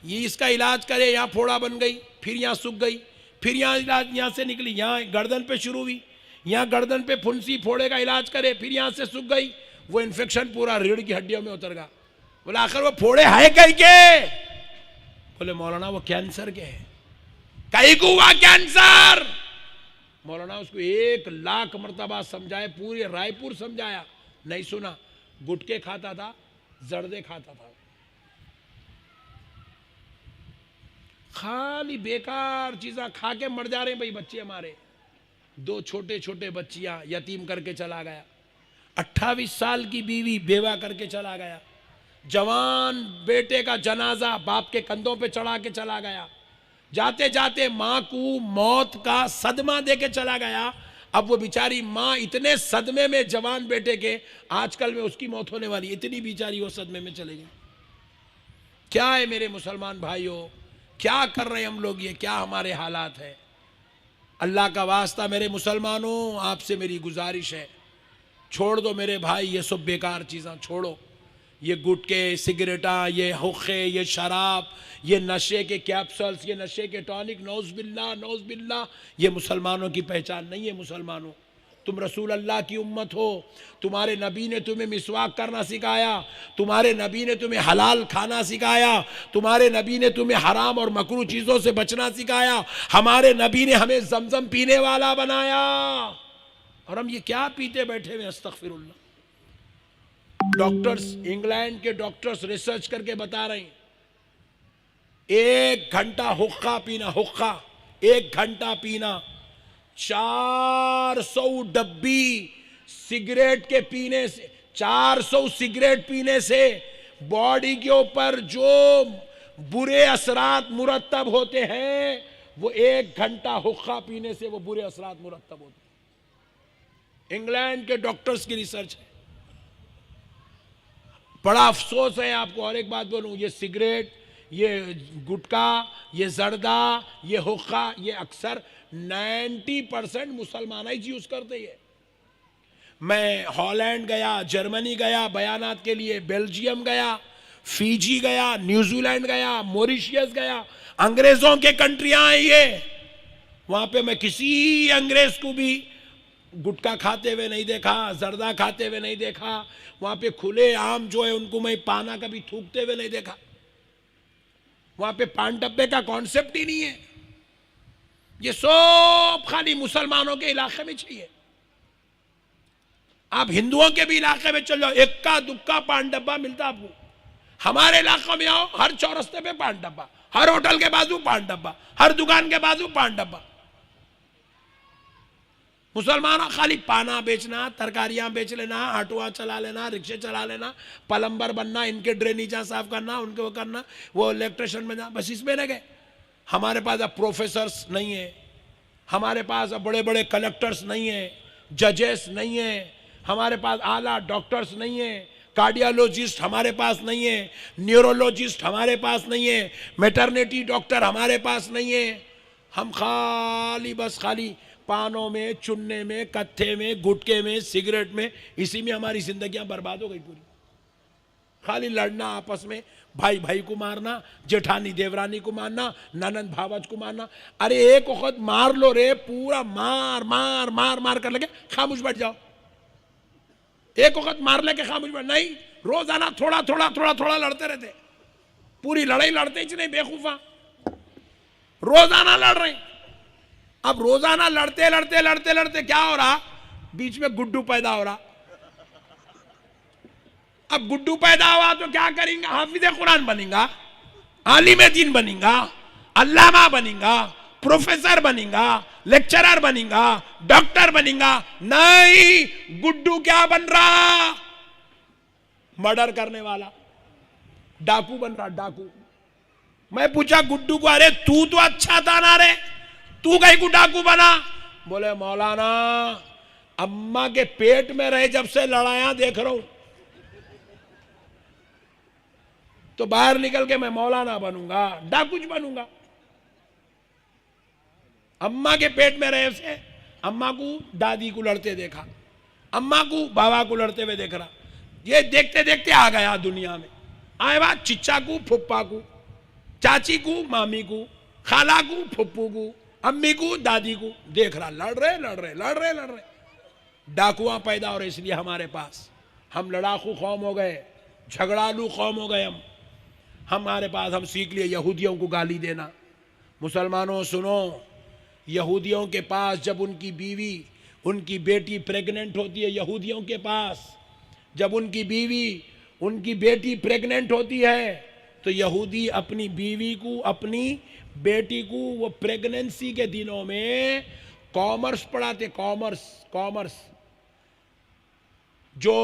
ये इसका इलाज करे, यहाँ फोड़ा बन गई, फिर यहाँ सूख गई, फिर यहाँ इलाज यहाँ से निकली, यहाँ गर्दन पे शुरू हुई, यहाँ गर्दन पे फुंसी फोड़े का इलाज करे, फिर यहाँ से सूख गई, वो इन्फेक्शन पूरा रीढ़ की हड्डियों में उतर गया। बोला आखिर वो फोड़े है कहीं के? बोले मौलाना वो कैंसर के है। कहीं को हुआ कैंसर? मौलाना उसको 1,00,000 मरतबा समझाए, पूरे रायपुर समझाया, नहीं सुना। गुटके खाता था, जर्दे खाता था, खाली बेकार चीज़ा खा के मर जा रहे हैं भाई बच्चे हमारे। 2 छोटे छोटे बच्चियां यतीम करके चला गया। 28 साल की बीवी बेवा करके चला गया। जवान बेटे का जनाजा बाप के कंधों पे चढ़ा के चला गया। जाते जाते माँ को मौत का सदमा दे के चला गया। अब वो बेचारी माँ इतने सदमे में जवान बेटे के, आजकल में उसकी मौत होने वाली, इतनी बेचारी वो सदमे में चले गई। क्या है मेरे मुसलमान भाइयों, क्या कर रहे हैं हम लोग, ये क्या हमारे हालात है। अल्लाह का वास्ता मेरे मुसलमानों, आपसे मेरी गुजारिश है, छोड़ दो मेरे भाई ये सब बेकार चीज़ें छोड़ो। ये गुटके, सिगरेटा, ये हुक्के, ये शराब, ये नशे के कैप्सूल्स, ये नशे के टॉनिक, नौज़ बिल्ला, ये मुसलमानों की पहचान नहीं है। मुसलमानों, तुम रसूल अल्लाह की उम्मत हो। तुम्हारे नबी ने तुम्हें मिसवाक करना सिखाया, तुम्हारे नबी ने तुम्हें हलाल खाना सिखाया, तुम्हारे नबी ने तुम्हें हराम और मकरूह चीज़ों से बचना सिखाया, हमारे नबी ने हमें जमजम पीने वाला बनाया, और हम ये क्या पीते बैठे हुए, अस्तगफिरुल्लाह। डॉक्टर्स, इंग्लैंड के डॉक्टर्स रिसर्च करके बता रहे हैं, 1 घंटा हुक्का पीना, हुक्का 1 घंटा पीना, 400 डब्बी सिगरेट के पीने से, 400 सिगरेट पीने से बॉडी के ऊपर जो बुरे असरात मुरत्तब होते हैं, वो 1 घंटा हुक्का पीने से वो बुरे असरात मुरत्तब होते हैं। इंग्लैंड के डॉक्टर्स की रिसर्च है। बड़ा अफसोस है आपको, और एक बात बोलूं, ये सिगरेट, ये गुटखा, ये जर्दा, ये हुक्का, ये अक्सर 90% मुसलमान ही यूज करते हैं। मैं हॉलैंड गया, जर्मनी गया बयानात के लिए, बेल्जियम गया, फीजी गया, न्यूजीलैंड गया, मॉरिशियस गया, अंग्रेजों के कंट्रियां हैं ये। वहां पे मैं किसी अंग्रेज को भी गुटखा खाते हुए नहीं देखा, जर्दा खाते हुए नहीं देखा। वहां पे खुले आम जो है उनको मैं पाना कभी थूकते हुए नहीं देखा। वहां पे पान डब्बे का कॉन्सेप्ट ही नहीं है। ये सब खाली मुसलमानों के इलाके में चाहिए। आप हिंदुओं के भी इलाके में चल जाओ, इक्का दुक्का पान डब्बा मिलता आपको। हमारे इलाकों में आओ, हर चौरस्ते पे पान डब्बा, हर होटल के बाजू पान डब्बा, हर दुकान के बाजू पान डब्बा। मुसलमान खाली पाना बेचना, तरकारियां बेच लेना, ऑटोआ चला लेना, रिक्शे चला लेना, प्लम्बर बनना, इनके ड्रेनेजा साफ करना, उनके वो करना, वो इलेक्ट्रिशियन बनना, बस इसमें लगे। हमारे पास अब प्रोफेसर्स नहीं है, हमारे पास अब बड़े बड़े कलेक्टर्स नहीं है, जजेस नहीं है, हमारे पास आला डॉक्टर्स नहीं है, कार्डियोलॉजिस्ट हमारे पास नहीं है, न्यूरोलॉजिस्ट हमारे पास नहीं है, मैटरनिटी डॉक्टर हमारे पास नहीं है। हम खाली बस खाली पानों में, चुन्ने में, कत्थे में, गुटके में, सिगरेट में, इसी में हमारी जिंदगियां बर्बाद हो गई पूरी। खाली लड़ना आपस में, भाई भाई को मारना, जेठानी देवरानी को मारना, ननंद भावज को मारना। अरे एक वक्त मार लो रे, पूरा मार मार मार मार कर लगे खामोश बैठ जाओ। एक वक्त मार लेके खामोश बैठ, नहीं, रोजाना थोड़ा थोड़ा थोड़ा थोड़ा लड़ते रहते। पूरी लड़ाई लड़ते ही नहीं, बेवकूफा, रोजाना लड़ रहे। अब रोजाना लड़ते लड़ते लड़ते लड़ते क्या हो रहा, बीच में गुड्डू पैदा हो रहा। अब गुड्डू पैदा हुआ तो क्या करेंगे, हाफिज कुरान बनेगा, आलिम दीन बनेगा, अल्लामा बनेगा, प्रोफेसर बनेगा, लेक्चरर बनेगा, डॉक्टर बनेगा। नहीं, गुड्डू क्या बन रहा, मर्डर करने वाला, डाकू बन रहा, डाकू। मैं पूछा गुड्डू को, अरे तू तो अच्छा था ना रे, तू कहीं को डाकू बना? बोले मौलाना अम्मा के पेट में रहे जब से लड़ाइयां देख रहा हूं, तो बाहर निकल के मैं मौलाना बनूंगा, डाकूच बनूंगा। अम्मा के पेट में रहे से अम्मा को दादी को लड़ते देखा, अम्मा को बाबा को लड़ते हुए देख रहा। ये देखते देखते आ गया दुनिया में, आए बात चिच्चा को, फुप्पा को, चाची को, मामी को, खाला को, फुप्पू को, अम्मी को, दादी को देख रहा, लड़ रहे लड़ रहे लड़ रहे लड़ रहे। डाकुआ पैदा हो रहे, इसलिए हमारे पास हम लड़ाकू कौम हो गए, झगड़ालू कौम हो गए हम। हमारे पास हम सीख लिए यहूदियों को गाली देना। मुसलमानों सुनो, यहूदियों के पास जब उनकी बीवी, उनकी बेटी प्रेग्नेंट होती है, यहूदियों के पास जब उनकी बीवी, उनकी बेटी प्रेग्नेंट होती है, तो यहूदी अपनी बीवी को, अपनी बेटी को वो प्रेगनेंसी के दिनों में कॉमर्स पढ़ाते। कॉमर्स जो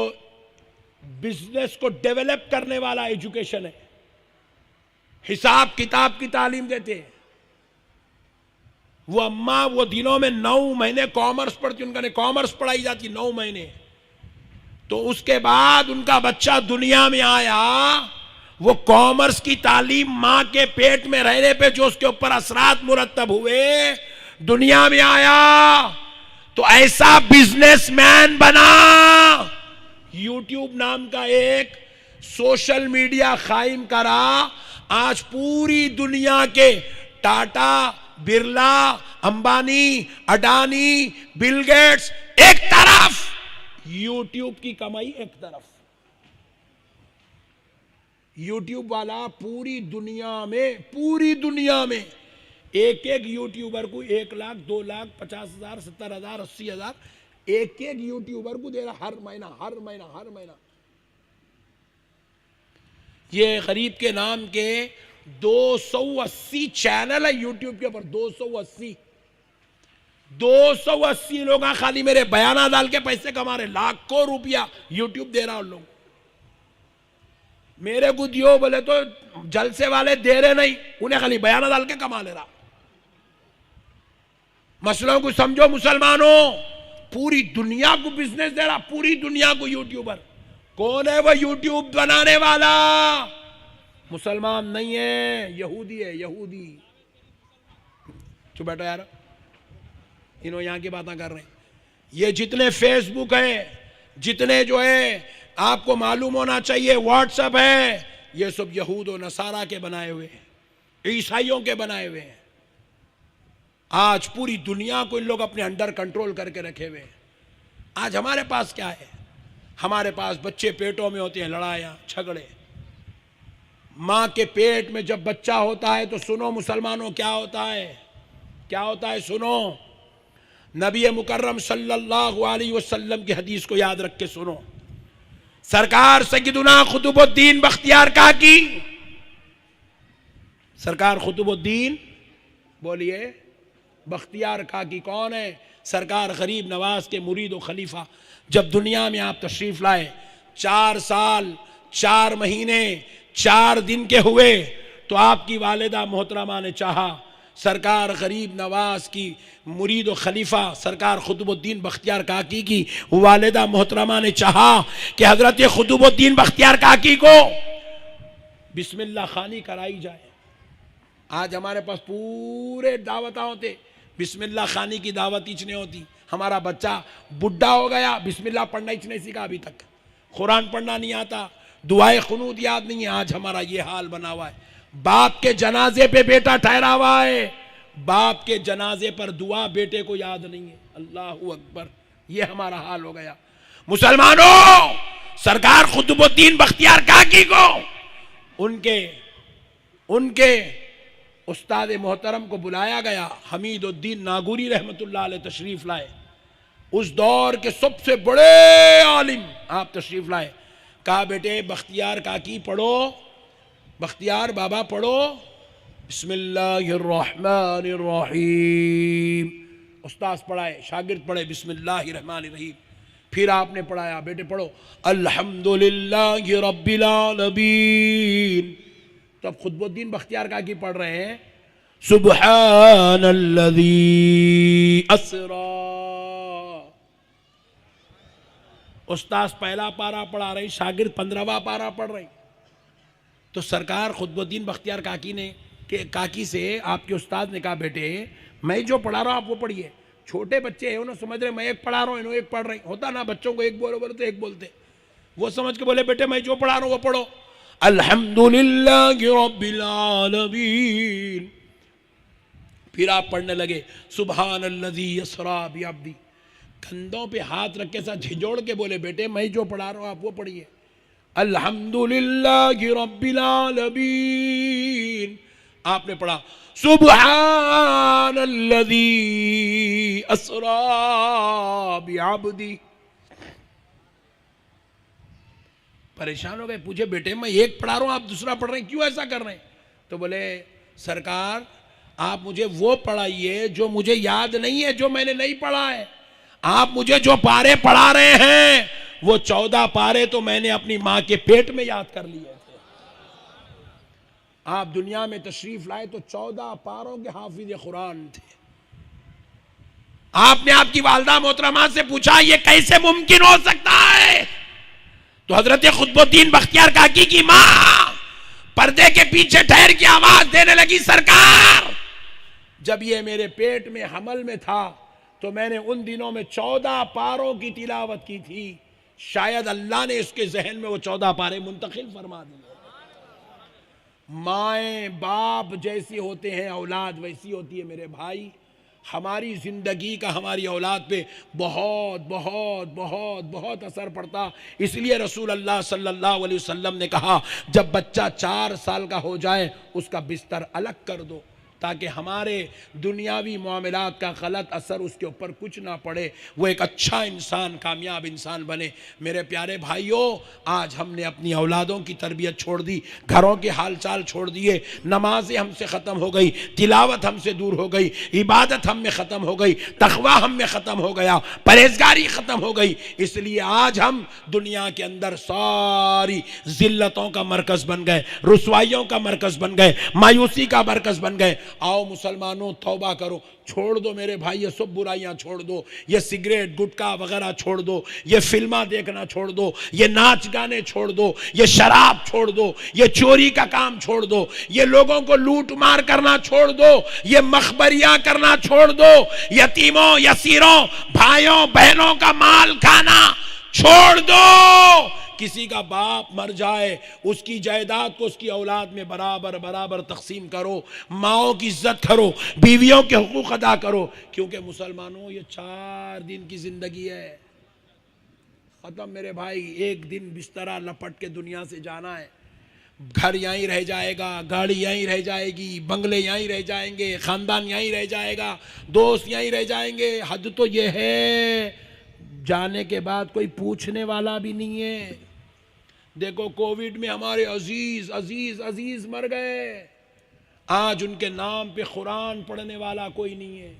बिजनेस को डेवलप करने वाला एजुकेशन है, हिसाब किताब की तालीम देते हैं। वो अम्मा वो दिनों में 9 महीने कॉमर्स पढ़ती, उनका कॉमर्स पढ़ाई जाती 9 महीने। तो उसके बाद उनका बच्चा दुनिया में आया, वो कॉमर्स की तालीम मां के पेट में रहने पे जो उसके ऊपर असरात मुरतब हुए, दुनिया में आया तो ऐसा बिजनेसमैन बना। यूट्यूब नाम का एक सोशल मीडिया कायम करा। आज पूरी दुनिया के टाटा, बिरला, अंबानी, अडानी, बिल गेट्स एक तरफ, यूट्यूब की कमाई एक तरफ। यूट्यूब वाला पूरी दुनिया में एक यूट्यूबर को 1 लाख, 2 लाख, 50,000, 70,000, 80,000 एक यूट्यूबर को दे रहा हर महीना। ये गरीब के नाम के 280 चैनल है यूट्यूब के ऊपर। 280 लोग खाली मेरे बयाना डाल के पैसे कमा रहे, लाखों रुपया यूट्यूब दे रहा उन लोग। मेरे को दियो बोले तो जलसे वाले दे रहे नहीं, उन्हें खाली बयाना डाल के कमा ले रहा। मसलों को समझो मुसलमानों, पूरी दुनिया को बिजनेस दे रहा, पूरी दुनिया को यूट्यूबर। कौन है वो यूट्यूब बनाने वाला? मुसलमान नहीं है, यहूदी है, यहूदी। चुप बैठो यार, इन्हों यहां की बातें कर रहे हैं। ये जितने फेसबुक है, जितने जो है आपको मालूम होना चाहिए व्हाट्सएप है, ये सब यहूद और नसारा के बनाए हुए हैं, ईसाइयों के बनाए हुए हैं। आज पूरी दुनिया को इन लोग अपने अंडर कंट्रोल करके रखे हुए हैं। आज हमारे पास क्या है? हमारे पास बच्चे पेटों में होते हैं, लड़ाइयां, झगड़े। मां के पेट में जब बच्चा होता है तो सुनो मुसलमानों, क्या होता है सुनो। नबी मुकर्रम सल्लल्लाहु अलैहि वसल्लम की हदीस को याद रख के सुनो। सरकार सय्यदुना कुतुबुद्दीन बख्तियार काकी, सरकार कुतुबुद्दीन बोलिए बख्तियार काकी कौन है? सरकार गरीब नवाज के मुरीद और खलीफा। जब दुनिया में आप तशरीफ लाए, 4 साल 4 महीने 4 दिन के हुए, तो आपकी वालिदा मोहतरमा ने चाहा, सरकार गरीब नवाज की मुरीद और खलीफा सरकार कुतुबुद्दीन बख्तियार काकी की वालिदा मोहतरमा ने चाहा कि हजरत कुतुबुद्दीन बख्तियार काकी को बिस्मिल्लाह खानी कराई जाए। आज हमारे पास पूरे दावता होते, बिस्मिल्लाह खानी की दावत इच नहीं होती। हमारा बच्चा बुढ़ा हो गया, बिस्मिल्लाह पढ़ना इच नहीं सीखा अभी तक, कुरान पढ़ना नहीं आता, दुआए खुनूद याद नहीं है। आज हमारा ये हाल बना हुआ है। बाप के जनाजे पे बेटा ठहरा हुआ है, बाप के जनाजे पर दुआ बेटे को याद नहीं है। अल्लाहू अकबर, ये हमारा हाल हो गया। मुसलमानों, सरकार कुतुबुद्दीन बख्तियार काकी को उनके उस्ताद मोहतरम को बुलाया गया। हमीदुद्दीन नागौरी रहमतुल्लाह अलैह तशरीफ लाए, उस दौर के सबसे बड़े आलिम आप तशरीफ लाए। कहा बेटे बख्तियार काकी पढ़ो, बख्तियार बाबा पढ़ो, बिस्मिल्लाहिर्रहमानिर्रहीम। उस्ताद पढ़ाए, शागिर्द पढ़े बिस्मिल्लाहिर्रहमानिर्रहीम। फिर आपने पढ़ाया, बेटे पढ़ो अल्हम्दुलिल्लाहि रब्बिल आलमीन। तो अब कुतुबुद्दीन बख्तियार काकी पढ़ रहे हैं सुब्हानल्लज़ी अस्रा। उस्ताद पहला पारा पढ़ा रही, शागिर्द 15वां पारा पढ़ रही। तो सरकार कुतुबुद्दीन बख्तियार काकी से आपके उस्ताद ने कहा बेटे मैं जो पढ़ा रहा हूं आप वो पढ़िए। छोटे बच्चे हैं, उन्होंने समझ रहे मैं एक पढ़ा रहा हूं, इन्होंने एक पढ़ रही। होता ना बच्चों को एक बोलो तो एक बोलते, वो समझ के बोले बेटे मैं जो पढ़ा रहा हूं वो पढ़ो अल्हम्दुलिल्लाहि रब्बिल आलमीन। फिर आप पढ़ने लगे सुब्हानल्लज़ी यसरा बिअब्दी। कंधों पे हाथ रख के साथ झिझोड़ के बोले बेटे मैं जो पढ़ा रहा हूं आप वो पढ़िए अल्हम्दुलिल्लाहि रब्बिल आलमीन। आपने पढ़ा सुब्हानल्लज़ी अस्रा बिअब्दी। परेशान हो गए, पूछे बेटे मैं एक पढ़ा रहा हूं आप दूसरा पढ़ रहे हैं, क्यों ऐसा कर रहे हैं? तो बोले सरकार आप मुझे वो पढ़ाइए जो मुझे याद नहीं है, जो मैंने नहीं पढ़ा है। आप मुझे जो पारे पढ़ा रहे हैं वो 14 पारे तो मैंने अपनी मां के पेट में याद कर लिए थे। आप दुनिया में तशरीफ लाए तो 14 पारों के हाफिज कुरान थे। आपने आपकी वालदा मोहतरमा से पूछा ये कैसे मुमकिन हो सकता है? तो हजरत खुतबुद्दीन बख्तियार काकी की मां पर्दे के पीछे ठहर के आवाज देने लगी, सरकार जब ये मेरे पेट में हमल में था तो मैंने उन दिनों में 14 पारों की तिलावत की थी, शायद अल्लाह ने इसके जहन में वो 14 पारे मुंतकिल फरमा दिए। माएँ बाप जैसी होते हैं औलाद वैसी होती है मेरे भाई। हमारी ज़िंदगी का हमारी औलाद पे बहुत बहुत बहुत बहुत असर पड़ता। इसलिए रसूल अल्लाह सल्लल्लाहु अलैहि वसल्लम ने कहा जब बच्चा 4 साल का हो जाए उसका बिस्तर अलग कर दो, ताकि हमारे दुनियावी मामलात का गलत असर उसके ऊपर कुछ ना पड़े, वो एक अच्छा इंसान कामयाब इंसान बने। मेरे प्यारे भाइयों, आज हमने अपनी औलादों की तरबियत छोड़ दी, घरों के हाल चाल छोड़ दिए, नमाजें हमसे ख़त्म हो गई, तिलावत हमसे दूर हो गई, इबादत हम में ख़त्म हो गई, तक़वा हम में ख़त्म हो गया, परहेज़गारी ख़त्म हो गई। इसलिए आज हम दुनिया के अंदर सारी ज़िल्लतों का मरकज़ बन गए, रुसवाइयों का मरकज़ बन गए, मायूसी का मरकज़ बन गए। आओ मुसलमानों तौबा करो, छोड़ दो मेरे भाई ये सब बुराइयां छोड़ दो, ये सिगरेट गुटखा वगैरह छोड़ दो, ये फिल्मा देखना छोड़ दो, ये नाच गाने छोड़ दो, ये शराब छोड़ दो, ये चोरी का काम छोड़ दो, ये लोगों को लूट मार करना छोड़ दो, ये मखबरिया करना छोड़ दो, यतीमों यसीरों भाइयों बहनों का माल खाना छोड़ दो। किसी का बाप मर जाए उसकी जायदाद को उसकी औलाद में बराबर बराबर तकसीम करो, माओं की इज्जत करो, बीवियों के हुकूक अदा करो, क्योंकि मुसलमानों ये 4 दिन की जिंदगी है, खत्म मेरे भाई। एक दिन बिस्तरा लपट के दुनिया से जाना है। घर यहीं रह जाएगा, गाड़ी यहीं रह जाएगी, बंगले यहीं रह जाएंगे, खानदान यहीं रह जाएगा, दोस्त यहीं रह जाएंगे। हद तो ये है जाने के बाद कोई पूछने वाला भी नहीं है। देखो कोविड में हमारे अजीज अजीज अजीज मर गए, आज उनके नाम पे कुरान पढ़ने वाला कोई नहीं है।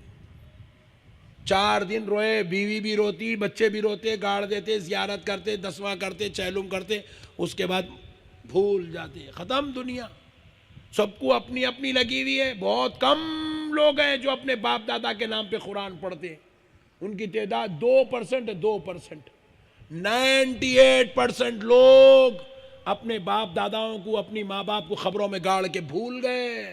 4 दिन रोए, बीवी भी रोती, बच्चे भी रोते, गाड़ देते, जियारत करते, दसवां करते, चैलुम करते, उसके बाद भूल जाते, खत्म दुनिया। सबको अपनी अपनी लगी हुई है। बहुत कम लोग हैं जो अपने बाप दादा के नाम पे कुरान पढ़ते, उनकी तादाद 2% है, 2%। 98% लोग अपने बाप दादाओं को, अपनी माँ बाप को खबरों में गाड़ के भूल गए।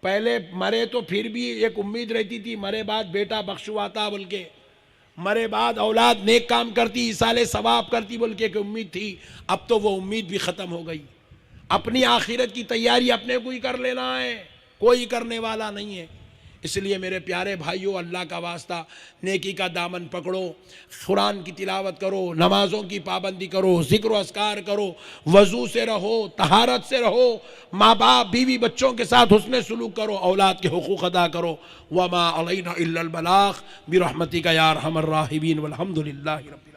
पहले मरे तो फिर भी एक उम्मीद रहती थी, मरे बाद बेटा बख्शुआता बोल के, मरे बाद औलाद नेक काम करती, इसाले सवाब करती बोल के एक उम्मीद थी। अब तो वो उम्मीद भी ख़त्म हो गई। अपनी आखिरत की तैयारी अपने को ही कर लेना है, कोई करने वाला नहीं है। इसलिए मेरे प्यारे भाइयों, अल्लाह का वास्ता नेकी का दामन पकड़ो, कुरान की तिलावत करो, नमाज़ों की पाबंदी करो, ज़िक्र अस्कार करो, वज़ू से रहो, तहारत से रहो, माँ बाप बीवी बच्चों के साथ हुस्न सलूक करो, औलाद के हुकूक अदा करो। वमा अलैना इल्लल बलाग बिरहमतिका या अरहमर राहिमीन वल्हम्दुलिल्लाहि रब्बिल आलमीन।